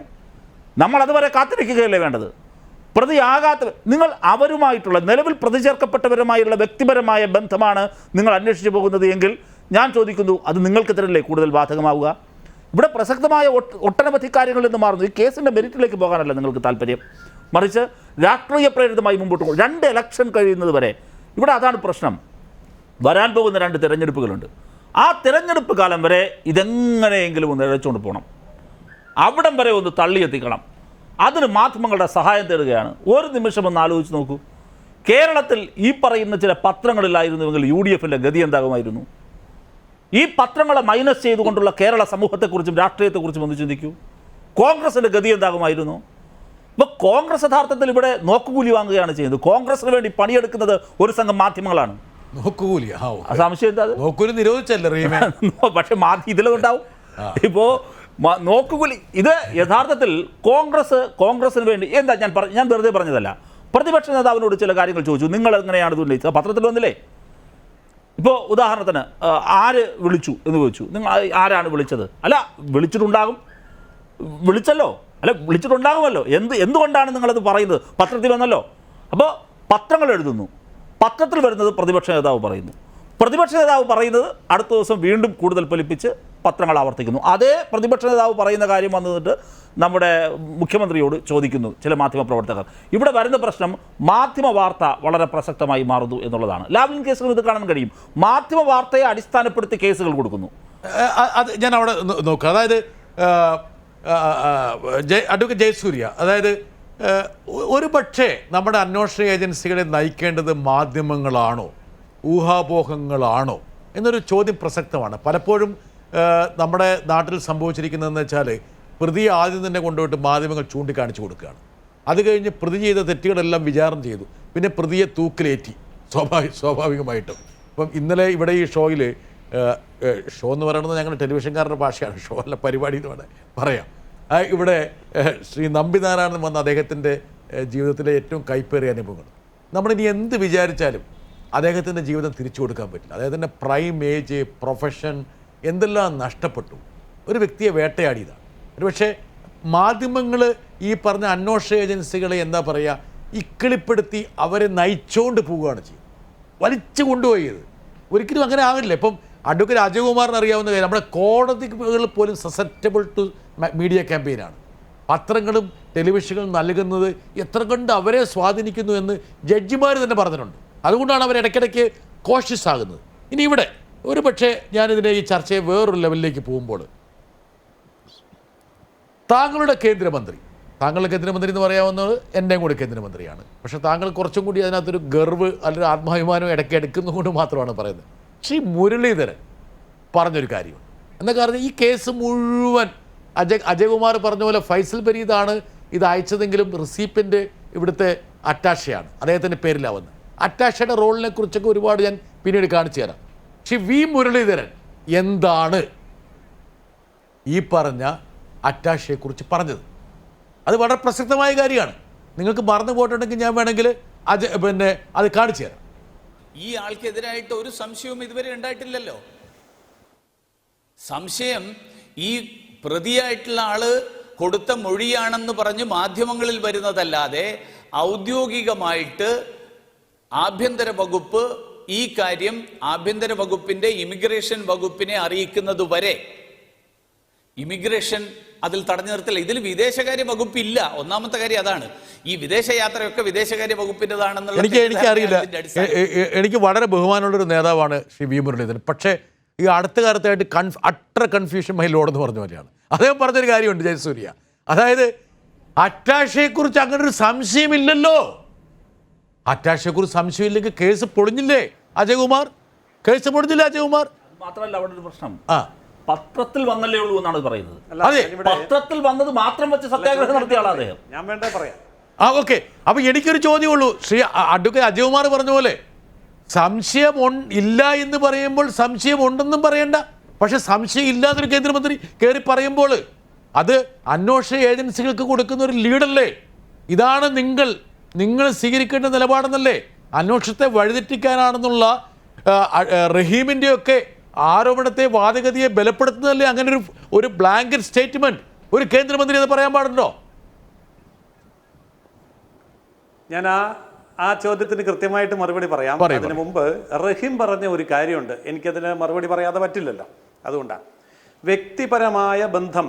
നമ്മൾ അതുവരെ കാത്തിരിക്കുകയല്ലേ വേണ്ടത്? പ്രതിയാകാത്ത നിങ്ങൾ അവരുമായിട്ടുള്ള നിലവിൽ പ്രതി ചേർക്കപ്പെട്ടവരുമായുള്ള വ്യക്തിപരമായ ബന്ധമാണ് നിങ്ങൾ അന്വേഷിച്ചു പോകുന്നത് എങ്കിൽ ഞാൻ ചോദിക്കുന്നു, അത് നിങ്ങൾക്കെതിരല്ലേ കൂടുതൽ ബാധകമാവുക? ഇവിടെ പ്രസക്തമായ ഒട്ടനവധി കാര്യങ്ങളിൽ നിന്ന് മാറുന്നു. ഈ കേസിൻ്റെ മെറിറ്റിലേക്ക് പോകാനല്ല നിങ്ങൾക്ക് താല്പര്യം, മറിച്ച് രാഷ്ട്രീയ പ്രേരിതമായി മുമ്പോട്ട് പോകും. 2 ഇലക്ഷൻ കഴിയുന്നത് വരെ ഇവിടെ അതാണ് പ്രശ്നം. വരാൻ പോകുന്ന 2 തിരഞ്ഞെടുപ്പുകളുണ്ട്. ആ തിരഞ്ഞെടുപ്പ് കാലം വരെ ഇതെങ്ങനെയെങ്കിലും ഒന്ന് ഇഴച്ചുകൊണ്ട് പോകണം. അവിടം വരെ ഒന്ന് തള്ളിയെത്തിക്കണം. അതിന് മാധ്യമങ്ങളുടെ സഹായം തേടുകയാണ്. ഒരു നിമിഷം ഒന്ന് ആലോചിച്ച് നോക്കൂ. കേരളത്തിൽ ഈ പറയുന്ന ചില പത്രങ്ങളിലായിരുന്നുവെങ്കിൽ UDFൻ്റെ ഗതി എന്താകുമായിരുന്നു? ഈ പത്രങ്ങളെ മൈനസ് ചെയ്തുകൊണ്ടുള്ള കേരള സമൂഹത്തെക്കുറിച്ചും രാഷ്ട്രീയത്തെക്കുറിച്ചും ഒന്ന് ചിന്തിക്കൂ. കോൺഗ്രസിൻ്റെ ഗതി എന്താകുമായിരുന്നു? ഇപ്പോൾ കോൺഗ്രസ് യഥാർത്ഥത്തിൽ ഇവിടെ നോക്കുകൂലി വാങ്ങുകയാണ് ചെയ്യുന്നത്. കോൺഗ്രസിന് വേണ്ടി പണിയെടുക്കുന്നത് ഒരു സംഘം മാധ്യമങ്ങളാണ്. നോക്കുകൂലി സംശയം എന്താ? നോക്കൂലി നിരോധിച്ചല്ലേ? പക്ഷേ ഇതിലുണ്ടാവും. ഇപ്പോൾ നോക്കുകൂലി ഇത് യഥാർത്ഥത്തിൽ കോൺഗ്രസിന് വേണ്ടി എന്താ ഞാൻ വെറുതെ പറഞ്ഞതല്ല. പ്രതിപക്ഷ നേതാവിനോട് ചില കാര്യങ്ങൾ ചോദിച്ചു. നിങ്ങൾ എങ്ങനെയാണ് ഇത് ഉന്നയിച്ചത്? പത്രത്തിൽ വന്നില്ലേ? ഇപ്പോൾ ഉദാഹരണത്തിന് ആര് വിളിച്ചു എന്ന് ചോദിച്ചു. നിങ്ങൾ ആരാണ് വിളിച്ചത്? അല്ല, വിളിച്ചല്ലോ, അല്ല വിളിച്ചിട്ടുണ്ടാകുമല്ലോ. എന്തുകൊണ്ടാണ് നിങ്ങളത് പറയുന്നത്? പത്രത്തിൽ വന്നല്ലോ. അപ്പോൾ പത്രങ്ങൾ എഴുതുന്നു, പത്രത്തിൽ വരുന്നത് പ്രതിപക്ഷ നേതാവ് പറയുന്നു. പ്രതിപക്ഷ നേതാവ് പറയുന്നത് അടുത്ത ദിവസം വീണ്ടും കൂടുതൽ ഫലിപ്പിച്ച് പത്രങ്ങൾ ആവർത്തിക്കുന്നു. അതേ പ്രതിപക്ഷ നേതാവ് പറയുന്ന കാര്യം വന്നിട്ട് നമ്മുടെ മുഖ്യമന്ത്രിയോട് ചോദിക്കുന്നു ചില മാധ്യമപ്രവർത്തകർ. ഇവിടെ വരുന്ന പ്രശ്നം മാധ്യമ വാർത്ത വളരെ പ്രസക്തമായി മാറുന്നു എന്നുള്ളതാണ്. ലാവ്ലിൻ കേസുകൾ ഇത് കാണാൻ കഴിയും. മാധ്യമ വാർത്തയെ അടിസ്ഥാനപ്പെടുത്തി കേസുകൾ കൊടുക്കുന്നു. അത് ഞാൻ അവിടെ നോക്കുക. അതായത് അഡ്വക്കേറ്റ് ജയസൂര്യ, അതായത് ഒരു പക്ഷേ നമ്മുടെ അന്വേഷണ ഏജൻസികളെ നയിക്കേണ്ടത് മാധ്യമങ്ങളാണോ ഊഹാപോഹങ്ങളാണോ എന്നൊരു ചോദ്യം പ്രസക്തമാണ്. പലപ്പോഴും നമ്മുടെ നാട്ടിൽ സംഭവിച്ചിരിക്കുന്നതെന്ന് വെച്ചാൽ പ്രതിയെ ആദ്യം തന്നെ കൊണ്ടുപോയിട്ട് മാധ്യമങ്ങൾ ചൂണ്ടിക്കാണിച്ചു കൊടുക്കുകയാണ്. അത് കഴിഞ്ഞ് പ്രതി ചെയ്ത തെറ്റുകളെല്ലാം വിചാരണ ചെയ്തു, പിന്നെ പ്രതിയെ തൂക്കിലേറ്റി സ്വാഭാവികമായിട്ടും. ഇപ്പം ഇന്നലെ ഇവിടെ ഈ ഷോയിൽ ഷോ എന്ന് പറയുന്നത് ഞങ്ങളുടെ ടെലിവിഷൻകാരുടെ ഭാഷയാണ്, ഷോ അല്ല പരിപാടി എന്ന് വേണേൽ പറയാം. ഇവിടെ ശ്രീ നമ്പിനാരായണൻ വന്ന അദ്ദേഹത്തിൻ്റെ ജീവിതത്തിലെ ഏറ്റവും കൈപ്പേറിയ അനുഭവങ്ങൾ. നമ്മളിനി എന്ത് വിചാരിച്ചാലും അദ്ദേഹത്തിൻ്റെ ജീവിതം തിരിച്ചു കൊടുക്കാൻ പറ്റില്ല. അദ്ദേഹത്തിൻ്റെ പ്രൈം ഏജ്, പ്രൊഫഷൻ എന്തെല്ലാം നഷ്ടപ്പെട്ടു. ഒരു വ്യക്തിയെ വേട്ടയാടിയതാണ്. ഒരുപക്ഷെ മാധ്യമങ്ങൾ ഈ പറഞ്ഞ അന്വേഷണ ഏജൻസികളെ എന്താ പറയുക, ഇക്കിളിപ്പെടുത്തി അവരെ നയിച്ചുകൊണ്ട് പോവുകയാണ് ചെയ്യുന്നത്, വലിച്ചു കൊണ്ടുപോയത്. ഒരിക്കലും അങ്ങനെ ആകില്ല. ഇപ്പം അഡ്വക്കേറ്റ് അജയകുമാറിന് അറിയാവുന്ന കാര്യം, നമ്മുടെ കോടതികൾ പോലും സസെപ്റ്റബിൾ ടു മീഡിയ ക്യാമ്പയിനാണ്. പത്രങ്ങളും ടെലിവിഷനുകളും നൽകുന്നത് എത്ര കണ്ട് അവരെ സ്വാധീനിക്കുന്നു എന്ന് ജഡ്ജിമാർ തന്നെ പറഞ്ഞിട്ടുണ്ട്. അതുകൊണ്ടാണ് അവർ ഇടയ്ക്കിടയ്ക്ക് കോഷ്യസ് ആകുന്നത്. ഇനി ഇവിടെ ഒരു പക്ഷേ ഞാനിതിനെ ഈ ചർച്ചയെ വേറൊരു ലെവലിലേക്ക് പോകുമ്പോൾ, താങ്കളുടെ കേന്ദ്രമന്ത്രി എന്ന് പറയാവുന്നത് എൻ്റെയും കൂടി കേന്ദ്രമന്ത്രിയാണ്. പക്ഷേ താങ്കൾ കുറച്ചും കൂടി അതിനകത്തൊരു ഗർവ് അല്ലെങ്കിൽ ആത്മാഭിമാനം ഇടയ്ക്ക് എടുക്കുന്നതുകൊണ്ട് മാത്രമാണ് പറയുന്നത്. ശ്രീ മുരളീധരൻ പറഞ്ഞൊരു കാര്യമുണ്ട്. എന്താ കാരണം, ഈ കേസ് മുഴുവൻ അജയകുമാർ പറഞ്ഞ പോലെ ഫൈസൽ ബരീദാണ് ഇത് അയച്ചതെങ്കിലും റിസീപ്പിൻ്റെ ഇവിടുത്തെ അറ്റാഷയാണ്, അദ്ദേഹത്തിൻ്റെ പേരിലാവുന്നത്. അറ്റാഷയുടെ റോളിനെ കുറിച്ചൊക്കെ ഒരുപാട് ഞാൻ പിന്നീട് കാണിച്ചു തരാം. പക്ഷേ വി മുരളീധരൻ എന്താണ് ഈ പറഞ്ഞ അറ്റാഷയെക്കുറിച്ച് പറഞ്ഞത്. അത് വളരെ പ്രസക്തമായ കാര്യമാണ്. നിങ്ങൾക്ക് മറന്നു പോയിട്ടുണ്ടെങ്കിൽ ഞാൻ വേണമെങ്കിൽ അത് കാണിച്ചു തരാം. ഈ ആൾക്കെതിരായിട്ട് ഒരു സംശയവും ഇതുവരെ ഉണ്ടായിട്ടില്ലല്ലോ. സംശയം ഈ പ്രതിയായിട്ടുള്ള ആള് കൊടുത്ത മൊഴിയാണെന്ന് പറഞ്ഞ് മാധ്യമങ്ങളിൽ വരുന്നതല്ലാതെ ഔദ്യോഗികമായിട്ട് ആഭ്യന്തര വകുപ്പ് ഈ കാര്യം ആഭ്യന്തര വകുപ്പിന്റെ ഇമിഗ്രേഷൻ വകുപ്പിനെ അറിയിക്കുന്നത് വരെ ഇമിഗ്രേഷൻ അതിൽ തടഞ്ഞു നിർത്തില്ല. ഇതിൽ വിദേശകാര്യ വകുപ്പില്ല. ഒന്നാമത്തെ കാര്യം അതാണ്. ഈ വിദേശയാത്രയൊക്കെ വിദേശകാര്യ വകുപ്പിൻ്റെതാണെന്നുള്ള എനിക്കറിയില്ല. എനിക്ക് വളരെ ബഹുമാനമുള്ളൊരു നേതാവാണ് ശ്രീ വി മുരളീധരൻ. പക്ഷേ ഈ അടുത്ത കാലത്തായിട്ട് അട്ടർ കൺഫ്യൂഷൻ മൈ ലോഡ് എന്ന് പറഞ്ഞ പോലെയാണ്. അദ്ദേഹം പറഞ്ഞൊരു കാര്യമുണ്ട് ജയസൂര്യ, അതായത് അറ്റാഷയെക്കുറിച്ച് അങ്ങനെ ഒരു സംശയമില്ലല്ലോ. അറ്റാഷയെക്കുറിച്ച് സംശയമില്ലെങ്കിൽ കേസ് പൊളിഞ്ഞില്ലേ അജയകുമാർ? കേസ് പൊളിഞ്ഞില്ലേ അജയകുമാർ? മാത്രമല്ല അവിടെ ഒരു പ്രശ്നം, ആ പത്രത്തിൽ വന്നല്ലേ ഉള്ളൂ എന്നാണ് പറയുന്നത്. അതെ, പത്രത്തിൽ വന്നത് മാത്രം വെച്ച് സത്യാഗ്രഹം നടത്തിയ ആളാണ് അദ്ദേഹം. ഞാൻ വേണ്ടേ പറയാം. ഓക്കെ. അപ്പോൾ എനിക്കൊരു ചോദ്യമുള്ളൂ. ശ്രീ അഡ്വക്കേറ്റ് അജയകുമാർ പറഞ്ഞ പോലെ സംശയം ഇല്ല എന്ന് പറയുമ്പോൾ സംശയം ഉണ്ടെന്നും പറയണ്ട. പക്ഷെ സംശയം ഇല്ലാത്തൊരു കേന്ദ്രമന്ത്രി കയറി പറയുമ്പോൾ അത് അന്വേഷണ ഏജൻസികൾക്ക് കൊടുക്കുന്ന ഒരു ലീഡല്ലേ? ഇതാണ് നിങ്ങൾ സ്വീകരിക്കേണ്ട നിലപാടെന്നല്ലേ? അന്വേഷണത്തെ വഴിതെറ്റിക്കാനാണെന്നുള്ള റഹീമിൻ്റെയൊക്കെ ആരോപണത്തെ വാദഗതിയെ ബലപ്പെടുത്തുന്നതല്ലേ അങ്ങനെ ഒരു ബ്ലാങ്കറ്റ് സ്റ്റേറ്റ്മെന്റ് ഒരു കേന്ദ്രമന്ത്രി അത് പറയാൻ പാടുണ്ടോ? ഞാൻ ആ ചോദ്യത്തിന് കൃത്യമായിട്ട് മറുപടി പറയാം. അതിന് മുമ്പ് റഹീം പറഞ്ഞ ഒരു കാര്യമുണ്ട്, എനിക്കതിന് മറുപടി പറയാതെ പറ്റില്ലല്ലോ. അതുകൊണ്ടാണ് വ്യക്തിപരമായ ബന്ധം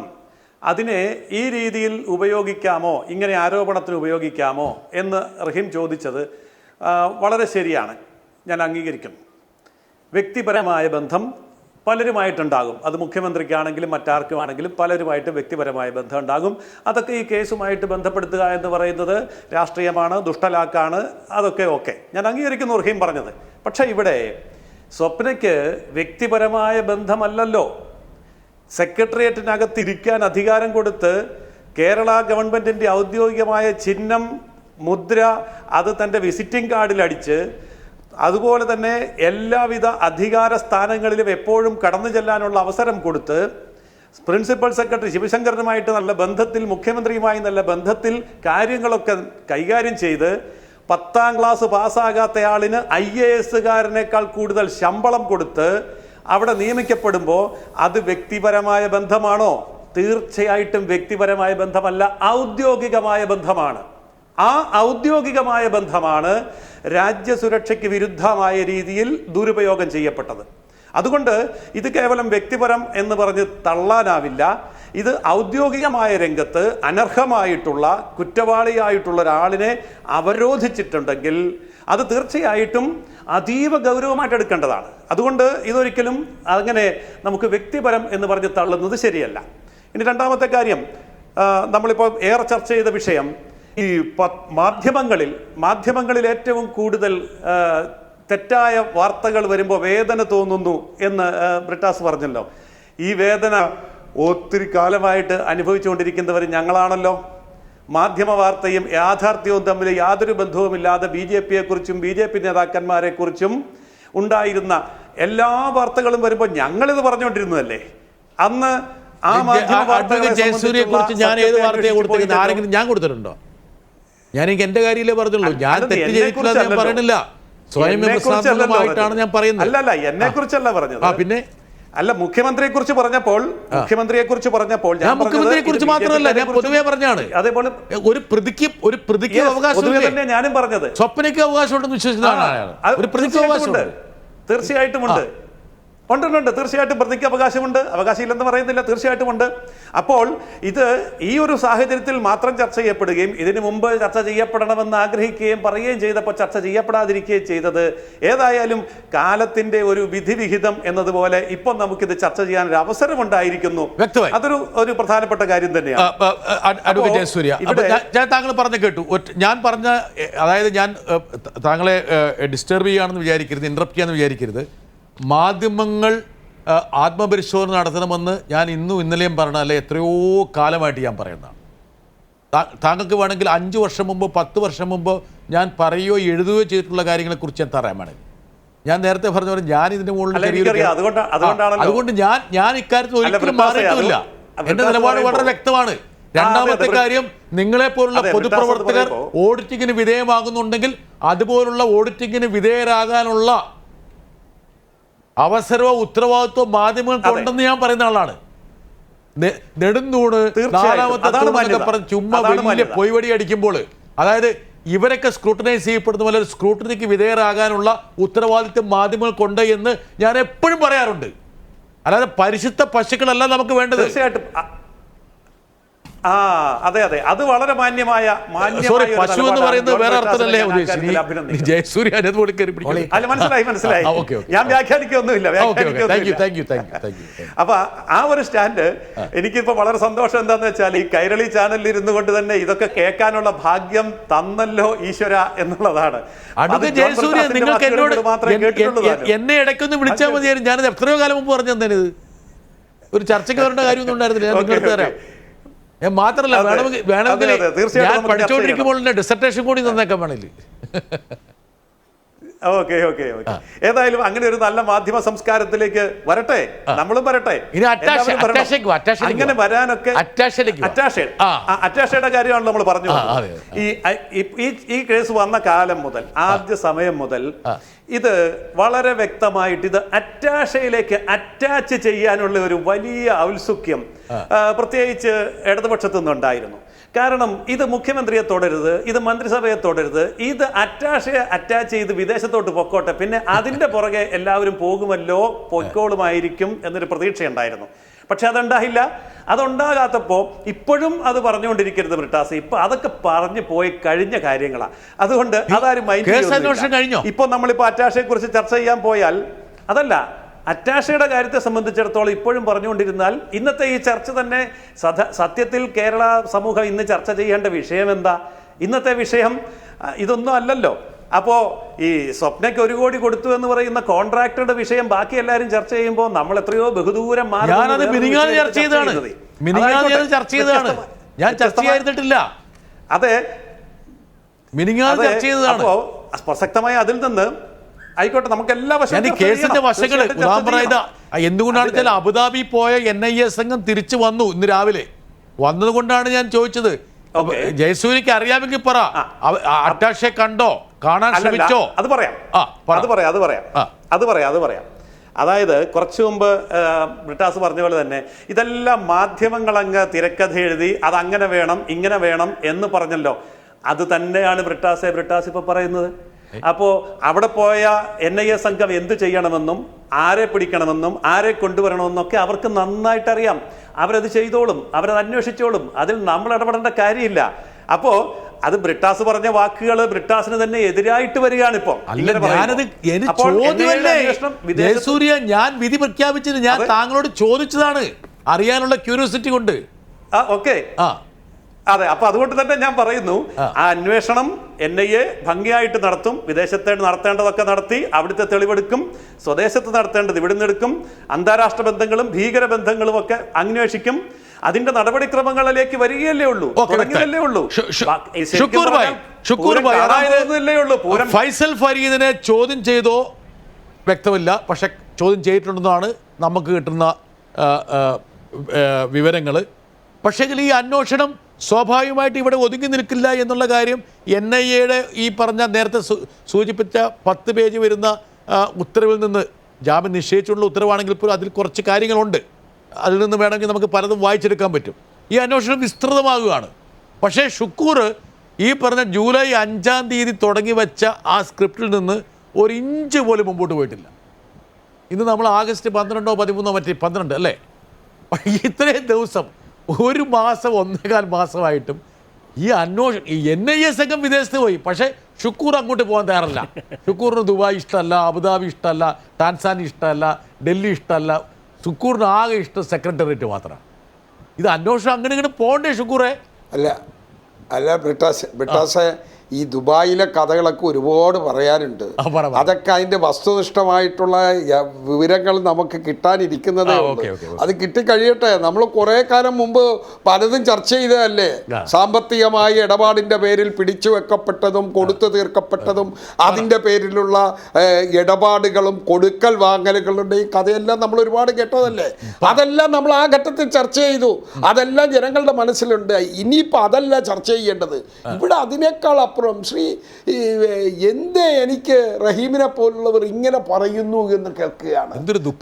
അതിനെ ഈ രീതിയിൽ ഉപയോഗിക്കാമോ, ഇങ്ങനെ ആരോപണത്തിന് ഉപയോഗിക്കാമോ എന്ന് റഹീം ചോദിച്ചത് വളരെ ശരിയാണ്, ഞാൻ അംഗീകരിക്കുന്നു. വ്യക്തിപരമായ ബന്ധം പലരുമായിട്ടുണ്ടാകും. അത് മുഖ്യമന്ത്രിക്കാണെങ്കിലും മറ്റാർക്കുമാണെങ്കിലും പലരുമായിട്ട് വ്യക്തിപരമായ ബന്ധം ഉണ്ടാകും. അതൊക്കെ ഈ കേസുമായിട്ട് ബന്ധപ്പെടുത്തുക എന്ന് പറയുന്നത് രാഷ്ട്രീയമാണ്, ദുഷ്ടലാക്കാണ്. അതൊക്കെ ഓക്കെ, ഞാൻ അംഗീകരിക്കുന്നു റഹീം പറഞ്ഞത്. പക്ഷേ ഇവിടെ സ്വപ്നയ്ക്ക് വ്യക്തിപരമായ ബന്ധമല്ലല്ലോ. സെക്രട്ടേറിയറ്റിനകത്തിരിക്കാൻ അധികാരം കൊടുത്ത് കേരള ഗവൺമെൻറ്റിൻ്റെ ഔദ്യോഗികമായ ചിഹ്നം, മുദ്ര അത് തൻ്റെ വിസിറ്റിംഗ് കാർഡിൽ അടിച്ച്, അതുപോലെ തന്നെ എല്ലാവിധ അധികാര സ്ഥാനങ്ങളിലും എപ്പോഴും കടന്നു ചെല്ലാനുള്ള അവസരം കൊടുത്ത്, പ്രിൻസിപ്പൽ സെക്രട്ടറി ശിവശങ്കരനുമായിട്ട് നല്ല ബന്ധത്തിൽ, മുഖ്യമന്ത്രിയുമായി നല്ല ബന്ധത്തിൽ കാര്യങ്ങളൊക്കെ കൈകാര്യം ചെയ്ത് 10ാം ക്ലാസ് പാസ്സാകാത്തയാളിന് IAS-കാരനേക്കാൾ കൂടുതൽ ശമ്പളം കൊടുത്ത് അവിടെ നിയമിക്കപ്പെടുമ്പോൾ അത് വ്യക്തിപരമായ ബന്ധമാണോ? തീർച്ചയായിട്ടും വ്യക്തിപരമായ ബന്ധമല്ല, ഔദ്യോഗികമായ ബന്ധമാണ്. ആ ഔദ്യോഗികമായ ബന്ധമാണ് രാജ്യസുരക്ഷയ്ക്ക് വിരുദ്ധമായ രീതിയിൽ ദുരുപയോഗം ചെയ്യപ്പെട്ടത്. അതുകൊണ്ട് ഇത് കേവലം വ്യക്തിപരം എന്ന് പറഞ്ഞ് തള്ളാനാവില്ല. ഇത് ഔദ്യോഗികമായ രംഗത്ത് അനർഹമായിട്ടുള്ള കുറ്റവാളിയായിട്ടുള്ള ഒരാളിനെ അവരോധിച്ചിട്ടുണ്ടെങ്കിൽ അത് തീർച്ചയായിട്ടും അതീവ ഗൗരവമായിട്ട് എടുക്കേണ്ടതാണ്. അതുകൊണ്ട് ഇതൊരിക്കലും അങ്ങനെ നമുക്ക് വ്യക്തിപരം എന്ന് പറഞ്ഞ് തള്ളുന്നത് ശരിയല്ല. ഇനി രണ്ടാമത്തെ കാര്യം, നമ്മളിപ്പോൾ ഏറെ ചർച്ച ചെയ്ത വിഷയം ഈ മാധ്യമങ്ങളിൽ ഏറ്റവും കൂടുതൽ തെറ്റായ വാർത്തകൾ വരുമ്പോൾ വേദന തോന്നുന്നു എന്ന് ബ്രിട്ടാസ് പറഞ്ഞല്ലോ. ഈ വേദന ഒത്തിരി കാലമായിട്ട് അനുഭവിച്ചുകൊണ്ടിരിക്കുന്നവർ ഞങ്ങളാണല്ലോ. മാധ്യമ വാർത്തയും യാഥാർത്ഥ്യവും തമ്മിൽ യാതൊരു ബന്ധവുമില്ലാതെ BJP-യെക്കുറിച്ചും BJP നേതാക്കന്മാരെക്കുറിച്ചും ഉണ്ടായിരുന്ന എല്ലാ വാർത്തകളും വരുമ്പോൾ ഞങ്ങളിത് പറഞ്ഞുകൊണ്ടിരുന്നതല്ലേ. അന്ന് ആ മാധ്യമ ജയസൂര്യയെക്കുറിച്ച് ഞാൻ ഏത് വാർത്തയെ കൊടുത്തിരിക്കുന്നത്? ആരെങ്കിലും ഞാൻ കൊടുത്തിട്ടുണ്ടോ? എനിക്ക് എന്റെ കാര്യമല്ലേ പറഞ്ഞുള്ളൂ. ഞാൻ തെറ്റ് ചെയ്തിട്ടില്ല ഞാൻ പറയണില്ല. സ്വയം വിമർശനാത്മകമായിട്ടാണ് ഞാൻ പറയുന്നത്. അല്ലല്ല, എന്നെ കുറിച്ചല്ല പറഞ്ഞത്. പിന്നെ അല്ല, മുഖ്യമന്ത്രിയെ കുറിച്ച് പറഞ്ഞപ്പോൾ ഞാൻ മുഖ്യമന്ത്രിയെ കുറിച്ച് മാത്രമല്ല, ഞാൻ പൊതുവെ പറഞ്ഞാണ്. അതേപോലെ ഒരു പ്രതിക്ക് അവകാശം, ഞാനും പറഞ്ഞത് സ്വപ്നയ്ക്ക് അവകാശമുണ്ടെന്ന് വിശ്വസിക്കുന്നതാണ്. ഒരു പ്രതിക്ക് അവകാശമുണ്ട്, തീർച്ചയായിട്ടും ഉണ്ട്. ഉണ്ട്, തീർച്ചയായിട്ടും പ്രതിക്ക് അവകാശമുണ്ട്. അവകാശമില്ലെന്ന് പറയുന്നില്ല, തീർച്ചയായിട്ടും ഉണ്ട്. അപ്പോൾ ഇത് ഈ ഒരു സാഹചര്യത്തിൽ മാത്രം ചർച്ച ചെയ്യപ്പെടുകയും ഇതിനു മുമ്പ് ചർച്ച ചെയ്യപ്പെടണമെന്ന് ആഗ്രഹിക്കുകയും പറയുകയും ചെയ്തപ്പോൾ ചർച്ച ചെയ്യപ്പെടാതിരിക്കുകയും ചെയ്തത് ഏതായാലും കാലത്തിന്റെ ഒരു വിധിവിഹിതം എന്നതുപോലെ ഇപ്പം നമുക്കിത് ചർച്ച ചെയ്യാൻ ഒരു അവസരം ഉണ്ടായിരിക്കുന്നു. അതൊരു പ്രധാനപ്പെട്ട കാര്യം തന്നെയാണ്. ഞാൻ താങ്കൾ പറഞ്ഞ കേട്ടു. ഞാൻ പറഞ്ഞ, അതായത് ഞാൻ താങ്കളെ ഡിസ്റ്റർബ് ചെയ്യുകയാണെന്ന് വിചാരിക്കരുത്, ഇന്ററപ്റ്റ് ചെയ്യാന്ന് വിചാരിക്കരുത്. മാധ്യമങ്ങൾ ആത്മപരിശോധന നടത്തണമെന്ന് ഞാൻ ഇന്നും ഇന്നലെയും പറഞ്ഞതല്ല, എത്രയോ കാലമായിട്ട് ഞാൻ പറയുന്നതാണ്. താങ്കൾക്ക് വേണമെങ്കിൽ 5 വർഷം മുമ്പോ 10 വർഷം മുമ്പോ ഞാൻ പറയുകയോ എഴുതുകയോ ചെയ്തിട്ടുള്ള കാര്യങ്ങളെക്കുറിച്ച് ഞാൻ പറയാൻ വേണമെങ്കിൽ, ഞാൻ നേരത്തെ പറഞ്ഞ പോലെ ഞാൻ ഇതിന്റെ മുകളിൽ അതുകൊണ്ട് ഞാൻ ഇക്കാര്യത്തിൽ ഒരിക്കലും മാറിയിട്ടില്ല. എന്റെ നിലപാട് വളരെ വ്യക്തമാണ്. രണ്ടാമത്തെ കാര്യം, നിങ്ങളെ പോലുള്ള പൊതുപ്രവർത്തകർ ഓഡിറ്റിങ്ങിന് വിധേയമാകുന്നുണ്ടെങ്കിൽ അതുപോലുള്ള ഓഡിറ്റിങ്ങിന് വിധേയരാകാനുള്ള അവസരവും ഉത്തരവാദിത്വവും മാധ്യമങ്ങൾക്കുണ്ടെന്ന് ഞാൻ പറയുന്ന ആളാണ്. നെടുന്തൂണ് നാലാമത്തെ പറഞ്ഞ് ചുമ്മാ വലിയ പൊയ്വടി അടിക്കുമ്പോൾ, അതായത് ഇവരൊക്കെ സ്ക്രൂട്ടനൈസ് ചെയ്യപ്പെടുന്ന പോലെ സ്ക്രൂട്ടനിക്ക് വിധേയരാകാനുള്ള ഉത്തരവാദിത്വം മാധ്യമങ്ങൾക്കുണ്ട് എന്ന് ഞാൻ എപ്പോഴും പറയാറുണ്ട്. അല്ലാതെ പരിശുദ്ധ പശുക്കളല്ല നമുക്ക് വേണ്ടത്. തീർച്ചയായിട്ടും അതെ അതെ, അത് വളരെ മാന്യമായ സോറി, പശു എന്ന് പറയുന്നത് വേറെ അർത്ഥമല്ലേ ജയസൂര്യ മനസ്സിലായി. ഞാൻ വ്യാഖ്യാനിക്കൊന്നുമില്ല. അപ്പൊ ആ ഒരു സ്റ്റാൻഡ് എനിക്കിപ്പോ വളരെ സന്തോഷം. എന്താന്ന് വെച്ചാൽ ഈ കൈരളി ചാനലിൽ ഇരുന്നു കൊണ്ട് തന്നെ ഇതൊക്കെ കേൾക്കാനുള്ള ഭാഗ്യം തന്നല്ലോ ഈശ്വര എന്നുള്ളതാണ്. ജയസൂര്യ, നിങ്ങൾക്ക് എന്നോട് എന്നെ ഇടയ്ക്കൊന്ന് വിളിച്ചാൽ മതിയായിരുന്നു. ഞാനത് എത്രയോ കാലം മുമ്പ് പറഞ്ഞു തന്നെ. ഇത് ഒരു ചർച്ചയ്ക്ക് വരേണ്ട കാര്യമൊന്നും ഉണ്ടായിരുന്നില്ല. ഞാൻ നിങ്ങൾക്ക് തരാം. മാത്രല്ല, വേണമെങ്കിൽ ഞാൻ പഠിച്ചുകൊണ്ടിരിക്കുമ്പോൾ ഡിസർട്ടേഷൻ കൂടി തന്നേക്കാൻ വേണമെങ്കിൽ. Okay okay okay. ഏതായാലും അങ്ങനെ ഒരു നല്ല മാധ്യമ സംസ്കാരത്തിലേക്ക് വരട്ടെ, നമ്മളും വരട്ടെ. അങ്ങനെ വരാനൊക്കെ അറ്റാഷയുടെ കാര്യമാണ് നമ്മൾ പറഞ്ഞു. ഈ കേസ് വന്ന കാലം മുതൽ, ആദ്യ സമയം മുതൽ ഇത് വളരെ വ്യക്തമായിട്ട് ഇത് അറ്റാഷയിലേക്ക് അറ്റാച്ച് ചെയ്യാനുള്ള ഒരു വലിയ ഔത്സുക്യം പ്രത്യേകിച്ച് ഇടതുപക്ഷത്തു നിന്നുണ്ടായിരുന്നു. കാരണം ഇത് മുഖ്യമന്ത്രിയെ തൊടരുത്, ഇത് മന്ത്രിസഭയെ തൊടരുത്, ഇത് അറ്റാഷയെ അറ്റാച്ച് ചെയ്ത് വിദേശത്തോട്ട് പൊക്കോട്ടെ, പിന്നെ അതിൻ്റെ പുറകെ എല്ലാവരും പോകുമല്ലോ, പൊയ്ക്കോളുമായിരിക്കും എന്നൊരു പ്രതീക്ഷയുണ്ടായിരുന്നു. പക്ഷെ അതുണ്ടായില്ല. അതുണ്ടാകാത്തപ്പോൾ ഇപ്പോഴും അത് പറഞ്ഞുകൊണ്ടിരിക്കരുത് ബ്രിട്ടാസ്. ഇപ്പൊ അതൊക്കെ പറഞ്ഞു പോയി കഴിഞ്ഞ കാര്യങ്ങളാണ്. അതുകൊണ്ട് അതാരും മൈൻഡ്. ഇപ്പൊ നമ്മളിപ്പോ അറ്റാഷയെ കുറിച്ച് ചർച്ച ചെയ്യാൻ പോയാൽ അതല്ല, അറ്റാഷയുടെ കാര്യത്തെ സംബന്ധിച്ചിടത്തോളം ഇപ്പോഴും പറഞ്ഞുകൊണ്ടിരുന്നാൽ ഇന്നത്തെ ഈ ചർച്ച തന്നെ സത്യത്തിൽ കേരള സമൂഹം ഇന്ന് ചർച്ച ചെയ്യേണ്ട വിഷയം എന്താ? ഇന്നത്തെ വിഷയം ഇതൊന്നും അല്ലല്ലോ. അപ്പോ ഈ സ്വപ്നയ്ക്ക് 1 കോടി കൊടുത്തു എന്ന് പറയുന്ന കോൺട്രാക്ടറുടെ വിഷയം ബാക്കി എല്ലാവരും ചർച്ച ചെയ്യുമ്പോൾ നമ്മൾ എത്രയോ ബഹുദൂരം മാറി. ഞാൻ ചർച്ച ചെയ്തിട്ടില്ല. അതെ, അപ്പോ പ്രസക്തമായ അതിൽ നിന്ന് ആയിക്കോട്ടെ, നമുക്ക് എല്ലാ കേസിന്റെ വശങ്ങള് എന്തുകൊണ്ടാണ് വെച്ചാൽ അബുദാബി പോയ NIA സംഘം തിരിച്ചു വന്നു ഇന്ന് രാവിലെ. വന്നതുകൊണ്ടാണ് ഞാൻ ചോദിച്ചത്. ജയസൂര്യക്ക് അറിയാമെങ്കിൽ പറ, അറ്റാഷെ കണ്ടോ, കാണാൻ ശ്രമിച്ചോ? അത് പറയാം. അതായത് കുറച്ചു മുമ്പ് ബ്രിട്ടാസ് പറഞ്ഞ പോലെ തന്നെ ഇതെല്ലാം മാധ്യമങ്ങളങ്ങ് തിരക്കഥ എഴുതി അതങ്ങനെ വേണം ഇങ്ങനെ വേണം എന്ന് പറഞ്ഞല്ലോ. അത് തന്നെയാണ് ബ്രിട്ടാസ് ഇപ്പൊ പറയുന്നത്. അപ്പോ അവിടെ പോയ NIA സംഘം എന്ത് ചെയ്യണമെന്നും ആരെ പിടിക്കണമെന്നും ആരെ കൊണ്ടുവരണമെന്നും ഒക്കെ അവർക്ക് നന്നായിട്ട് അറിയാം. അവരത് ചെയ്തോളും, അവരത് അന്വേഷിച്ചോളും. അതിൽ നമ്മൾ ഇടപെടേണ്ട കാര്യമില്ല. അപ്പോ അത് ബ്രിട്ടാസ് പറഞ്ഞ വാക്കുകൾ ബ്രിട്ടാസിന് തന്നെ എതിരായിട്ട് വരികയാണ് ഇപ്പൊ. ജയസൂര്യ, ഞാൻ വിധി പ്രഖ്യാപിച്ചത് ഞാൻ താങ്കളോട് ചോദിച്ചതാണ്, അറിയാനുള്ള ക്യൂരിയോസിറ്റി കൊണ്ട്. ഓക്കെ, അതെ. അപ്പൊ അതുകൊണ്ട് തന്നെ ഞാൻ പറയുന്നു, ആ അന്വേഷണം NIA ഭംഗിയായിട്ട് നടത്തും. വിദേശത്ത് നടത്തേണ്ടതൊക്കെ നടത്തി, അവിടുത്തെ തെളിവെടുക്കും. സ്വദേശത്ത് നടത്തേണ്ടത് ഇവിടുന്ന് എടുക്കും. അന്താരാഷ്ട്ര ബന്ധങ്ങളും ഭീകര ബന്ധങ്ങളും ഒക്കെ അന്വേഷിക്കും. അതിന്റെ നടപടിക്രമങ്ങളിലേക്ക് വരികയല്ലേ ഉള്ളൂ, തുടങ്ങിയതല്ലേ ഉള്ളൂ. ഫൈസൽ ഫരീദിനെ ചോദ്യം ചെയ്തോ വ്യക്തമില്ല, പക്ഷെ ചോദ്യം ചെയ്തിട്ടുണ്ടെന്നാണ് നമുക്ക് കിട്ടുന്ന വിവരങ്ങൾ. പക്ഷെങ്കിൽ ഈ അന്വേഷണം സ്വാഭാവികമായിട്ട് ഇവിടെ ഒതുങ്ങി നിൽക്കില്ല എന്നുള്ള കാര്യം NIAയുടെ ഈ പറഞ്ഞ നേരത്തെ സൂചിപ്പിച്ച 10 പേജ് വരുന്ന ഉത്തരവിൽ നിന്ന്, ജാമ്യം നിശ്ചയിച്ചുള്ള ഉത്തരവാണെങ്കിൽ പോലും അതിൽ കുറച്ച് കാര്യങ്ങളുണ്ട്. അതിൽ നിന്ന് വേണമെങ്കിൽ നമുക്ക് പലതും വായിച്ചെടുക്കാൻ പറ്റും. ഈ അന്വേഷണം വിസ്തൃതമാകുകയാണ്. പക്ഷേ ഷുക്കൂർ ഈ പറഞ്ഞ ജൂലൈ 5-ാം തീയതി തുടങ്ങി വെച്ച ആ സ്ക്രിപ്റ്റിൽ നിന്ന് 1 ഇഞ്ച് പോലും മുമ്പോട്ട് പോയിട്ടില്ല. ഇന്ന് നമ്മൾ ആഗസ്റ്റ് 12-ഓ 13-ഓ മറ്റേ 12 അല്ലേ? ഇത്രയും ദിവസം, 1 മാസം 1.25 മാസമായിട്ടും ഈ അന്വേഷണം, ഈ NIA സംഘം വിദേശത്ത് പോയി. പക്ഷേ ഷുക്കൂർ അങ്ങോട്ട് പോകാൻ തയ്യാറല്ല. ഷുക്കൂറിന് ദുബായ് ഇഷ്ടമല്ല, അബുദാബി ഇഷ്ടമല്ല, ടാൻസാനി ഇഷ്ടമല്ല, ഡൽഹി ഇഷ്ടമല്ല. ഷുക്കൂറിന് ആകെ ഇഷ്ടം സെക്രട്ടേറിയറ്റ് മാത്രമാണ്. ഇത് അന്വേഷണം അങ്ങനെ ഇങ്ങനെ പോകണ്ടേ ഷുക്കൂറെ? അല്ല ബ്രിട്ടാസ് ഈ ദുബായിലെ കഥകളൊക്കെ ഒരുപാട് പറയാനുണ്ട്. അതൊക്കെ അതിൻ്റെ വസ്തുനിഷ്ഠമായിട്ടുള്ള വിവരങ്ങൾ നമുക്ക് കിട്ടാനിരിക്കുന്നതേ ഉള്ളൂ. അത് കിട്ടിക്കഴിയട്ടെ. നമ്മൾ കുറേ കാലം മുമ്പ് പലതും ചർച്ച ചെയ്തതല്ലേ, സാമ്പത്തികമായ ഇടപാടിൻ്റെ പേരിൽ പിടിച്ചു വെക്കപ്പെട്ടതും കൊടുത്തു തീർക്കപ്പെട്ടതും അതിൻ്റെ പേരിലുള്ള ഇടപാടുകളും കൊടുക്കൽ വാങ്ങലുകളുടെ ഈ കഥയെല്ലാം നമ്മൾ ഒരുപാട് കേട്ടതല്ലേ. അതെല്ലാം നമ്മൾ ആ ഘട്ടത്തിൽ ചർച്ച ചെയ്തു. അതെല്ലാം ജനങ്ങളുടെ മനസ്സിലുണ്ട്. ഇനിയിപ്പോൾ അതല്ല ചർച്ച ചെയ്യേണ്ടത്. ഇവിടെ അതിനേക്കാൾ അപ്പുറം എന്തേ എനിക്ക് റഹീമിനെ പോലുള്ളവർ ഇങ്ങനെ പറയുന്നു എന്ന് കേൾക്കുകയാണ്.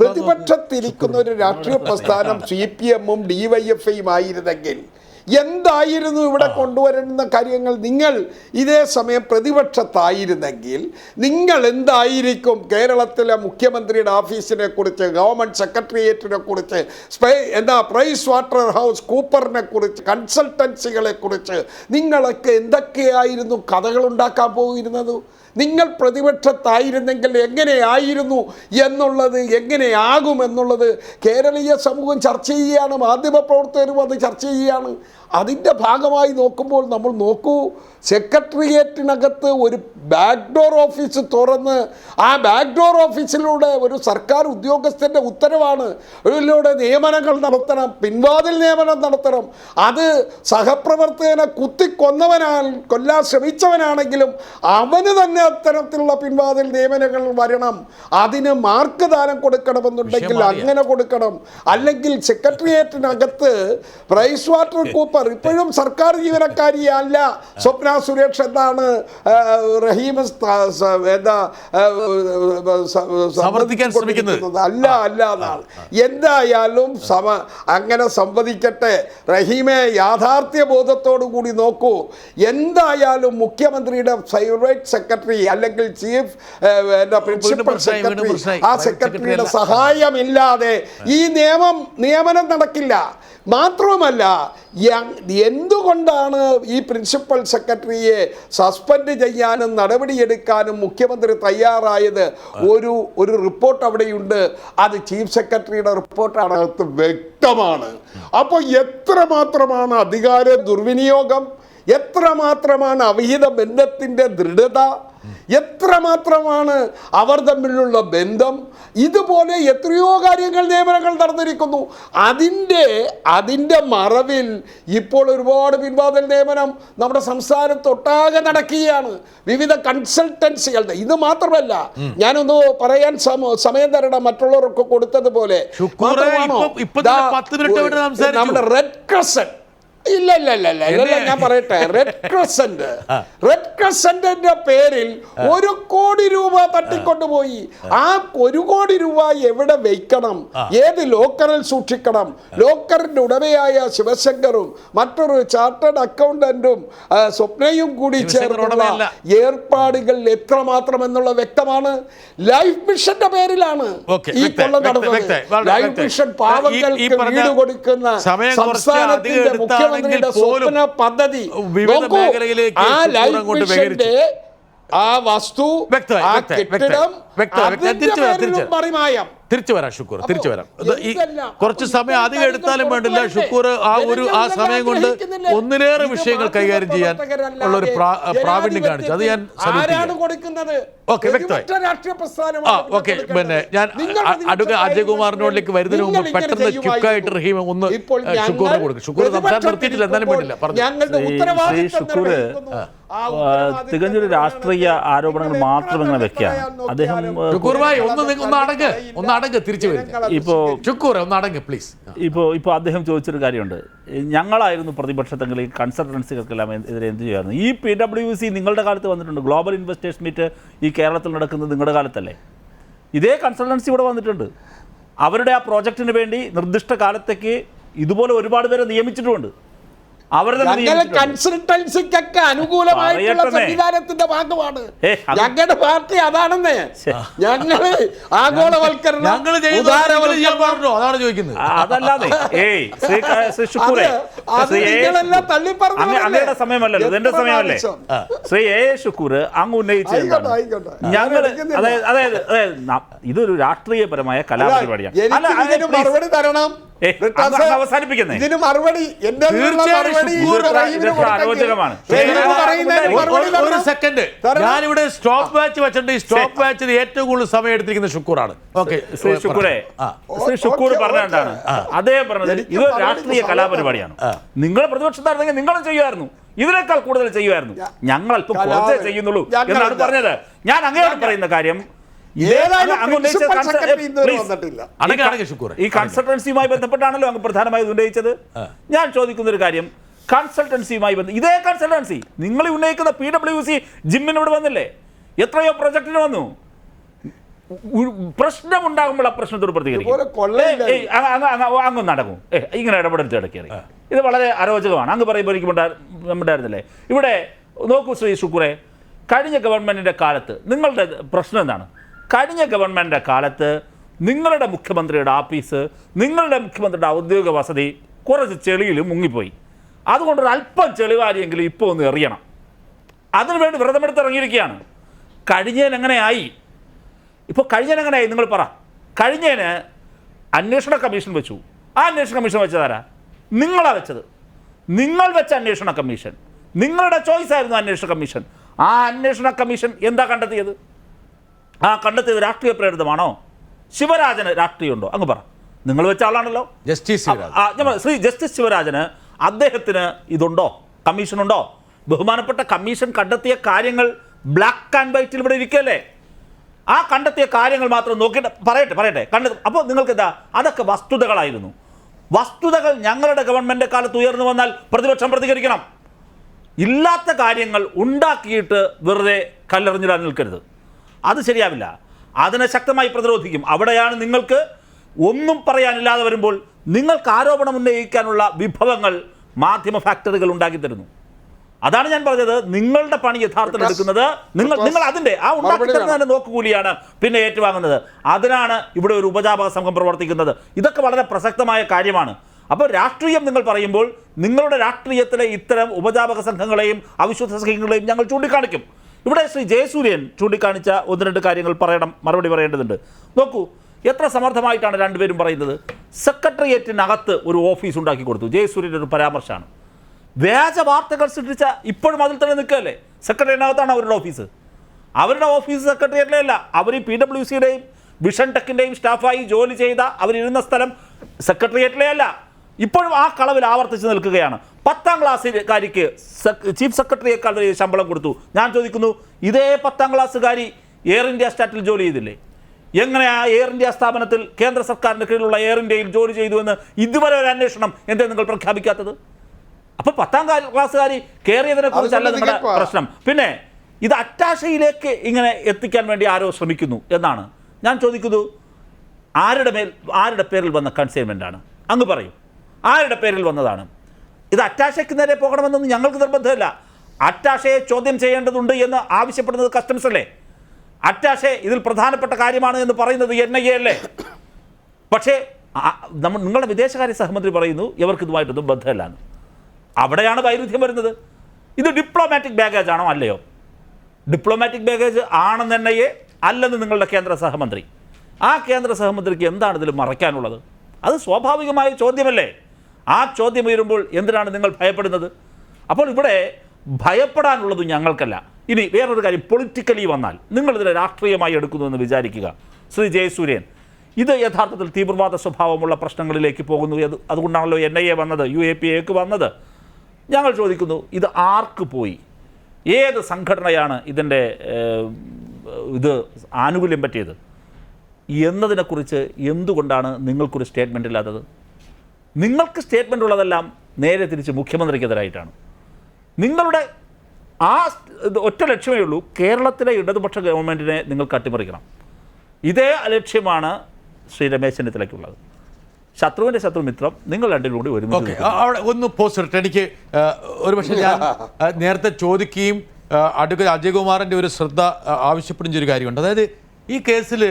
പ്രതിപക്ഷത്തിരിക്കുന്ന ഒരു രാഷ്ട്രീയ പ്രസ്ഥാനം CPM-ഉം DYFI-യും ആയിരുന്നെങ്കിൽ എന്തായിരുന്നു ഇവിടെ കൊണ്ടുവരുന്ന കാര്യങ്ങൾ? നിങ്ങൾ ഇതേ സമയം പ്രതിപക്ഷത്തായിരുന്നെങ്കിൽ നിങ്ങൾ എന്തായിരിക്കും കേരളത്തിലെ മുഖ്യമന്ത്രിയുടെ ഓഫീസിനെ കുറിച്ച്, ഗവൺമെൻറ് സെക്രട്ടേറിയറ്റിനെ കുറിച്ച്, പ്രൈസ് വാട്ടർ ഹൗസ് കൂപ്പറിനെ കുറിച്ച്, കൺസൾട്ടൻസികളെ കുറിച്ച് നിങ്ങളൊക്കെ എന്തൊക്കെയായിരുന്നു കഥകൾ ഉണ്ടാക്കാൻ പോയിരുന്നത്? നിങ്ങൾ പ്രതിപക്ഷത്തായിരുന്നെങ്കിൽ എങ്ങനെയായിരുന്നു എന്നുള്ളത്, എങ്ങനെയാകുമെന്നുള്ളത് കേരളീയ സമൂഹം ചർച്ച ചെയ്യുകയാണ്. മാധ്യമപ്രവർത്തകരും അത് ചർച്ച ചെയ്യുകയാണ്. അതിൻ്റെ ഭാഗമായി നോക്കുമ്പോൾ നമ്മൾ നോക്കൂ, സെക്രട്ടേറിയറ്റിനകത്ത് ഒരു ബാക്ക്ഡോർ ഓഫീസ് തുറന്ന് ആ ബാക്ക്ഡോർ ഓഫീസിലൂടെ ഒരു സർക്കാർ ഉദ്യോഗസ്ഥൻ്റെ ഉത്തരവാണ്, ഇതിലൂടെ നിയമനങ്ങൾ നടത്തണം, പിൻവാതിൽ നിയമനം നടത്തണം. അത് സഹപ്രവർത്തകനെ കൊല്ലാൻ ശ്രമിച്ചവനാണെങ്കിലും അവന് തന്നെ അത്തരത്തിലുള്ള പിൻവാതിൽ നിയമനങ്ങൾ വരണം. അതിന് മാർക്ക് ദാനം കൊടുക്കണമെന്നുണ്ടെങ്കിൽ അങ്ങനെ കൊടുക്കണം. അല്ലെങ്കിൽ സെക്രട്ടേറിയറ്റിനകത്ത് പ്രൈസ് വാട്ടർ കൂപ്പർ ഇപ്പോഴും സർക്കാർ ജീവനക്കാരിയല്ല സ്വപ്ന സുരേഷ് എന്നാണ് റഹീം സമർത്ഥിക്കാൻ ശ്രമിക്കുന്നത്. അല്ല എന്നാണ്. എന്തായാലും അങ്ങനെ സംവദിക്കട്ടെ. റഹീമെ യാഥാർത്ഥ്യ ബോധത്തോടു കൂടി നോക്കൂ. എന്തായാലും മുഖ്യമന്ത്രിയുടെ ഫേവറേറ്റ് സെക്രട്ടറി അല്ലെങ്കിൽ ചീഫ് പ്രിൻസിപ്പൽ സെക്രട്ടറി, ആ സെക്രട്ടറിയുടെ സഹായമില്ലാതെ ഈ നിയമനം നടക്കില്ല. മാത്രവുമല്ല, എന്തുകൊണ്ടാണ് ഈ പ്രിൻസിപ്പൽ സെക്രട്ടറിയെ സസ്പെൻഡ് ചെയ്യാനും നടപടിയെടുക്കാനും മുഖ്യമന്ത്രി തയ്യാറായത്? ഒരു റിപ്പോർട്ട് അവിടെയുണ്ട്. അത് ചീഫ് സെക്രട്ടറിയുടെ റിപ്പോർട്ടാണ്, അത് വ്യക്തമാണ്. അപ്പോൾ എത്രമാത്രമാണ് അധികാര ദുർവിനിയോഗം, എത്രമാത്രമാണ് അവിഹിത ബന്ധത്തിൻ്റെ ദൃഢത, എത്രമാത്രമാണ് അവർ തമ്മിലുള്ള ബന്ധം. ഇതുപോലെ എത്രയോ കാര്യങ്ങൾ നിയമനങ്ങൾ നടന്നിരിക്കുന്നു. അതിൻ്റെ മറവിൽ ഇപ്പോൾ ഒരുപാട് പിൻവാതിൽ നിയമനം നമ്മുടെ സംസ്ഥാനത്തൊട്ടാകെ നടക്കുകയാണ്. വിവിധ കൺസൾട്ടൻസികളുടെ. ഇത് മാത്രമല്ല, ഞാനൊന്ന് പറയാൻ സമയം തരണം, മറ്റുള്ളവർക്ക് കൊടുത്തതുപോലെ. നമ്മുടെ റെഡ് ക്രസന്റ് ഇല്ല ഞാൻ പറയട്ടെ, റെഡ് ക്രസന്റിന്റെ പേരിൽ 1 കോടി രൂപ തട്ടിക്കൊണ്ടുപോയി. ആ 1 കോടി രൂപ എവിടെ വയ്ക്കണം, ഏത് ലോക്കറിൽ സൂക്ഷിക്കണം? ലോക്കറിന്റെ ഉടമയായ ശിവശങ്കറും മറ്റൊരു ചാർട്ടേഡ് അക്കൗണ്ടന്റും സ്വപ്നയും കൂടി ചേർന്നുള്ള ഏർപ്പാടുകൾ എത്രമാത്രം എന്നുള്ള വ്യക്തമാണ്. ലൈഫ് മിഷന്റെ പേരിലാണ് ഈ കൊള്ള നടന്നത്. ലൈഫ് മിഷൻ പാവങ്ങൾക്ക് വീട് കൊടുക്കുന്ന സംസ്ഥാനത്തിന്റെ മുഖ്യമന്ത്രിയുടെ സ്വപ്ന പദ്ധതി. ആ ലൈഫ് മിഷന്റെ ആ വസ്തു, ആ കെട്ടിടം, മറിമായം. തിരിച്ചു വരാം ഷുക്കൂർ, തിരിച്ചു വരാം. കുറച്ച് സമയം അധികം എടുത്താലും വേണ്ടില്ല ഷുക്കൂർ. ആ സമയം കൊണ്ട് ഒന്നിലേറെ വിഷയങ്ങൾ കൈകാര്യം ചെയ്യാൻ ഉള്ള ഒരു പ്രാവീണ്യം കാണിച്ചു. അത് ഞാൻ ഓക്കെ വ്യക്തമായി. പിന്നെ ഞാൻ അജയകുമാറിനോടിലേക്ക് വരുന്നതിന് മുമ്പ് പെട്ടെന്ന് ക്വിക്കായിട്ട് റഹീം ഒന്ന് ഷുക്കൂറിന് കൊടുക്കും. ഷുക്കൂർ സംസാരം നിർത്തിയിട്ടില്ല, എന്നാലും വേണ്ടില്ല പറഞ്ഞു. ഷുക്കൂർ തികഞ്ഞൊരു രാഷ്ട്രീയ ആരോപണങ്ങൾ മാത്രം ഇങ്ങനെ വെക്കുകയാണ് അദ്ദേഹം. ഇപ്പോൾ അദ്ദേഹം ചോദിച്ചൊരു കാര്യമുണ്ട്. ഞങ്ങളായിരുന്നു പ്രതിപക്ഷത്തെങ്കിൽ ഈ കൺസൾട്ടൻസികൾക്കെല്ലാം എതിരെ എന്ത് ചെയ്യുമായിരുന്നു? ഈ PwC നിങ്ങളുടെ കാലത്ത് വന്നിട്ടുണ്ട്. ഗ്ലോബൽ ഇൻവെസ്റ്റേഴ്സ് മീറ്റ് ഈ കേരളത്തിൽ നടക്കുന്നത് നിങ്ങളുടെ കാലത്തല്ലേ? ഇതേ കൺസൾട്ടൻസി ഇവിടെ വന്നിട്ടുണ്ട്. അവരുടെ ആ പ്രോജക്റ്റിന് വേണ്ടി നിർദ്ദിഷ്ട കാലത്തേക്ക് ഇതുപോലെ ഒരുപാട് പേരെ നിയമിച്ചിട്ടുമുണ്ട്. കൺസൾട്ടൻസിക്കൊക്കെ അനുകൂലമായിട്ടുള്ള സംവിധാനത്തിന്റെ ഭാഗമാണ് ഞങ്ങളുടെ പാർട്ടി. അതാണെന്ന് ഞങ്ങള് ആഗോളവൽക്കരണം, അതാണ് ചോദിക്കുന്നത്. അതല്ലാതെ അങ്ങയുടെ സമയമല്ലല്ലോ, ഇതെന്റെ സമയമല്ലേ? ശ്രീ A ഷുക്കൂർ അങ്ങ് ഉന്നയിച്ചത് അതായത് ഇതൊരു രാഷ്ട്രീയപരമായ കലാപരിപാടിയാണ്. മറുപടി തരണം. അവസാനിപ്പിക്കുന്നേ. ഇതിന് മറുപടി എന്റെ അരോചകമാണ്. ഒരു സെക്കൻഡ്, ഞാനിവിടെ സ്റ്റോപ്പ് വാച്ച് വെച്ചിട്ടുണ്ട്. ഈ സ്റ്റോപ്പ് വാച്ചിന് ഏറ്റവും കൂടുതൽ സമയം എടുത്തിരിക്കുന്ന ഷുക്കൂറാണ്. ഓക്കെ, ശ്രീ ഷുക്കൂർ പറഞ്ഞ എന്താണ് അദ്ദേഹം പറഞ്ഞത്? ഇത് രാഷ്ട്രീയ കലാപരിപാടിയാണ്. നിങ്ങൾ പ്രതിപക്ഷത്തായിരുന്നെങ്കിൽ നിങ്ങളും ചെയ്യുമായിരുന്നു, ഇതിനേക്കാൾ കൂടുതൽ ചെയ്യുമായിരുന്നു. ഞങ്ങൾ അല്പം കുറച്ചേ ചെയ്യുന്നുള്ളൂ എന്നാണ് പറഞ്ഞത്. ഞാൻ അങ്ങനെയാണ് പറയുന്ന കാര്യം. ഈ കൺസൾട്ടൻസിയുമായി ബന്ധപ്പെട്ടാണല്ലോ അങ്ങ് പ്രധാനമായും ഉന്നയിച്ചത്. ഞാൻ ചോദിക്കുന്ന ഒരു കാര്യം, കൺസൾട്ടൻസിയുമായി ഇതേ കൺസൾട്ടൻസി നിങ്ങൾ ഉന്നയിക്കുന്ന PWC ജിമ്മിന് ഇവിടെ വന്നില്ലേ? എത്രയോ പ്രൊജക്ടിന് വന്നു. പ്രശ്നമുണ്ടാകുമ്പോൾ ആ പ്രശ്നത്തോട് പ്രതികരിക്കും. അങ്ങ് നടക്കും. ഇങ്ങനെ ഇടപെടൽ ഇടയ്ക്കേറി ഇത് വളരെ അരോചകമാണ്. അങ്ങ് പറയുമ്പോൾ എനിക്ക് ഉണ്ടായിരുന്നില്ലേ? ഇവിടെ നോക്കൂ ശ്രീ ഷുക്കൂറെ, കഴിഞ്ഞ ഗവൺമെൻറ്റിൻ്റെ കാലത്ത് നിങ്ങളുടെ പ്രശ്നം എന്താണ്? കഴിഞ്ഞ ഗവൺമെൻറ്റിൻ്റെ കാലത്ത് നിങ്ങളുടെ മുഖ്യമന്ത്രിയുടെ ആഫീസ്, നിങ്ങളുടെ മുഖ്യമന്ത്രിയുടെ ഔദ്യോഗിക വസതി കുറച്ച് ചെളിയിൽ മുങ്ങിപ്പോയി. അതുകൊണ്ടൊരു അല്പം ചെളിവാരിയെങ്കിലും ഇപ്പോൾ ഒന്ന് എറിയണം. അതിനുവേണ്ടി വ്രതമെടുത്തിറങ്ങിയിരിക്കുകയാണ്. കഴിഞ്ഞതിന് എങ്ങനെയായി? ഇപ്പോൾ കഴിഞ്ഞതിന് എങ്ങനെയായി നിങ്ങൾ പറ. കഴിഞ്ഞതിന് അന്വേഷണ കമ്മീഷൻ വെച്ചു. ആ അന്വേഷണ കമ്മീഷൻ വെച്ചതാരാ? നിങ്ങളാണ് വെച്ചത്. നിങ്ങൾ വെച്ച അന്വേഷണ കമ്മീഷൻ, നിങ്ങളുടെ ചോയ്സ് ആയിരുന്നു അന്വേഷണ കമ്മീഷൻ. ആ അന്വേഷണ കമ്മീഷൻ എന്താ കണ്ടെത്തിയത്? ആ കണ്ടെത്തിയത് രാഷ്ട്രീയ പ്രേരിതമാണോ? ശിവരാജന് രാഷ്ട്രീയമുണ്ടോ? അങ്ങ് പറ. നിങ്ങൾ വെച്ച ആളാണല്ലോ ശ്രീ ജസ്റ്റിസ് ശിവരാജന്. അദ്ദേഹത്തിന് ഇതുണ്ടോ? കമ്മീഷനുണ്ടോ? ബഹുമാനപ്പെട്ട കമ്മീഷൻ കണ്ടെത്തിയ കാര്യങ്ങൾ ബ്ലാക്ക് ആൻഡ് വൈറ്റിൽ ഇവിടെ ഇരിക്കല്ലേ? ആ കണ്ടെത്തിയ കാര്യങ്ങൾ മാത്രം നോക്കിയിട്ട് പറയട്ടെ അപ്പോൾ നിങ്ങൾക്ക് എന്താ? അതൊക്കെ വസ്തുതകളായിരുന്നു. വസ്തുതകൾ ഞങ്ങളുടെ ഗവൺമെൻറ് കാലത്ത് ഉയർന്നു വന്നാൽ പ്രതിപക്ഷം പ്രതികരിക്കണം. ഇല്ലാത്ത കാര്യങ്ങൾ ഉണ്ടാക്കിയിട്ട് വെറുതെ കല്ലെറിഞ്ഞിടാൻ നിൽക്കരുത്. അത് ശരിയാവില്ല. അതിനെ ശക്തമായി പ്രതിരോധിക്കും. അവിടെയാണ് നിങ്ങൾക്ക് ഒന്നും പറയാനില്ലാതെ വരുമ്പോൾ നിങ്ങൾക്ക് ആരോപണം ഉന്നയിക്കാനുള്ള വിഭവങ്ങൾ മാധ്യമ ഫാക്ടറികൾ ഉണ്ടാക്കി തരുന്നു. അതാണ് ഞാൻ പറഞ്ഞത്. നിങ്ങളുടെ പണി യഥാർത്ഥത്തിൽ എടുക്കുന്നത് നിങ്ങൾ അതിൻ്റെ ആ ഉണ്ടാക്കി തരുന്നതിൻ്റെ നോക്കുകൂലിയാണ് പിന്നെ ഏറ്റുവാങ്ങുന്നത്. അതിനാണ് ഇവിടെ ഒരു ഉപജാപക സംഘം പ്രവർത്തിക്കുന്നത്. ഇതൊക്കെ വളരെ പ്രസക്തമായ കാര്യമാണ്. അപ്പോൾ രാഷ്ട്രീയം നിങ്ങൾ പറയുമ്പോൾ നിങ്ങളുടെ രാഷ്ട്രീയത്തിലെ ഇത്തരം ഉപജാപക സംഘങ്ങളെയും അവിശ്വാസ സംഘങ്ങളെയും ഞങ്ങൾ ചൂണ്ടിക്കാണിക്കും. ഇവിടെ ശ്രീ ജയസൂര്യൻ ചൂണ്ടിക്കാണിച്ച ഒന്ന് രണ്ട് കാര്യങ്ങൾ മറുപടി പറയേണ്ടതുണ്ട്. നോക്കൂ, എത്ര സമർത്ഥമായിട്ടാണ് രണ്ടുപേരും പറയുന്നത്. സെക്രട്ടേറിയറ്റിനകത്ത് ഒരു ഓഫീസ് ഉണ്ടാക്കി കൊടുത്തു. ജയസൂര്യൻ്റെ ഒരു പരാമർശമാണ്. വ്യാജ വാർത്തകൾ സൃഷ്ടിച്ച ഇപ്പോഴും അതിൽ തന്നെ നിൽക്കുകയല്ലേ? സെക്രട്ടേറിയറ്റിനകത്താണ് അവരുടെ ഓഫീസ്. അവരുടെ ഓഫീസ് സെക്രട്ടേറിയറ്റിലേ അല്ല. അവർ ഈ PWCയുടെയും വിഷൻ ടെക്കിൻ്റെയും സ്റ്റാഫായി ജോലി ചെയ്ത അവരിരുന്ന സ്ഥലം സെക്രട്ടേറിയറ്റിലേ അല്ല. ഇപ്പോഴും ആ കളവിൽ ആവർത്തിച്ച് നിൽക്കുകയാണ്. 10ാം ക്ലാസ്സുകാരിക്ക് ചീഫ് സെക്രട്ടറിയേക്കാൾ ശമ്പളം കൊടുത്തു. ഞാൻ ചോദിക്കുന്നു, ഇതേ 10ാം ക്ലാസ്സുകാരി എയർ ഇന്ത്യ സ്റ്റാറ്റിൽ ജോലി ചെയ്തില്ലേ? എങ്ങനെയാ എയർ ഇന്ത്യ സ്ഥാപനത്തിൽ കേന്ദ്ര സർക്കാരിൻ്റെ കീഴിലുള്ള എയർ ഇന്ത്യയിൽ ജോലി ചെയ്തു എന്ന് ഇതുവരെ ഒരു അന്വേഷണം എന്തേ നിങ്ങൾ പ്രഖ്യാപിക്കാത്തത്? അപ്പോൾ 10ാം ക്ലാസ്സുകാരി കയറിയതിനെ കുറിച്ചല്ല നിങ്ങളുടെ പ്രശ്നം. പിന്നെ ഇത് അറ്റാഷയിലേക്ക് ഇങ്ങനെ എത്തിക്കാൻ വേണ്ടി ആരോ ശ്രമിക്കുന്നു എന്നാണ് ഞാൻ ചോദിക്കുന്നു. ആരുടെ പേരിൽ വന്ന കൺസൈൻമെൻ്റാണ്? അങ്ങ് പറയും. ആരുടെ പേരിൽ വന്നതാണ്? ഇത് അറ്റാഷയ്ക്ക് നേരെ പോകണമെന്നൊന്നും ഞങ്ങൾക്ക് നിർബന്ധമില്ല. അറ്റാഷയെ ചോദ്യം ചെയ്യേണ്ടതുണ്ട് എന്ന് ആവശ്യപ്പെടുന്നത് കസ്റ്റംസ് അല്ലേ? അറ്റാഷെ ഇതിൽ പ്രധാനപ്പെട്ട കാര്യമാണ് എന്ന് പറയുന്നത് NIA അല്ലേ? പക്ഷേ നിങ്ങളുടെ വിദേശകാര്യ സഹമന്ത്രി പറയുന്നു ഇവർക്ക് ഇതുമായിട്ടൊന്നും ബന്ധമില്ലാന്ന്. അവിടെയാണ് വൈരുദ്ധ്യം വരുന്നത്. ഇത് ഡിപ്ലോമാറ്റിക് ബാഗേജ് ആണോ അല്ലയോ? ഡിപ്ലോമാറ്റിക് ബാഗേജ് ആണെന്ന് NIA, അല്ലെന്ന് നിങ്ങളുടെ കേന്ദ്ര സഹമന്ത്രി. ആ കേന്ദ്ര സഹമന്ത്രിക്ക് എന്താണ് ഇതിൽ മറയ്ക്കാനുള്ളത്? അത് സ്വാഭാവികമായ ചോദ്യമല്ലേ? ആ ചോദ്യം ഉയരുമ്പോൾ എന്തിനാണ് നിങ്ങൾ ഭയപ്പെടുന്നത്? അപ്പോൾ ഇവിടെ ഭയപ്പെടാനുള്ളത് ഞങ്ങൾക്കല്ല. ഇനി വേറൊരു കാര്യം, പൊളിറ്റിക്കലി വന്നാൽ നിങ്ങളിതിനെ രാഷ്ട്രീയമായി എടുക്കുന്നുവെന്ന് വിചാരിക്കുക. ശ്രീ ജയസൂര്യൻ, ഇത് യഥാർത്ഥത്തിൽ തീവ്രവാദ സ്വഭാവമുള്ള പ്രശ്നങ്ങളിലേക്ക് പോകുന്നു. അതുകൊണ്ടാണല്ലോ NIA വന്നത്, UAPA വന്നത്. ഞങ്ങൾ ചോദിക്കുന്നു, ഇത് ആർക്ക് പോയി? ഏത് സംഘടനയാണ് ഇതിൻ്റെ ആനുകൂല്യം പറ്റിയത് എന്നതിനെക്കുറിച്ച് എന്തുകൊണ്ടാണ് നിങ്ങൾക്കൊരു സ്റ്റേറ്റ്മെൻ്റ് ഇല്ലാത്തത്? നിങ്ങൾക്ക് സ്റ്റേറ്റ്മെൻ്റ് ഉള്ളതെല്ലാം നേരെ തിരിച്ച് മുഖ്യമന്ത്രിക്കെതിരായിട്ടാണ്. നിങ്ങളുടെ ആ ഒറ്റ ലക്ഷ്യമേ ഉള്ളൂ, കേരളത്തിലെ ഇടതുപക്ഷ ഗവൺമെൻറ്റിനെ നിങ്ങൾക്ക് അട്ടിമറിക്കണം. ഇതേ ലക്ഷ്യമാണ് ശ്രീ രമേശ് ചെന്നിത്തലയ്ക്കുള്ളത്. ശത്രുവിൻ്റെ ശത്രു മിത്രം, നിങ്ങൾ രണ്ടിലും കൂടി ഒരുമിച്ച്. അവിടെ ഒന്ന് പോസ്റ്റ് ഇട്ട് എനിക്ക് ഒരുപക്ഷെ ഞാൻ നേരത്തെ ചോദിക്കുകയും അഡ്വക്കേറ്റ് അജയകുമാറിൻ്റെ ഒരു ശ്രദ്ധ ആവശ്യപ്പെടുന്ന ഒരു കാര്യമുണ്ട്. അതായത് ഈ കേസിൽ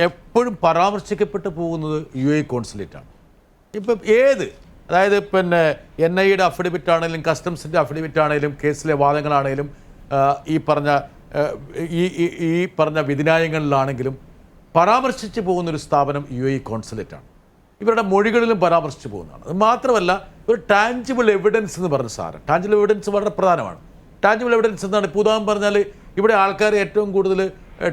എപ്പോഴും പരാമർശിക്കപ്പെട്ടു പോകുന്നത് UAE കോൺസുലേറ്റാണ്. ഇപ്പം അതായത് പിന്നെ NIAയുടെ അഫിഡവിറ്റ് ആണെങ്കിലും കസ്റ്റംസിൻ്റെ അഫിഡവിറ്റ് ആണെങ്കിലും കേസിലെ വാദങ്ങളാണെങ്കിലും ഈ പറഞ്ഞ വിധിന്യായങ്ങളിലാണെങ്കിലും പരാമർശിച്ചു പോകുന്നൊരു സ്ഥാപനം UAE കോൺസുലേറ്റാണ്. ഇവരുടെ മൊഴികളിലും പരാമർശിച്ചു പോകുന്നതാണ്. അത് മാത്രമല്ല ഒരു ടാഞ്ചിബിൾ എവിഡൻസ് എന്ന് പറഞ്ഞ സാധനം, ടാഞ്ചിബിൾ എവിഡൻസ് വളരെ പ്രധാനമാണ്. ടാഞ്ചിബിൾ എവിഡൻസ് എന്താണ്? ഇപ്പോൾ ഉദാഹരണം പറഞ്ഞാൽ ഇവിടെ ആൾക്കാർ ഏറ്റവും കൂടുതൽ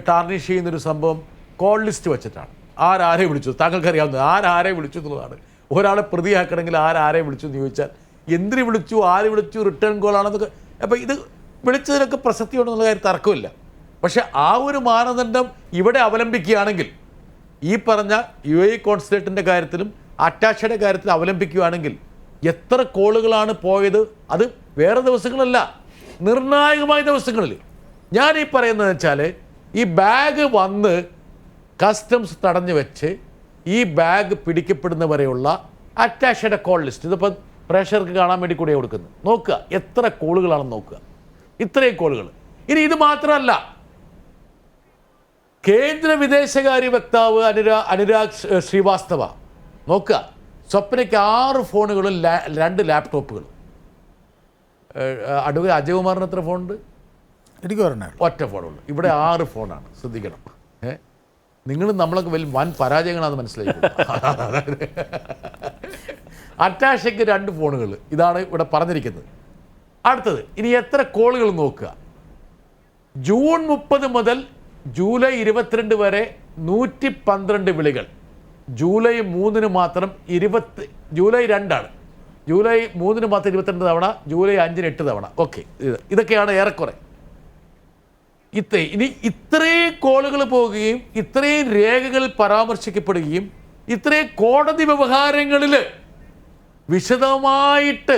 ടാർണിഷ് ചെയ്യുന്നൊരു സംഭവം കോൾ ലിസ്റ്റ് വെച്ചിട്ടാണ്. ആരെ വിളിച്ചു, താങ്കൾക്കറിയാവുന്നത് ആരെ വിളിച്ചു എന്നുള്ളതാണ്. ഒരാളെ പ്രതിയാക്കണമെങ്കിൽ ആരെ വിളിച്ചു എന്ന് ചോദിച്ചാൽ എന്തിനു വിളിച്ചു, ആര് വിളിച്ചു, റിട്ടേൺ കോൾ ആണെന്നൊക്കെ. അപ്പോൾ ഇത് വിളിച്ചതിനൊക്കെ പ്രസക്തി ഉണ്ടെന്നുള്ള കാര്യം തർക്കമില്ല. പക്ഷേ ആ ഒരു മാനദണ്ഡം ഇവിടെ അവലംബിക്കുകയാണെങ്കിൽ, ഈ പറഞ്ഞ UAE കോൺസുലേറ്റിൻ്റെ കാര്യത്തിലും അറ്റാച്ചയുടെ കാര്യത്തിലും അവലംബിക്കുകയാണെങ്കിൽ എത്ര കോളുകളാണ് പോയത്, അത് വേറെ ദിവസങ്ങളല്ല, നിർണായകമായ ദിവസങ്ങളിൽ. ഞാൻ ഈ പറയുന്നത് വെച്ചാൽ ഈ ബാഗ് വന്ന് കസ്റ്റംസ് തടഞ്ഞു വെച്ച് ഈ ബാഗ് പിടിക്കപ്പെടുന്നവരെയുള്ള അറ്റാച്ചയുടെ കോൾ ലിസ്റ്റ്, ഇതിപ്പോൾ പ്രേക്ഷകർക്ക് കാണാൻ വേണ്ടി കൂടെ കൊടുക്കുന്നത്, നോക്കുക എത്ര കോളുകളാണെന്ന് നോക്കുക, ഇത്രയും കോളുകൾ. ഇനി ഇത് മാത്രമല്ല, കേന്ദ്ര വിദേശകാര്യ വക്താവ് അനുരാഗ് ശ്രീവാസ്തവ നോക്കുക, സ്വപ്നയ്ക്ക് 6 ഫോണുകളും 2 ലാപ്ടോപ്പുകളും. അഡ്വക്കേറ്റ് അജയകുമാറിന് എത്ര ഫോണുണ്ട്? എനിക്ക് പറഞ്ഞ ഒറ്റ ഫോണുള്ളൂ. ഇവിടെ 6 ഫോണാണ്. ശ്രദ്ധിക്കണം. നിങ്ങൾ നമ്മളൊക്കെ വലിയ വൻ പരാജയങ്ങളാണെന്ന് മനസ്സിലാക്കി. അറ്റാഷയ്ക്ക് 2 ഫോണുകൾ, ഇതാണ് ഇവിടെ പറഞ്ഞിരിക്കുന്നത്. അടുത്തത്, ഇനി എത്ര കോളുകൾ നോക്കുക. ജൂൺ 30 മുതൽ ജൂലൈ 22 വരെ 112 വിളികൾ. ജൂലൈ 3 മാത്രം ജൂലൈ 2 ജൂലൈ 3 മാത്രം 22 തവണ, ജൂലൈ 5 8 തവണ. ഓക്കെ, ഇതൊക്കെയാണ് ഏറെക്കുറെ. ഇനി ഇത്രയും കോളുകൾ പോവുകയും ഇത്രയും രേഖകൾ പരാമർശിക്കപ്പെടുകയും ഇത്രയും കോടതി വ്യവഹാരങ്ങളിൽ വിശദമായിട്ട്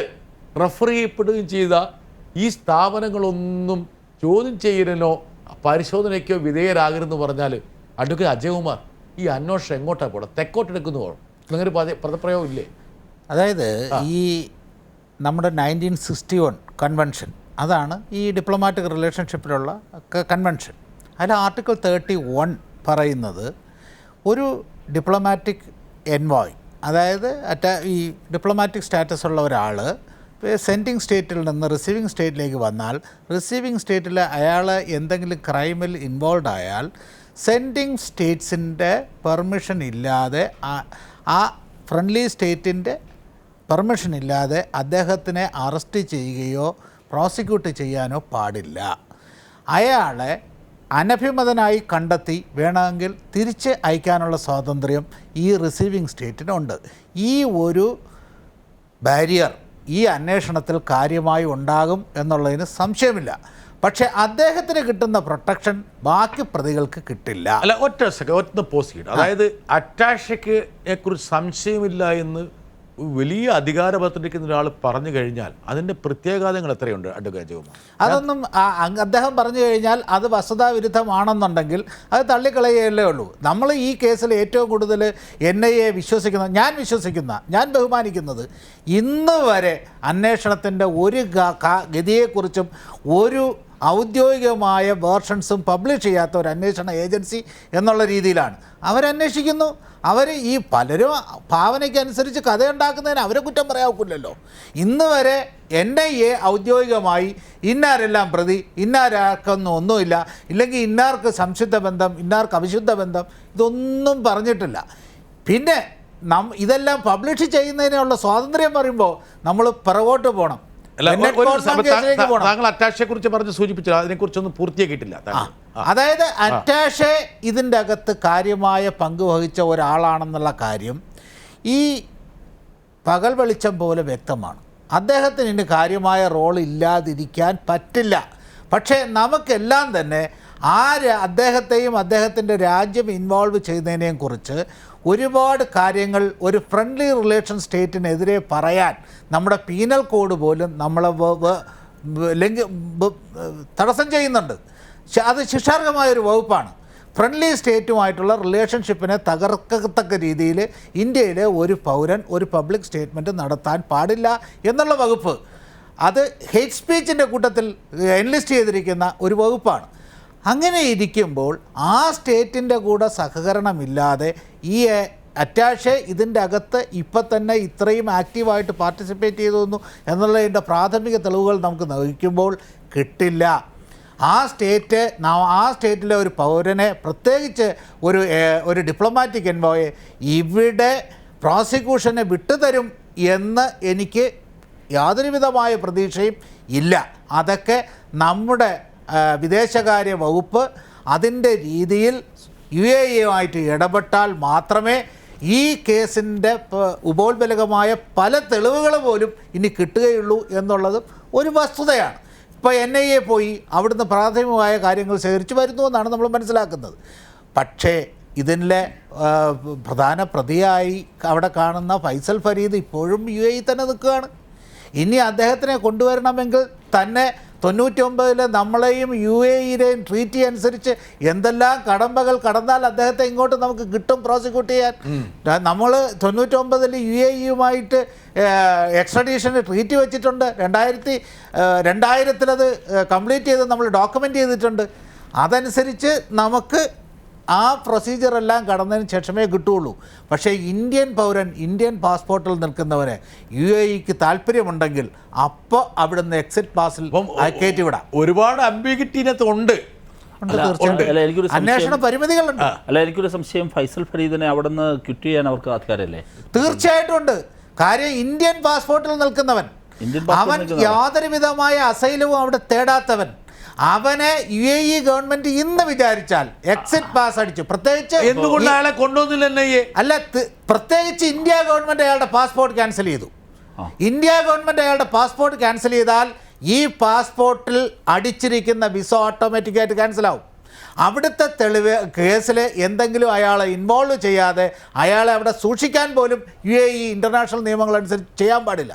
റെഫർ ചെയ്യപ്പെടുകയും ചെയ്ത ഈ സ്ഥാപനങ്ങളൊന്നും ചോദ്യം ചെയ്യലിനോ പരിശോധനയ്ക്കോ വിധേയരാകരുതെന്ന് പറഞ്ഞാൽ അഡ്വക്കേറ്റ് അജയകുമാർ, ഈ അന്വേഷണം എങ്ങോട്ടാണ് പോകണം? തെക്കോട്ടെടുക്കുന്നു പോകണം. അങ്ങനെ പദപ്രയോഗം ഇല്ലേ? അതായത് ഈ നമ്മുടെ 1961 കൺവെൻഷൻ, അതാണ് ഈ ഡിപ്ലോമാറ്റിക് റിലേഷൻഷിപ്പിലുള്ള കൺവെൻഷൻ. അതിൽ ആർട്ടിക്കിൾ 31 പറയുന്നത് ഒരു ഡിപ്ലോമാറ്റിക് എൻവോയ്, അതായത് ഈ ഡിപ്ലോമാറ്റിക് സ്റ്റാറ്റസ് ഉള്ള ഒരാൾ സെൻഡിങ് സ്റ്റേറ്റിൽ നിന്ന് റിസീവിങ് സ്റ്റേറ്റിലേക്ക് വന്നാൽ, റിസീവിങ് സ്റ്റേറ്റിൽ അയാൾ എന്തെങ്കിലും ക്രൈമിൽ ഇൻവോൾവ് ആയാൽ സെൻഡിങ് സ്റ്റേറ്റ്സിൻ്റെ പെർമിഷൻ ഇല്ലാതെ, ആ ഫ്രണ്ട്ലി സ്റ്റേറ്റിൻ്റെ പെർമിഷൻ ഇല്ലാതെ അദ്ദേഹത്തിനെ അറസ്റ്റ് ചെയ്യുകയോ പ്രോസിക്യൂട്ട് ചെയ്യാനോ പാടില്ല. അയാളെ അനഭിമതനായി കണ്ടെത്തി വേണമെങ്കിൽ തിരിച്ച് അയക്കാനുള്ള സ്വാതന്ത്ര്യം ഈ റിസീവിങ് സ്റ്റേറ്റിനുണ്ട്. ഈ ഒരു ബാരിയർ ഈ അന്വേഷണത്തിൽ കാര്യമായി ഉണ്ടാകും എന്നുള്ളതിന് സംശയമില്ല. പക്ഷേ അദ്ദേഹത്തിന് കിട്ടുന്ന പ്രൊട്ടക്ഷൻ ബാക്കി പ്രതികൾക്ക് കിട്ടില്ല. അല്ല, ഒറ്റ പോസ്റ്റ് ചെയ്യണം. അതായത് അറ്റാഷയ്ക്ക് കുറിച്ച് സംശയമില്ല എന്ന് വലിയ അധികാരപത്രത്തിരിക്കുന്ന ഒരാൾ പറഞ്ഞു കഴിഞ്ഞാൽ അതിൻ്റെ പ്രത്യാഘാതങ്ങൾ എത്രയുണ്ട് അഡ്വക്കേറ്റ് അജയകുമാർ? അതൊന്നും അദ്ദേഹം പറഞ്ഞു കഴിഞ്ഞാൽ അത് വസ്തുതാവിരുദ്ധമാണെന്നുണ്ടെങ്കിൽ അത് തള്ളിക്കളയല്ലേ ഉള്ളൂ. നമ്മൾ ഈ കേസിൽ ഏറ്റവും കൂടുതൽ NIA ഞാൻ ബഹുമാനിക്കുന്നത്, ഇന്ന് വരെ അന്വേഷണത്തിൻ്റെ ഒരു ഗതിയെക്കുറിച്ചും ഒരു ഔദ്യോഗികമായ വേർഷൻസും പബ്ലിഷ് ചെയ്യാത്ത ഒരു അന്വേഷണ ഏജൻസി എന്നുള്ള രീതിയിലാണ് അവരന്വേഷിക്കുന്നു. അവർ ഈ പലരും ഭാവനയ്ക്കനുസരിച്ച് കഥയുണ്ടാക്കുന്നതിന് അവരെ കുറ്റം പറയാൻ ഇന്ന് വരെ NIA ഔദ്യോഗികമായി ഇന്നാരെല്ലാം പ്രതി, ഇന്നാരാർക്കൊന്നും ഒന്നുമില്ല, ഇല്ലെങ്കിൽ ഇന്നാർക്ക് സംശുദ്ധ ബന്ധം, ഇന്നാർക്ക് അവിശുദ്ധ ബന്ധം, ഇതൊന്നും പറഞ്ഞിട്ടില്ല. പിന്നെ ഇതെല്ലാം പബ്ലിഷ് ചെയ്യുന്നതിനുള്ള സ്വാതന്ത്ര്യം പറയുമ്പോൾ നമ്മൾ പിറകോട്ട് പോകണം. താങ്കൾ അറ്റാഷയെ കുറിച്ച് പറഞ്ഞ് സൂചിപ്പിച്ചു, അതിനെക്കുറിച്ചൊന്നും പൂർത്തിയാക്കിയിട്ടില്ല. അതായത് അറ്റാഷെ ഇതിൻ്റെ അകത്ത് കാര്യമായ പങ്ക് വഹിച്ച ഒരാളാണെന്നുള്ള കാര്യം ഈ പകൽ വെളിച്ചം പോലെ വ്യക്തമാണ്. അദ്ദേഹത്തിന് ഇനി കാര്യമായ റോൾ ഇല്ലാതിരിക്കാൻ പറ്റില്ല. പക്ഷേ നമുക്കെല്ലാം തന്നെ അദ്ദേഹത്തെയും അദ്ദേഹത്തിൻ്റെ രാജ്യം ഇൻവോൾവ് ചെയ്യുന്നതിനെയും കുറിച്ച് ഒരുപാട് കാര്യങ്ങൾ ഒരു ഫ്രണ്ട്ലി റിലേഷൻ സ്റ്റേറ്റിനെതിരെ പറയാൻ നമ്മുടെ പീനൽ കോഡ് പോലും നമ്മളെ തടസ്സം ചെയ്യുന്നുണ്ട്. അത് ശിക്ഷാർഹമായൊരു വകുപ്പാണ്. ഫ്രണ്ട്ലി സ്റ്റേറ്റുമായിട്ടുള്ള റിലേഷൻഷിപ്പിനെ തകർക്കത്തക്ക രീതിയിൽ ഇന്ത്യയിലെ ഒരു പൗരൻ ഒരു പബ്ലിക് സ്റ്റേറ്റ്മെൻറ്റ് നടത്താൻ പാടില്ല എന്നുള്ള വകുപ്പ്, അത് ഹെയ്റ്റ് സ്പീച്ചിൻ്റെ കൂട്ടത്തിൽ എൻലിസ്റ്റ് ചെയ്തിരിക്കുന്ന ഒരു വകുപ്പാണ്. അങ്ങനെ ഇരിക്കുമ്പോൾ ആ സ്റ്റേറ്റിൻ്റെ കൂടെ സഹകരണമില്ലാതെ ഈ അറ്റാഷെ ഇതിൻ്റെ അകത്ത് ഇപ്പം തന്നെ ഇത്രയും ആക്റ്റീവായിട്ട് പാർട്ടിസിപ്പേറ്റ് ചെയ്തു എന്നുള്ളതിൻ്റെ പ്രാഥമിക തെളിവുകൾ നമുക്ക് നയിക്കുമ്പോൾ കിട്ടില്ല. ആ സ്റ്റേറ്റിലെ ഒരു പൗരനെ, പ്രത്യേകിച്ച് ഒരു ഡിപ്ലോമാറ്റിക് എൻവോയെ ഇവിടെ പ്രോസിക്യൂഷനെ വിട്ടുതരും എന്ന് എനിക്ക് യാതൊരു വിധമായ പ്രതീക്ഷയും ഇല്ല. അതൊക്കെ നമ്മുടെ വിദേശകാര്യ വകുപ്പ് അതിൻ്റെ രീതിയിൽ UAE-യുമായിട്ട് ഇടപെട്ടാൽ മാത്രമേ ഈ കേസിൻ്റെ ഉപോത്ബലകമായ പല തെളിവുകൾ പോലും ഇനി കിട്ടുകയുള്ളൂ എന്നുള്ളതും ഒരു വസ്തുതയാണ്. ഇപ്പോൾ NIA പോയി അവിടുന്ന് പ്രാഥമികമായ കാര്യങ്ങൾ ശേഖരിച്ച് വരുന്നു എന്നാണ് നമ്മൾ മനസ്സിലാക്കുന്നത്. പക്ഷേ ഇതിലെ പ്രധാന പ്രതിയായി അവിടെ കാണുന്ന ഫൈസൽ ഫരീദ് ഇപ്പോഴും UAE തന്നെ നിൽക്കുകയാണ്. ഇനി അദ്ദേഹത്തിനെ കൊണ്ടുവരണമെങ്കിൽ തന്നെ 99 നമ്മളെയും UAE-യുടെയും ട്രീറ്റി അനുസരിച്ച് എന്തെല്ലാം കടമ്പകൾ കടന്നാൽ അദ്ദേഹത്തെ ഇങ്ങോട്ട് നമുക്ക് കിട്ടും പ്രോസിക്യൂട്ട് ചെയ്യാൻ. നമ്മൾ 99 UAE-യുമായിട്ട് എക്സ്ട്രഡീഷന് ട്രീറ്റി വെച്ചിട്ടുണ്ട്. 2000 അത് കംപ്ലീറ്റ് ചെയ്ത് നമ്മൾ ഡോക്യുമെൻ്റ് ചെയ്തിട്ടുണ്ട്. അതനുസരിച്ച് നമുക്ക് ആ പ്രൊസീജിയറെല്ലാം കടന്നതിന് ശേഷമേ കിട്ടുകയുള്ളൂ. പക്ഷേ ഇന്ത്യൻ പൗരൻ ഇന്ത്യൻ പാസ്പോർട്ടിൽ നിൽക്കുന്നവരെ UAE-ക്ക് താല്പര്യമുണ്ടെങ്കിൽ അപ്പോൾ അവിടുന്ന് എക്സിറ്റ് പാസിൽ കയറ്റിവിടാം. ഒരുപാട് അംബിഗിറ്റിനകത്ത് ഉണ്ട്. അന്വേഷണ പരിമിതികളുണ്ട്. അല്ല, എനിക്കൊരു സംശയം, ഫൈസൽ ഫരീദിനെ അവിടെ നിന്ന് ക്വിറ്റ് ചെയ്യാൻ അവർക്ക് അധികാരമല്ലേ? തീർച്ചയായിട്ടും ഉണ്ട്. കാര്യം ഇന്ത്യൻ പാസ്പോർട്ടിൽ നിൽക്കുന്നവൻ, അവൻ യാതൊരു വിധമായ അസൈലവും അവിടെ തേടാത്തവൻ, അവനെ UAE ഗവൺമെന്റ് ഇന്ന് വിചാരിച്ചാൽ എക്സിറ്റ് പാസ് അടിച്ചു. പ്രത്യേകിച്ച് എന്തുകൊണ്ട് അയാളെ കൊണ്ടുവന്നില്ല? അല്ല, പ്രത്യേകിച്ച് ഇന്ത്യ ഗവൺമെന്റ് അയാളുടെ പാസ്പോർട്ട് ക്യാൻസൽ ചെയ്തു. ഇന്ത്യ ഗവൺമെന്റ് അയാളുടെ പാസ്പോർട്ട് ക്യാൻസൽ ചെയ്താൽ ഈ പാസ്പോർട്ടിൽ അടിച്ചിരിക്കുന്ന വിസ ഓട്ടോമാറ്റിക്കായിട്ട് ക്യാൻസലാവും. അവിടുത്തെ തെളിവ് കേസിൽ എന്തെങ്കിലും അയാളെ ഇൻവോൾവ് ചെയ്യാതെ അയാളെ അവിടെ സൂക്ഷിക്കാൻ പോലും UAE ഇന്റർനാഷണൽ നിയമങ്ങൾ അനുസരിച്ച് ചെയ്യാൻ പാടില്ല.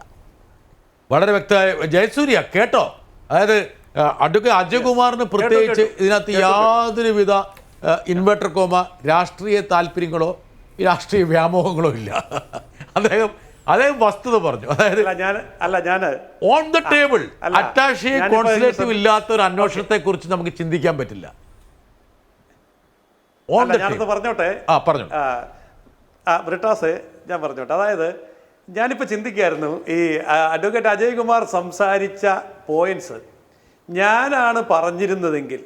വളരെ വ്യക്തമായ ജയസൂര്യ കേട്ടോ. അതായത് അഡ്വക്കേറ്റ് അജയ്കുമാറിന് പ്രത്യേകിച്ച് ഇതിനകത്ത് യാതൊരുവിധ ഇൻവെർട്ടർ കോമ രാഷ്ട്രീയ താല്പര്യങ്ങളോ രാഷ്ട്രീയ വ്യാമോഹങ്ങളോ ഇല്ല. അദ്ദേഹം വസ്തുത പറഞ്ഞു. അതായത് ഞാൻ ഓൺ ദ ടേബിൾ അറ്റാഷേ കോൺസുലേറ്റീവ് ഇല്ലാത്ത ഒരു അന്വേഷണത്തെ കുറിച്ച് നമുക്ക് ചിന്തിക്കാൻ പറ്റില്ല. പറഞ്ഞോട്ടെ, പറഞ്ഞു ബ്രിട്ടാസ്, ഞാൻ പറഞ്ഞോട്ടെ. അതായത് ഞാനിപ്പോൾ ചിന്തിക്കുകയായിരുന്നു, ഈ അഡ്വക്കേറ്റ് അജയ്കുമാർ സംസാരിച്ച പോയിന്റ്സ് ഞാനാണ് പറഞ്ഞിരുന്നതെങ്കിൽ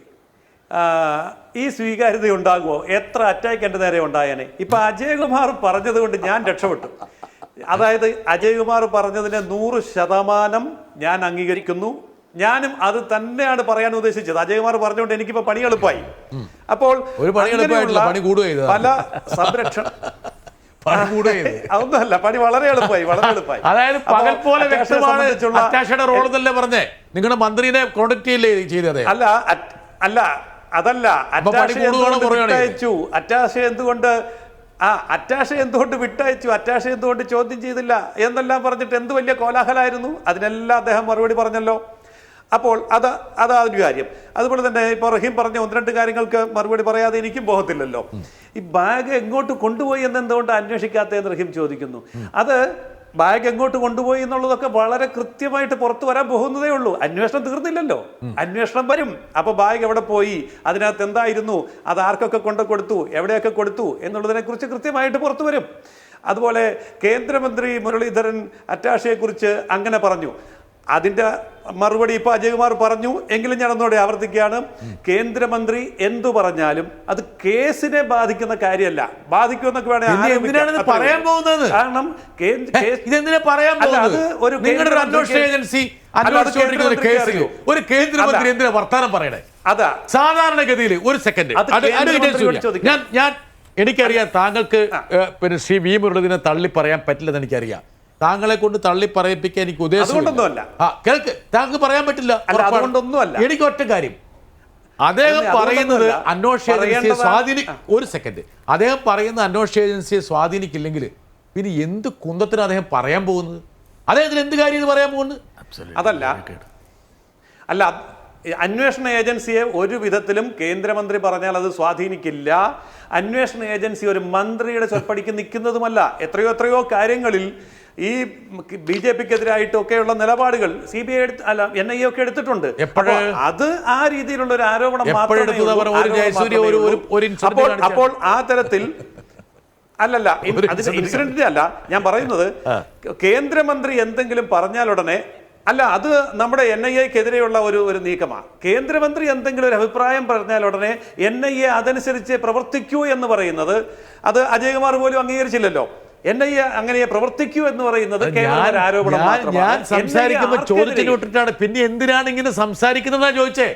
ഈ സ്വീകാര്യത ഉണ്ടാകുമോ? എത്ര അറ്റാക്ക് എൻ്റെ നേരെ ഉണ്ടായേനെ? ഇപ്പം അജയ്കുമാർ പറഞ്ഞത് കൊണ്ട് ഞാൻ രക്ഷപ്പെട്ടു. അതായത് അജയ്കുമാർ പറഞ്ഞതിനെ 100% ഞാൻ അംഗീകരിക്കുന്നു. ഞാനും അത് തന്നെയാണ് പറയാൻ ഉദ്ദേശിച്ചത്. അജയ്കുമാർ പറഞ്ഞുകൊണ്ട് എനിക്കിപ്പോൾ പണി എളുപ്പമായി. അപ്പോൾ പല സംരക്ഷണ അതൊന്നുമല്ല, പണി വളരെ എളുപ്പമായി, വളരെ എളുപ്പമായി. അതായത് പകൽ പോലെ വ്യക്തമാണ് അറ്റാഷയുടെ റോൾ എന്നല്ലേ പറഞ്ഞേ? നിങ്ങളുടെ മന്ത്രിനെ കോൺടാക്ട് ചെയ്തേ? അല്ല അല്ല അതല്ല, അറ്റാഷെ എന്തുകൊണ്ട് വിട്ടയച്ചു, അറ്റാഷെ എന്തുകൊണ്ട് ചോദ്യം ചെയ്തില്ല എന്നെല്ലാം പറഞ്ഞിട്ട് എന്ത് വലിയ കോലാഹലമായിരുന്നു. അതിനെല്ലാം അദ്ദേഹം മറുപടി പറഞ്ഞല്ലോ. അപ്പോൾ അതൊരു കാര്യം. അതുപോലെ തന്നെ ഇപ്പോൾ റഹീം പറഞ്ഞ 1-2 കാര്യങ്ങൾക്ക് മറുപടി പറയാതെ എനിക്കും പോകത്തില്ലല്ലോ. ഈ ബാഗ് എങ്ങോട്ട് കൊണ്ടുപോയി എന്നെന്തുകൊണ്ട് അന്വേഷിക്കാത്തതെന്ന് റഹീം ചോദിക്കുന്നു. അത് ബാഗ് എങ്ങോട്ട് കൊണ്ടുപോയി എന്നുള്ളതൊക്കെ വളരെ കൃത്യമായിട്ട് പുറത്തു വരാൻ പോകുന്നതേ ഉള്ളൂ. അന്വേഷണം തീർന്നില്ലല്ലോ, അന്വേഷണം വരും. അപ്പോൾ ബാഗ് എവിടെ പോയി, അതിനകത്ത് എന്തായിരുന്നു, അത് ആർക്കൊക്കെ കൊണ്ട് കൊടുത്തു, എവിടെയൊക്കെ കൊടുത്തു എന്നുള്ളതിനെ കുറിച്ച് കൃത്യമായിട്ട് പുറത്തു വരും. അതുപോലെ കേന്ദ്രമന്ത്രി മുരളീധരൻ അറ്റാഷയെക്കുറിച്ച് അങ്ങനെ പറഞ്ഞു. അതിൻ്റെ മറുപടി ഇപ്പോൾ അജയ്കുമാർ പറഞ്ഞു. എങ്കിലും ഞാൻ ഒന്നുകൂടെ ആവർത്തിക്കുകയാണ്, കേന്ദ്രമന്ത്രി എന്തു പറഞ്ഞാലും അത് കേസിനെ ബാധിക്കുന്ന കാര്യമല്ല. ബാധിക്കുമെന്നൊക്കെ വേണമെങ്കിൽ പറയാൻ പോകുന്നത്. കാരണം അത് ഒരു അന്വേഷണ ഏജൻസി ഒരു കേന്ദ്രമന്ത്രി എന്തിനാ വർത്താനം പറയണേ? അതാ സാധാരണഗതിയിൽ. ഒരു സെക്കൻഡ്, എനിക്കറിയാം താങ്കൾക്ക് പിന്നെ ശ്രീ വി മുരളീധരനെ തള്ളി പറയാൻ പറ്റില്ലെന്ന് എനിക്കറിയാം. താങ്കളെ കൊണ്ട് തള്ളി പറയിപ്പിക്കാൻ എനിക്ക് ഉദ്ദേശിച്ചൊന്നുമല്ല. കേൾക്ക്, താങ്കൾക്ക് പറയാൻ പറ്റില്ല. എനിക്ക് ഒറ്റ കാര്യം, അദ്ദേഹം പറയുന്നത് അന്വേഷണ ഏജൻസിയെ അദ്ദേഹം പറയുന്ന അന്വേഷണ ഏജൻസിയെ സ്വാധീനിക്കില്ലെങ്കിൽ പിന്നെ എന്ത് കുന്തത്തിന് അദ്ദേഹം പറയാൻ പോകുന്നത്? അദ്ദേഹത്തിന് എന്ത് കാര്യം ഇത് പറയാൻ പോകുന്നത്? അല്ല അന്വേഷണ ഏജൻസിയെ ഒരു വിധത്തിലും കേന്ദ്രമന്ത്രി പറഞ്ഞാൽ അത് സ്വാധീനിക്കില്ല. അന്വേഷണ ഏജൻസി ഒരു മന്ത്രിയുടെ ചൊൽപ്പടിക്ക് നിൽക്കുന്നതുമല്ല. എത്രയോ കാര്യങ്ങളിൽ ഈ BJP-ക്കെതിരായിട്ടൊക്കെയുള്ള നിലപാടുകൾ CBI NIA ഒക്കെ എടുത്തിട്ടുണ്ട്. അത് ആ രീതിയിലുള്ള ഒരു ആരോപണം മാത്രമേ. അപ്പോൾ ആ തരത്തിൽ അല്ലല്ല, ഇൻസിഡന്റിന്റെ അല്ല ഞാൻ പറയുന്നത്. കേന്ദ്രമന്ത്രി എന്തെങ്കിലും പറഞ്ഞാൽ ഉടനെ അല്ല, അത് നമ്മുടെ NIA-ക്കെതിരെയുള്ള ഒരു നീക്കമാണ്. കേന്ദ്രമന്ത്രി എന്തെങ്കിലും ഒരു അഭിപ്രായം പറഞ്ഞാൽ ഉടനെ NIA അതനുസരിച്ച് പ്രവർത്തിക്കൂ എന്ന് പറയുന്നത് അത് അജയ്കുമാർ പോലും അംഗീകരിച്ചില്ലല്ലോ. NIA അങ്ങനെ പ്രവർത്തിക്കൂ എന്ന് പറയുന്നത് കേവലം ഒരു ആരോപണം ഞാൻ മാത്രമാണ്. സംസാരിക്കുമ്പോൾ NIA ചോദ്യത്തിന് ആർക്കെതിരെയും വിട്ടിട്ടാണ് പിന്നെ എന്തിനാണ് ഇങ്ങനെ സംസാരിക്കുന്നതാ ചോദിച്ചേ.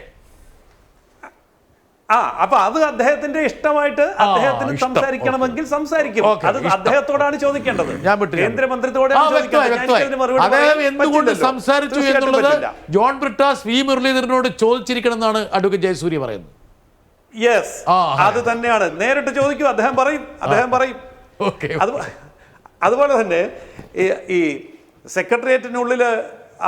അപ്പൊ അത് അദ്ദേഹത്തിന്റെ ഇഷ്ടമായിട്ട് അദ്ദേഹത്തിന് ഇഷ്ടം. സംസാരിക്കണമെങ്കിൽ സംസാരിക്കും. ഓക്കേ, അത് ഇഷ്ടം. അദ്ദേഹത്തോടാണ് ചോദിക്കേണ്ടത്. ഞാൻ വിട്ടു. കേന്ദ്രമന്ത്രിയോടാണ് ചോദിക്കേണ്ടത്. അദ്ദേഹം എന്തുകൊണ്ട് സംസാരിച്ചു എന്നുള്ളത് ജോൺ ബ്രിട്ടാസ് വി മുരളീധരനോട് ചോദിച്ചിരിക്കണം എന്നാണ് അഡ്വക്കേറ്റ് ജയസൂര്യ പറയുന്നത്. യെസ്, അത് തന്നെയാണ്. നേരിട്ട് ചോദിക്കൂ, അദ്ദേഹം പറയും. ഓക്കെ. അതുപോലെ തന്നെ ഈ സെക്രട്ടേറിയറ്റിനുള്ളിൽ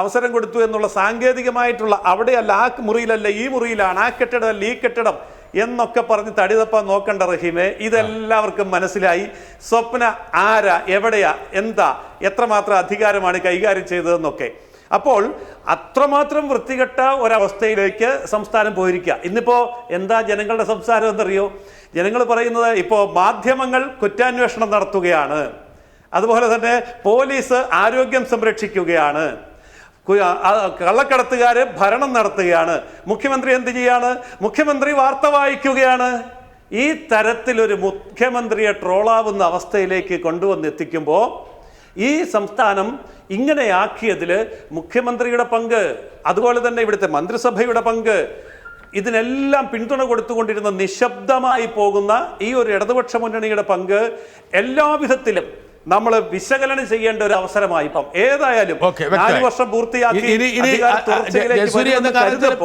അവസരം കൊടുത്തു എന്നുള്ള സാങ്കേതികമായിട്ടുള്ള അവിടെയല്ല, ആ മുറിയിലല്ല ഈ മുറിയിലാണ്, ആ കെട്ടിടമല്ല ഈ കെട്ടിടം എന്നൊക്കെ പറഞ്ഞ് തടിതപ്പാൻ നോക്കണ്ട റഹീമെ. ഇതെല്ലാവർക്കും മനസ്സിലായി. സ്വപ്ന ആരാ, എവിടെയാ, എന്താ, എത്രമാത്രം അധികാരമാണ് കൈകാര്യം ചെയ്തതെന്നൊക്കെ. അപ്പോൾ അത്രമാത്രം വൃത്തികെട്ട ഒരവസ്ഥയിലേക്ക് സംസ്ഥാനം പോയിരിക്കുക. ഇന്നിപ്പോൾ എന്താ ജനങ്ങളുടെ സംസാരം എന്നറിയോ? ജനങ്ങൾ പറയുന്നത് ഇപ്പോൾ മാധ്യമങ്ങൾ കുറ്റാന്വേഷണം നടത്തുകയാണ്, അതുപോലെ തന്നെ പോലീസ് ആരോഗ്യം സംരക്ഷിക്കുകയാണ്, കള്ളക്കടത്തുകാര് ഭരണം നടത്തുകയാണ്, മുഖ്യമന്ത്രി എന്ത് ചെയ്യാണ്? മുഖ്യമന്ത്രി വാർത്ത വായിക്കുകയാണ്. ഈ തരത്തിലൊരു മുഖ്യമന്ത്രിയെ ട്രോളാവുന്ന അവസ്ഥയിലേക്ക് കൊണ്ടുവന്നെത്തിക്കുമ്പോൾ ഈ സംസ്ഥാനം ഇങ്ങനെയാക്കിയതിൽ മുഖ്യമന്ത്രിയുടെ പങ്ക്, അതുപോലെ തന്നെ ഇവിടുത്തെ മന്ത്രിസഭയുടെ പങ്ക്, ഇതിനെല്ലാം പിന്തുണ കൊടുത്തുകൊണ്ടിരുന്ന നിശബ്ദമായി പോകുന്ന ഈ ഒരു ഇടതുപക്ഷ മുന്നണിയുടെ പങ്ക് എല്ലാ നമ്മൾ വിശകലനം ചെയ്യേണ്ട ഒരു അവസരമായി. ഇപ്പം ഏതായാലും 4 വർഷം പൂർത്തിയാക്കി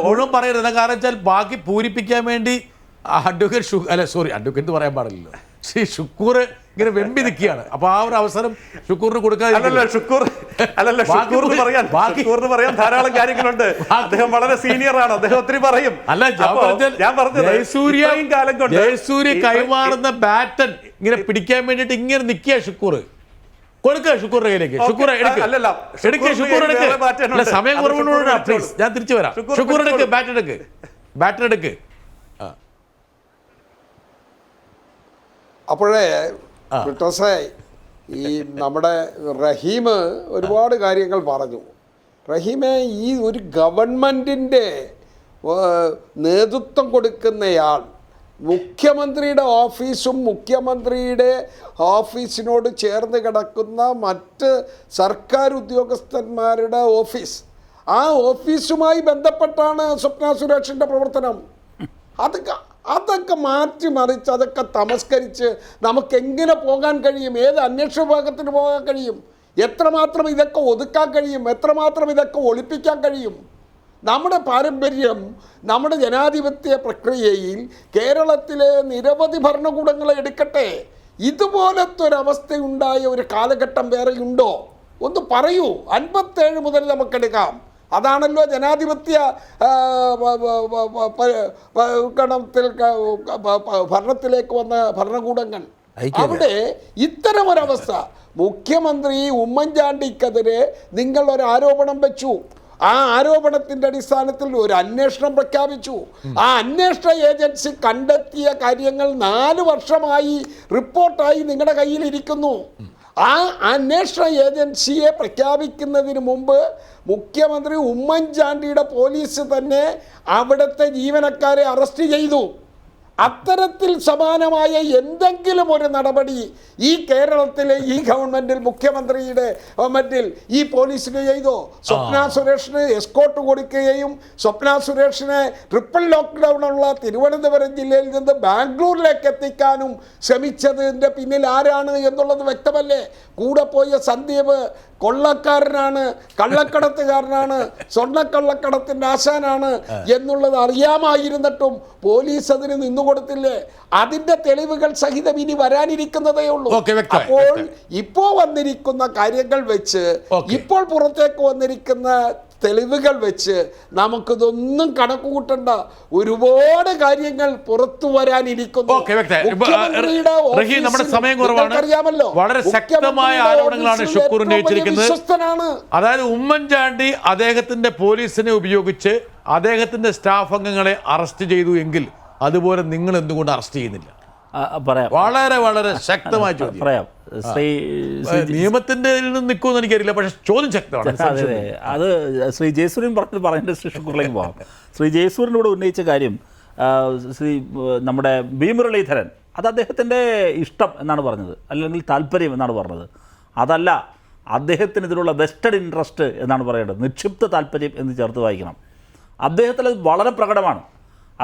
മുഴുവൻ പറയരുത്. കാരണം വെച്ചാൽ ബാക്കി പൂരിപ്പിക്കാൻ വേണ്ടി അഡ്വക്കേറ്റ് പറയാൻ പാടില്ലല്ലോ, ശ്രീ ഷുക്കൂർ ഇങ്ങനെ വെമ്പി നിൽക്കുകയാണ്. അപ്പൊ ആ ഒരു അവസരം ഷുക്കൂറിന് കൊടുക്കാതെ ഷുക്കൂറിന് പറയാൻ ധാരാളം കാര്യങ്ങളുണ്ട്. അദ്ദേഹം വളരെ സീനിയർ ആണ്, അദ്ദേഹം ഒത്തിരി പറയും. ഞാൻ പറഞ്ഞത് ജയസൂര്യ കൈമാറുന്ന ബാറ്റൺ ഇങ്ങനെ പിടിക്കാൻ വേണ്ടിട്ട് ഇങ്ങനെ നിൽക്കുക ഷുക്കൂർ. കൊടുക്കുക ഷുക്കൂറിന്റെ കയ്യിലേക്ക്. ഷുക്കൂർ എടുക്ക്. സമയം കുറവുള്ളൂ, പ്ലീസ്. ഞാൻ തിരിച്ചു വരാം. ഷുക്കൂർ എടുക്ക്, ബാറ്റൺ എടുക്ക്. അപ്പോഴേ ബ്രിട്ടസേ, ഈ നമ്മുടെ റഹീം ഒരുപാട് കാര്യങ്ങൾ പറഞ്ഞു. റഹീമെ, ഈ ഒരു ഗവൺമെൻറ്റിൻ്റെ നേതൃത്വം കൊടുക്കുന്നയാൾ മുഖ്യമന്ത്രിയുടെ ഓഫീസും മുഖ്യമന്ത്രിയുടെ ഓഫീസിനോട് ചേർന്ന് കിടക്കുന്ന മറ്റ് സർക്കാർ ഉദ്യോഗസ്ഥന്മാരുടെ ഓഫീസ്, ആ ഓഫീസുമായി ബന്ധപ്പെട്ടാണ് സ്വപ്ന സുരേഷിൻ്റെ പ്രവർത്തനം. അതൊക്കെ മാറ്റിമറിച്ച്, അതൊക്കെ തമസ്കരിച്ച് നമുക്കെങ്ങനെ പോകാൻ കഴിയും? ഏത് അന്വേഷണ വിഭാഗത്തിന് പോകാൻ കഴിയും? എത്രമാത്രം ഇതൊക്കെ ഒതുക്കാൻ കഴിയും? എത്രമാത്രം ഇതൊക്കെ ഒളിപ്പിക്കാൻ കഴിയും? നമ്മുടെ പാരമ്പര്യം, നമ്മുടെ ജനാധിപത്യ പ്രക്രിയയിൽ കേരളത്തിലെ നിരവധി ഭരണകൂടങ്ങളെ എടുക്കട്ടെ, ഇതുപോലത്തെ ഒരവസ്ഥയുണ്ടായ ഒരു കാലഘട്ടം വേറെയുണ്ടോ? ഒന്ന് പറയൂ. 57 മുതൽ നമുക്കെടുക്കാം. അതാണല്ലോ ജനാധിപത്യ ഭരണത്തിലേക്ക് വന്ന ഭരണകൂടങ്ങൾ. അവിടെ ഇത്തരം ഒരവസ്ഥ, മുഖ്യമന്ത്രി ഉമ്മൻചാണ്ടിക്കെതിരെ നിങ്ങൾ ഒരു ആരോപണം വെച്ചു, ആ ആരോപണത്തിന്റെ അടിസ്ഥാനത്തിൽ ഒരു അന്വേഷണം പ്രഖ്യാപിച്ചു. ആ അന്വേഷണ ഏജൻസി കണ്ടെത്തിയ കാര്യങ്ങൾ 4 വർഷമായി റിപ്പോർട്ടായി നിങ്ങളുടെ കയ്യിലിരിക്കുന്നു. ആ അന്വേഷണ ഏജൻസിയെ പ്രഖ്യാപിക്കുന്നതിന് മുമ്പ് മുഖ്യമന്ത്രി ഉമ്മൻചാണ്ടിയുടെ പോലീസ് തന്നെ അവിടുത്തെ ജീവനക്കാരെ അറസ്റ്റ് ചെയ്തു. അത്തരത്തിൽ സമാനമായ എന്തെങ്കിലും ഒരു നടപടി ഈ കേരളത്തിലെ ഈ ഗവൺമെൻറ്റിൽ മുഖ്യമന്ത്രിയുടെ ഗവൺമെൻറ്റിൽ ഈ പോലീസിന് ചെയ്തോ? സ്വപ്ന സുരേഷിന് എസ്കോർട്ട് കൊടുക്കുകയും സ്വപ്ന സുരേഷിനെ ട്രിപ്പിൾ ലോക്ക്ഡൗണുള്ള തിരുവനന്തപുരം ജില്ലയിൽ നിന്ന് ബാംഗ്ലൂരിലേക്ക് എത്തിക്കാനും ശ്രമിച്ചതിൻ്റെ പിന്നിൽ ആരാണ് എന്നുള്ളത് വ്യക്തമല്ലേ? കൂടെ പോയ സന്ദീപ് കൊള്ളക്കാരനാണ്, കള്ളക്കടത്തുകാരനാണ്, സ്വർണ്ണക്കള്ളക്കടത്തിൻ്റെ ആശാനാണ് എന്നുള്ളത് അറിയാമായിരുന്നിട്ടും പോലീസ് അതിന് നിന്നുകൊടുത്തില്ലേ? അതിന്റെ തെളിവുകൾ സഹിതം ഇനി വരാനിരിക്കുന്നതേ ഉള്ളൂ. അപ്പോൾ ഇപ്പോൾ വന്നിരിക്കുന്ന കാര്യങ്ങൾ വെച്ച്, ഇപ്പോൾ പുറത്തേക്ക് വന്നിരിക്കുന്ന തെളിവുകൾ വെച്ച് നമുക്കിതൊന്നും കണക്ക് കൂട്ടണ്ട. ഒരുപാട് കാര്യങ്ങൾ പുറത്തു വരാനിരിക്കുന്നു. അറിയാമല്ലോ, വളരെ ശക്തമായ ആരോപണങ്ങളാണ് ഷുക്കൂർ ഉന്നയിച്ചിരിക്കുന്നത്. അതായത് ഉമ്മൻചാണ്ടി അദ്ദേഹത്തിന്റെ പോലീസിനെ ഉപയോഗിച്ച് അദ്ദേഹത്തിന്റെ സ്റ്റാഫ് അംഗങ്ങളെ അറസ്റ്റ് ചെയ്തു എങ്കിൽ അതുപോലെ നിങ്ങൾ എന്തുകൊണ്ട് അറസ്റ്റ് ചെയ്യുന്നില്ല? പറയാം. വളരെ വളരെ ശക്തമായ ചോദ്യം. പറയാം. നിയമത്തിന്റെ നിൽക്കുമെന്ന് എനിക്കറിയില്ല, പക്ഷെ ചോദ്യം ശക്തമാണ്. അത് ശ്രീ ജയസൂര്യൻ പറഞ്ഞത് പറയേണ്ട ശ്രീ ഷുക്കൂറിലേക്ക് പോകാം. ശ്രീ ജയസൂര്യനോട് ഉന്നയിച്ച കാര്യം നമ്മുടെ വി മുരളീധരൻ അത് അദ്ദേഹത്തിൻ്റെ ഇഷ്ടം എന്നാണ് പറഞ്ഞത്, അല്ലെങ്കിൽ താല്പര്യം എന്നാണ് പറഞ്ഞത്. അതല്ല, അദ്ദേഹത്തിന് ഇതിലുള്ള വെസ്റ്റഡ് ഇൻട്രസ്റ്റ് എന്നാണ് പറയേണ്ടത്, നിക്ഷിപ്ത താല്പര്യം എന്ന് ചേർത്ത് വായിക്കണം. അദ്ദേഹത്തിൽ അത് വളരെ പ്രകടമാണ്.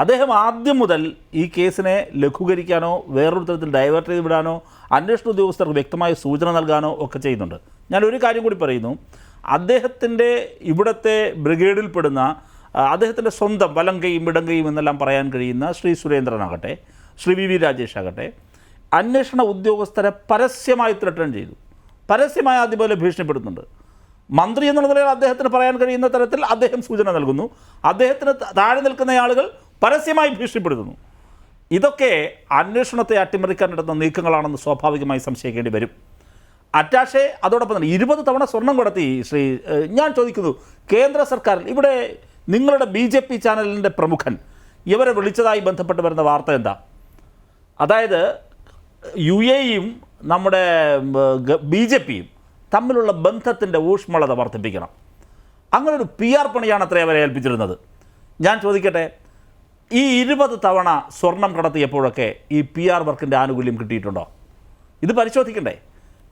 അദ്ദേഹം ആദ്യം മുതൽ ഈ കേസിനെ ലഘൂകരിക്കാനോ വേറൊരു തരത്തിൽ ഡൈവേർട്ട് ചെയ്ത് വിടാനോ അന്വേഷണ ഉദ്യോഗസ്ഥർക്ക് വ്യക്തമായ സൂചന നൽകാനോ ഒക്കെ ചെയ്യുന്നുണ്ട്. ഞാനൊരു കാര്യം കൂടി പറയുന്നു, അദ്ദേഹത്തിൻ്റെ ഇവിടുത്തെ ബ്രിഗേഡിൽപ്പെടുന്ന അദ്ദേഹത്തിൻ്റെ സ്വന്തം വലം കൈയും ഇടം കൈയും എന്നെല്ലാം പറയാൻ കഴിയുന്ന ശ്രീ സുരേന്ദ്രനാകട്ടെ, ശ്രീ വി രാജേഷ് ആകട്ടെ, അന്വേഷണ ഉദ്യോഗസ്ഥരെ പരസ്യമായി ത്രട്ടൺ ചെയ്തു, പരസ്യമായി അതുപോലെ ഭീഷണിപ്പെടുത്തുന്നുണ്ട്. മന്ത്രി എന്നുള്ള നിലയിൽ അദ്ദേഹത്തിന് പറയാൻ കഴിയുന്ന തരത്തിൽ അദ്ദേഹം സൂചന നൽകുന്നു, അദ്ദേഹത്തിന് താഴെ നിൽക്കുന്ന ആളുകൾ പരസ്യമായി ഭീഷണിപ്പെടുത്തുന്നു. ഇതൊക്കെ അന്വേഷണത്തെ അട്ടിമറിക്കാൻ നടത്തുന്ന നീക്കങ്ങളാണെന്ന് സ്വാഭാവികമായി സംശയിക്കേണ്ടി വരും. അറ്റാഷെ അതോടൊപ്പം തന്നെ 20 തവണ സ്വർണം കടത്തി ഞാൻ ചോദിക്കുന്നു, കേന്ദ്ര സർക്കാർ ഇവിടെ നിങ്ങളുടെ BJP ചാനലിൻ്റെ പ്രമുഖൻ ഇവരെ വിളിച്ചതായി ബന്ധപ്പെട്ട് വരുന്ന വാർത്ത എന്താ? അതായത് UAEയും നമ്മുടെ BJPയും തമ്മിലുള്ള ബന്ധത്തിൻ്റെ ഊഷ്മളത വർദ്ധിപ്പിക്കണം. അങ്ങനൊരു PR പണിയാണ് അത്രയും അവരെ ഏൽപ്പിച്ചിരുന്നത്. ഞാൻ ചോദിക്കട്ടെ, ഈ 20 തവണ സ്വർണം കടത്തിയപ്പോഴൊക്കെ ഈ PR വർക്കിൻ്റെ ആനുകൂല്യം കിട്ടിയിട്ടുണ്ടോ? ഇത് പരിശോധിക്കണ്ടേ?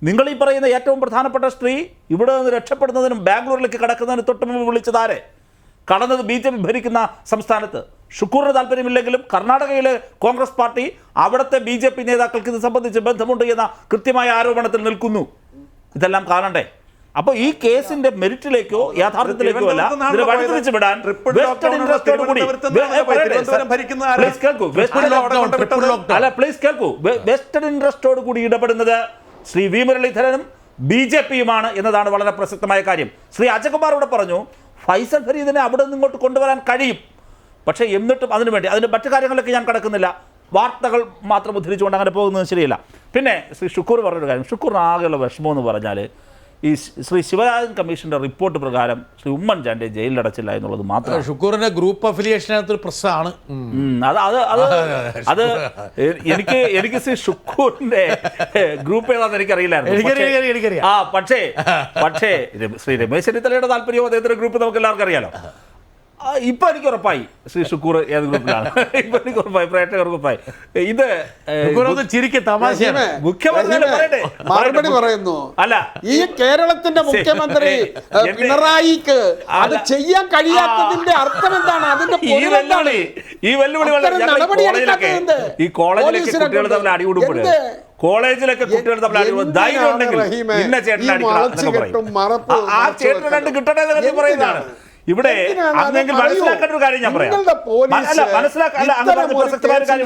നിങ്ങൾ ഈ പറയുന്ന ഏറ്റവും പ്രധാനപ്പെട്ട സ്ത്രീ ഇവിടെ നിന്ന് രക്ഷപ്പെടുന്നതിനും ബാംഗ്ലൂരിലേക്ക് കടക്കുന്നതിന് തൊട്ട് മുമ്പ് വിളിച്ചതാരെ? കടന്നത് BJP ഭരിക്കുന്ന സംസ്ഥാനത്ത്. ഷുക്കൂറിന് താല്പര്യമില്ലെങ്കിലും കർണാടകയിലെ കോൺഗ്രസ് പാർട്ടി അവിടുത്തെ BJP നേതാക്കൾക്ക് ഇത് സംബന്ധിച്ച് ബന്ധമുണ്ട് എന്ന കൃത്യമായ ആരോപണത്തിൽ നിൽക്കുന്നു. ഇതെല്ലാം കാണണ്ടേ? അപ്പോൾ ഈ കേസിന്റെ മെറിറ്റിലേക്കോ യാഥാർത്ഥ്യത്തിലേക്കോ അല്ല ഇതിനെ വഴിതിരിച്ചു വിടാൻ വെസ്റ്റഡ് ഇൻട്രസ്റ്റോട് കൂടി വെസ്റ്റഡ് ഇൻട്രസ്റ്റോട് കൂടി ഇടപെടുന്നത് ശ്രീ വി മുരളീധരനും BJPയുമാണ് എന്നതാണ് വളരെ പ്രസക്തമായ കാര്യം. ശ്രീ അജകുമാർ ഇവിടെ പറഞ്ഞു ഫൈസൽ ഫരീദിനെ അവിടെ നിന്ന് ഇങ്ങോട്ട് കൊണ്ടുവരാൻ കഴിയും, പക്ഷേ എന്നിട്ടും അതിന് മറ്റു കാര്യങ്ങളിലൊക്കെ ഞാൻ കടക്കുന്നില്ല, വാർത്തകൾ മാത്രം ഉദ്ധരിച്ചുകൊണ്ട് അങ്ങനെ പോകുന്നത് ശരിയല്ല. പിന്നെ ശ്രീ ഷുക്കൂർ പറഞ്ഞൊരു കാര്യം, ഷുക്കൂറിന് ആകെയുള്ള വിഷമം എന്ന് പറഞ്ഞാൽ ഈ ശ്രീ ശിവരാജൻ കമ്മീഷൻ്റെ റിപ്പോർട്ട് പ്രകാരം ശ്രീ ഉമ്മൻചാണ്ടിയെ ജയിലിലടച്ചില്ല എന്നുള്ളത് മാത്രമാണ്. ഷുക്കൂറിന്റെ ഗ്രൂപ്പ് അഫിലിയേഷനകത്തൊരു പ്രശ്നമാണ് അത് എനിക്ക് ശ്രീ ഷുക്കൂറിന്റെ ഗ്രൂപ്പ് ഏതാണെന്ന് എനിക്കറിയില്ലായിരുന്നു. പക്ഷേ ശ്രീ രമേശ് ചെന്നിത്തലയുടെ താല്പര്യവും അദ്ദേഹത്തിന്റെ ഗ്രൂപ്പ് നമുക്ക് എല്ലാവർക്കും അറിയാലോ. ഇപ്പൊ എനിക്ക് ഉറപ്പായി ശ്രീ ഷുക്കൂർ ഏത് ഗ്രൂപ്പിലാണ്. ഇപ്പൊ എനിക്ക് ഉറപ്പായി, പ്രേക്ഷകർക്ക് ഉറപ്പായി. ഇത് മറുപടി പറയുന്നു. അല്ല, ഈ കേരളത്തിന്റെ മുഖ്യമന്ത്രി പിണറായിക്ക് അത് ചെയ്യാൻ കഴിയാത്തതിന്റെ അർത്ഥം എന്താണ്? അതിന്റെ ഈ വെല്ലുവിളി ഈ കോളേജിലേക്ക് കുട്ടികൾ തമ്മിൽ അടികൂടുമ്പോൾ കോളേജിലൊക്കെ കുട്ടികൾ തമ്മിൽ അടികൂടുമ്പോൾ ധൈര്യം ഉണ്ടെങ്കിൽ ഇന്ന ചേട്ടൻ അടിക്കണം, ആ ചേട്ടൻ രണ്ട് കിട്ടണേ എന്നൊക്കെ പറയുന്നതാണ്. ഇവിടെ അന്നെങ്കിൽ മനസ്സിലാക്കേണ്ട ഒരു കാര്യം ഞാൻ പറയാം. പ്രസക്തമായ കാര്യം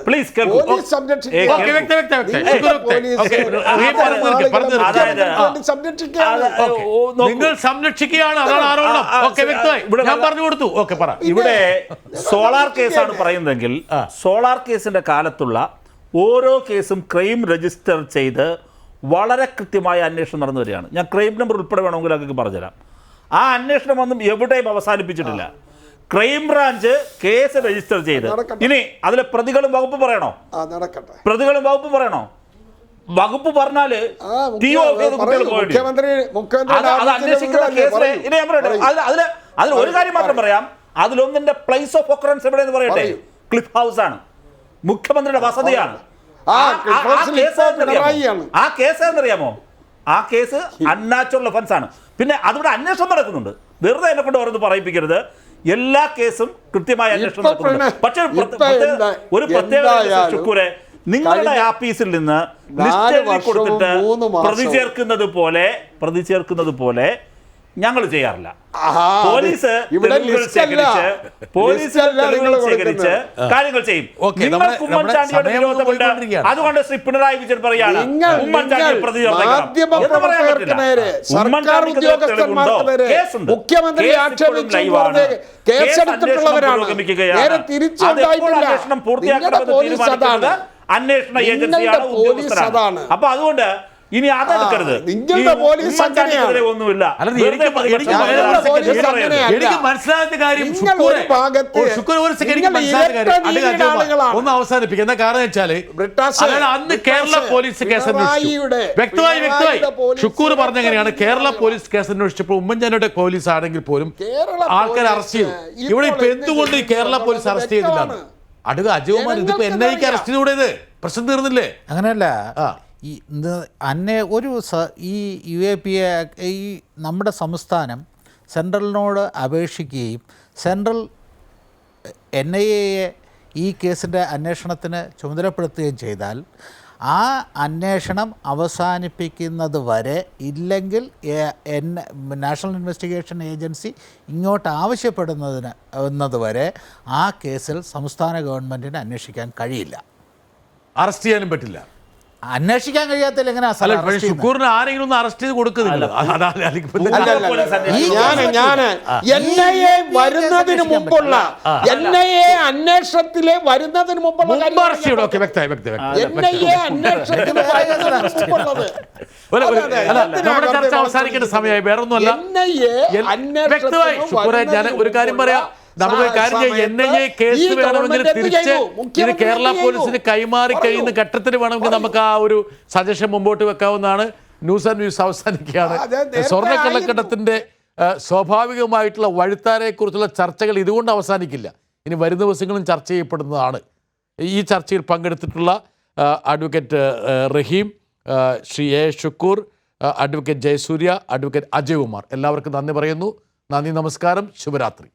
പ്ലീസ് കേൾക്കൂ. നിങ്ങൾ സംരക്ഷിക്കുകയാണ്, അതാണ് ആരോപണം. ഞാൻ പറഞ്ഞു കൊടുത്തു. ഇവിടെ സോളാർ കേസാണ് പറയുന്നതെങ്കിൽ സോളാർ കേസിന്റെ കാലത്തുള്ള ഓരോ കേസും ക്രൈം രജിസ്റ്റർ ചെയ്ത് വളരെ കൃത്യമായ അന്വേഷണം നടന്നു വരികയാണ്. ഞാൻ ക്രൈം നമ്പർ ഉൾപ്പെടെ വേണമെങ്കിൽ അതൊക്കെ പറഞ്ഞുതരാം. ആ അന്വേഷണം ഒന്നും എവിടെയും അവസാനിപ്പിച്ചിട്ടില്ല. ക്രൈംബ്രാഞ്ച് കേസ് രജിസ്റ്റർ ചെയ്ത് ഇനി അതിലെ പ്രതികളും വകുപ്പ് പറയണോ? പ്രതികളും വകുപ്പ് പറയണോ? വകുപ്പ് പറഞ്ഞാല് അതിൽ ഒരു കാര്യം മാത്രം പറയാം. അതിലൊന്നിന്റെ പ്ലേസ് ഓഫ് ഒക്കറൻസ് എവിടെയെന്ന് പറയട്ടെ, ക്ലിഫ് ഹൗസ് ആണ്, മുഖ്യമന്ത്രിയുടെ വസതിയാണ്. ആ കേസ് എന്നറിയാമോ? ആ കേസ് അൺനാച്ചുറൽ ഒഫൻസ് ആണ്. പിന്നെ അതിവിടെ അന്വേഷണം നടക്കുന്നുണ്ട്. വെറുതെ എന്നെ കൊണ്ട് ഓരോന്ന് പറയിപ്പിക്കരുത്. എല്ലാ കേസും കൃത്യമായ അന്വേഷണം നടക്കുന്നുണ്ട്. പക്ഷേ ഒരു പ്രത്യേകത ഷുക്കൂറെ, നിങ്ങളുടെ ആഫീസിൽ നിന്ന് ലിസ്റ്റ് കൊടുത്തിട്ട് പ്രതി ചേർക്കുന്നത് പോലെ ഞങ്ങൾ ചെയ്യാറില്ല. പോലീസ് ശേഖരിച്ച് കാര്യങ്ങൾ ചെയ്യും. ഉമ്മൻചാണ്ടിയുടെ വിരോധമുണ്ട്, അതുകൊണ്ട് ശ്രീ പിണറായി വിജയൻ പറയാണ് ഉമ്മൻചാണ്ടി പ്രതി അന്വേഷണ ഏജൻസിയാണ്, ഉദ്യോഗസ്ഥരാണ്. അപ്പൊ അതുകൊണ്ട് ഇനി അതെടുക്കരുത്. നിങ്ങളുടെ പോലീസ് ഉമ്മൻചാണ്ടിക്കെതിരെ അങ്ങനെയാണ്. ഒന്നുമില്ല. അല്ല, വെറുതെ എനിക്ക് മനസ്സിലാത്ത കാര്യം നിങ്ങൾ ഒരു ഭാഗത്ത് ഒന്ന് അവസാനിപ്പിക്കുക. എന്താ കാരണം വെച്ചാല് അതായത് അന്ന് കേരള പോലീസ് കേസ് അന്വേഷിച്ചു. വ്യക്തമായി ഷുക്കൂർ പറഞ്ഞെങ്ങനെയാണ് കേരള പോലീസ് കേസ് അന്വേഷിച്ചപ്പോൾ ഉമ്മൻചാണ്ടിയുടെ പോലീസ് ആണെങ്കിൽ പോലും ആൾക്കാർ അറസ്റ്റ് ചെയ്തു. ഇവിടെ ഇപ്പൊ എന്തുകൊണ്ട് ഈ കേരള പോലീസ് അറസ്റ്റ് ചെയ്തില്ല? അടുത്ത അജയകുമാർ ഇതിപ്പോ NIA അറസ്റ്റ് ചെയ്തുകൂടേത്? പ്രശ്നം തീർന്നില്ലേ? അങ്ങനെയല്ല, ഈ അന്നെ ഒരു ഈ UAP ഈ നമ്മുടെ സംസ്ഥാനം സെൻട്രലിനോട് അപേക്ഷിക്കുകയും സെൻട്രൽ NIAയെ ഈ കേസിൻ്റെ അന്വേഷണത്തിന് ചുമതലപ്പെടുത്തുകയും ചെയ്താൽ ആ അന്വേഷണം അവസാനിപ്പിക്കുന്നത് വരെ ഇല്ലെങ്കിൽ നാഷണൽ ഇൻവെസ്റ്റിഗേഷൻ ഏജൻസി ഇങ്ങോട്ട് ആവശ്യപ്പെടുന്നത് വരെ ആ കേസിൽ സംസ്ഥാന ഗവൺമെൻറ്റിന് അന്വേഷിക്കാൻ കഴിയില്ല, അറസ്റ്റ് ചെയ്യാനും പറ്റില്ല. അന്വേഷിക്കാൻ കഴിയാത്തതിൽ എങ്ങനെ ഷുക്കൂറിന് ആരെങ്കിലും ഒന്ന് അറസ്റ്റ് ചെയ്ത് കൊടുക്കുന്നില്ല. NIA വരുന്നതിന് മുമ്പുള്ള NIA അന്വേഷണത്തിലെ വരുന്നതിന് മുമ്പുള്ള നമ്മുടെ ചർച്ച അവസാനിക്കേണ്ട സമയമായി. വേറൊന്നുമല്ല, വ്യക്തമായി ഷുക്കൂറെ ഞാൻ ഒരു കാര്യം പറയാം. നമുക്ക് കാര്യം NIA കേസ് വേണമെങ്കിൽ തിരിച്ച് ഇത് കേരള പോലീസിന് കൈമാറി കഴിയുന്ന ഘട്ടത്തിൽ വേണമെങ്കിൽ നമുക്ക് ആ ഒരു സജഷൻ മുമ്പോട്ട് വെക്കാവുന്നതാണ്. ന്യൂസ് ആൻഡ് വ്യൂസ് അവസാനിക്കുകയാണ്. സ്വർണ്ണക്കള്ളക്കടത്തിന്റെ സ്വാഭാവികമായിട്ടുള്ള വഴിത്താരയെക്കുറിച്ചുള്ള ചർച്ചകൾ ഇതുകൊണ്ട് അവസാനിക്കില്ല. ഇനി വരും ദിവസങ്ങളും ചർച്ച ചെയ്യപ്പെടുന്നതാണ്. ഈ ചർച്ചയിൽ പങ്കെടുത്തിട്ടുള്ള advocate Rahim, Shri A. Shukkur, advocate Jayasurya, advocate Ajayakumar, എല്ലാവർക്കും നന്ദി പറയുന്നു. നന്ദി, നമസ്കാരം, ശുഭരാത്രി.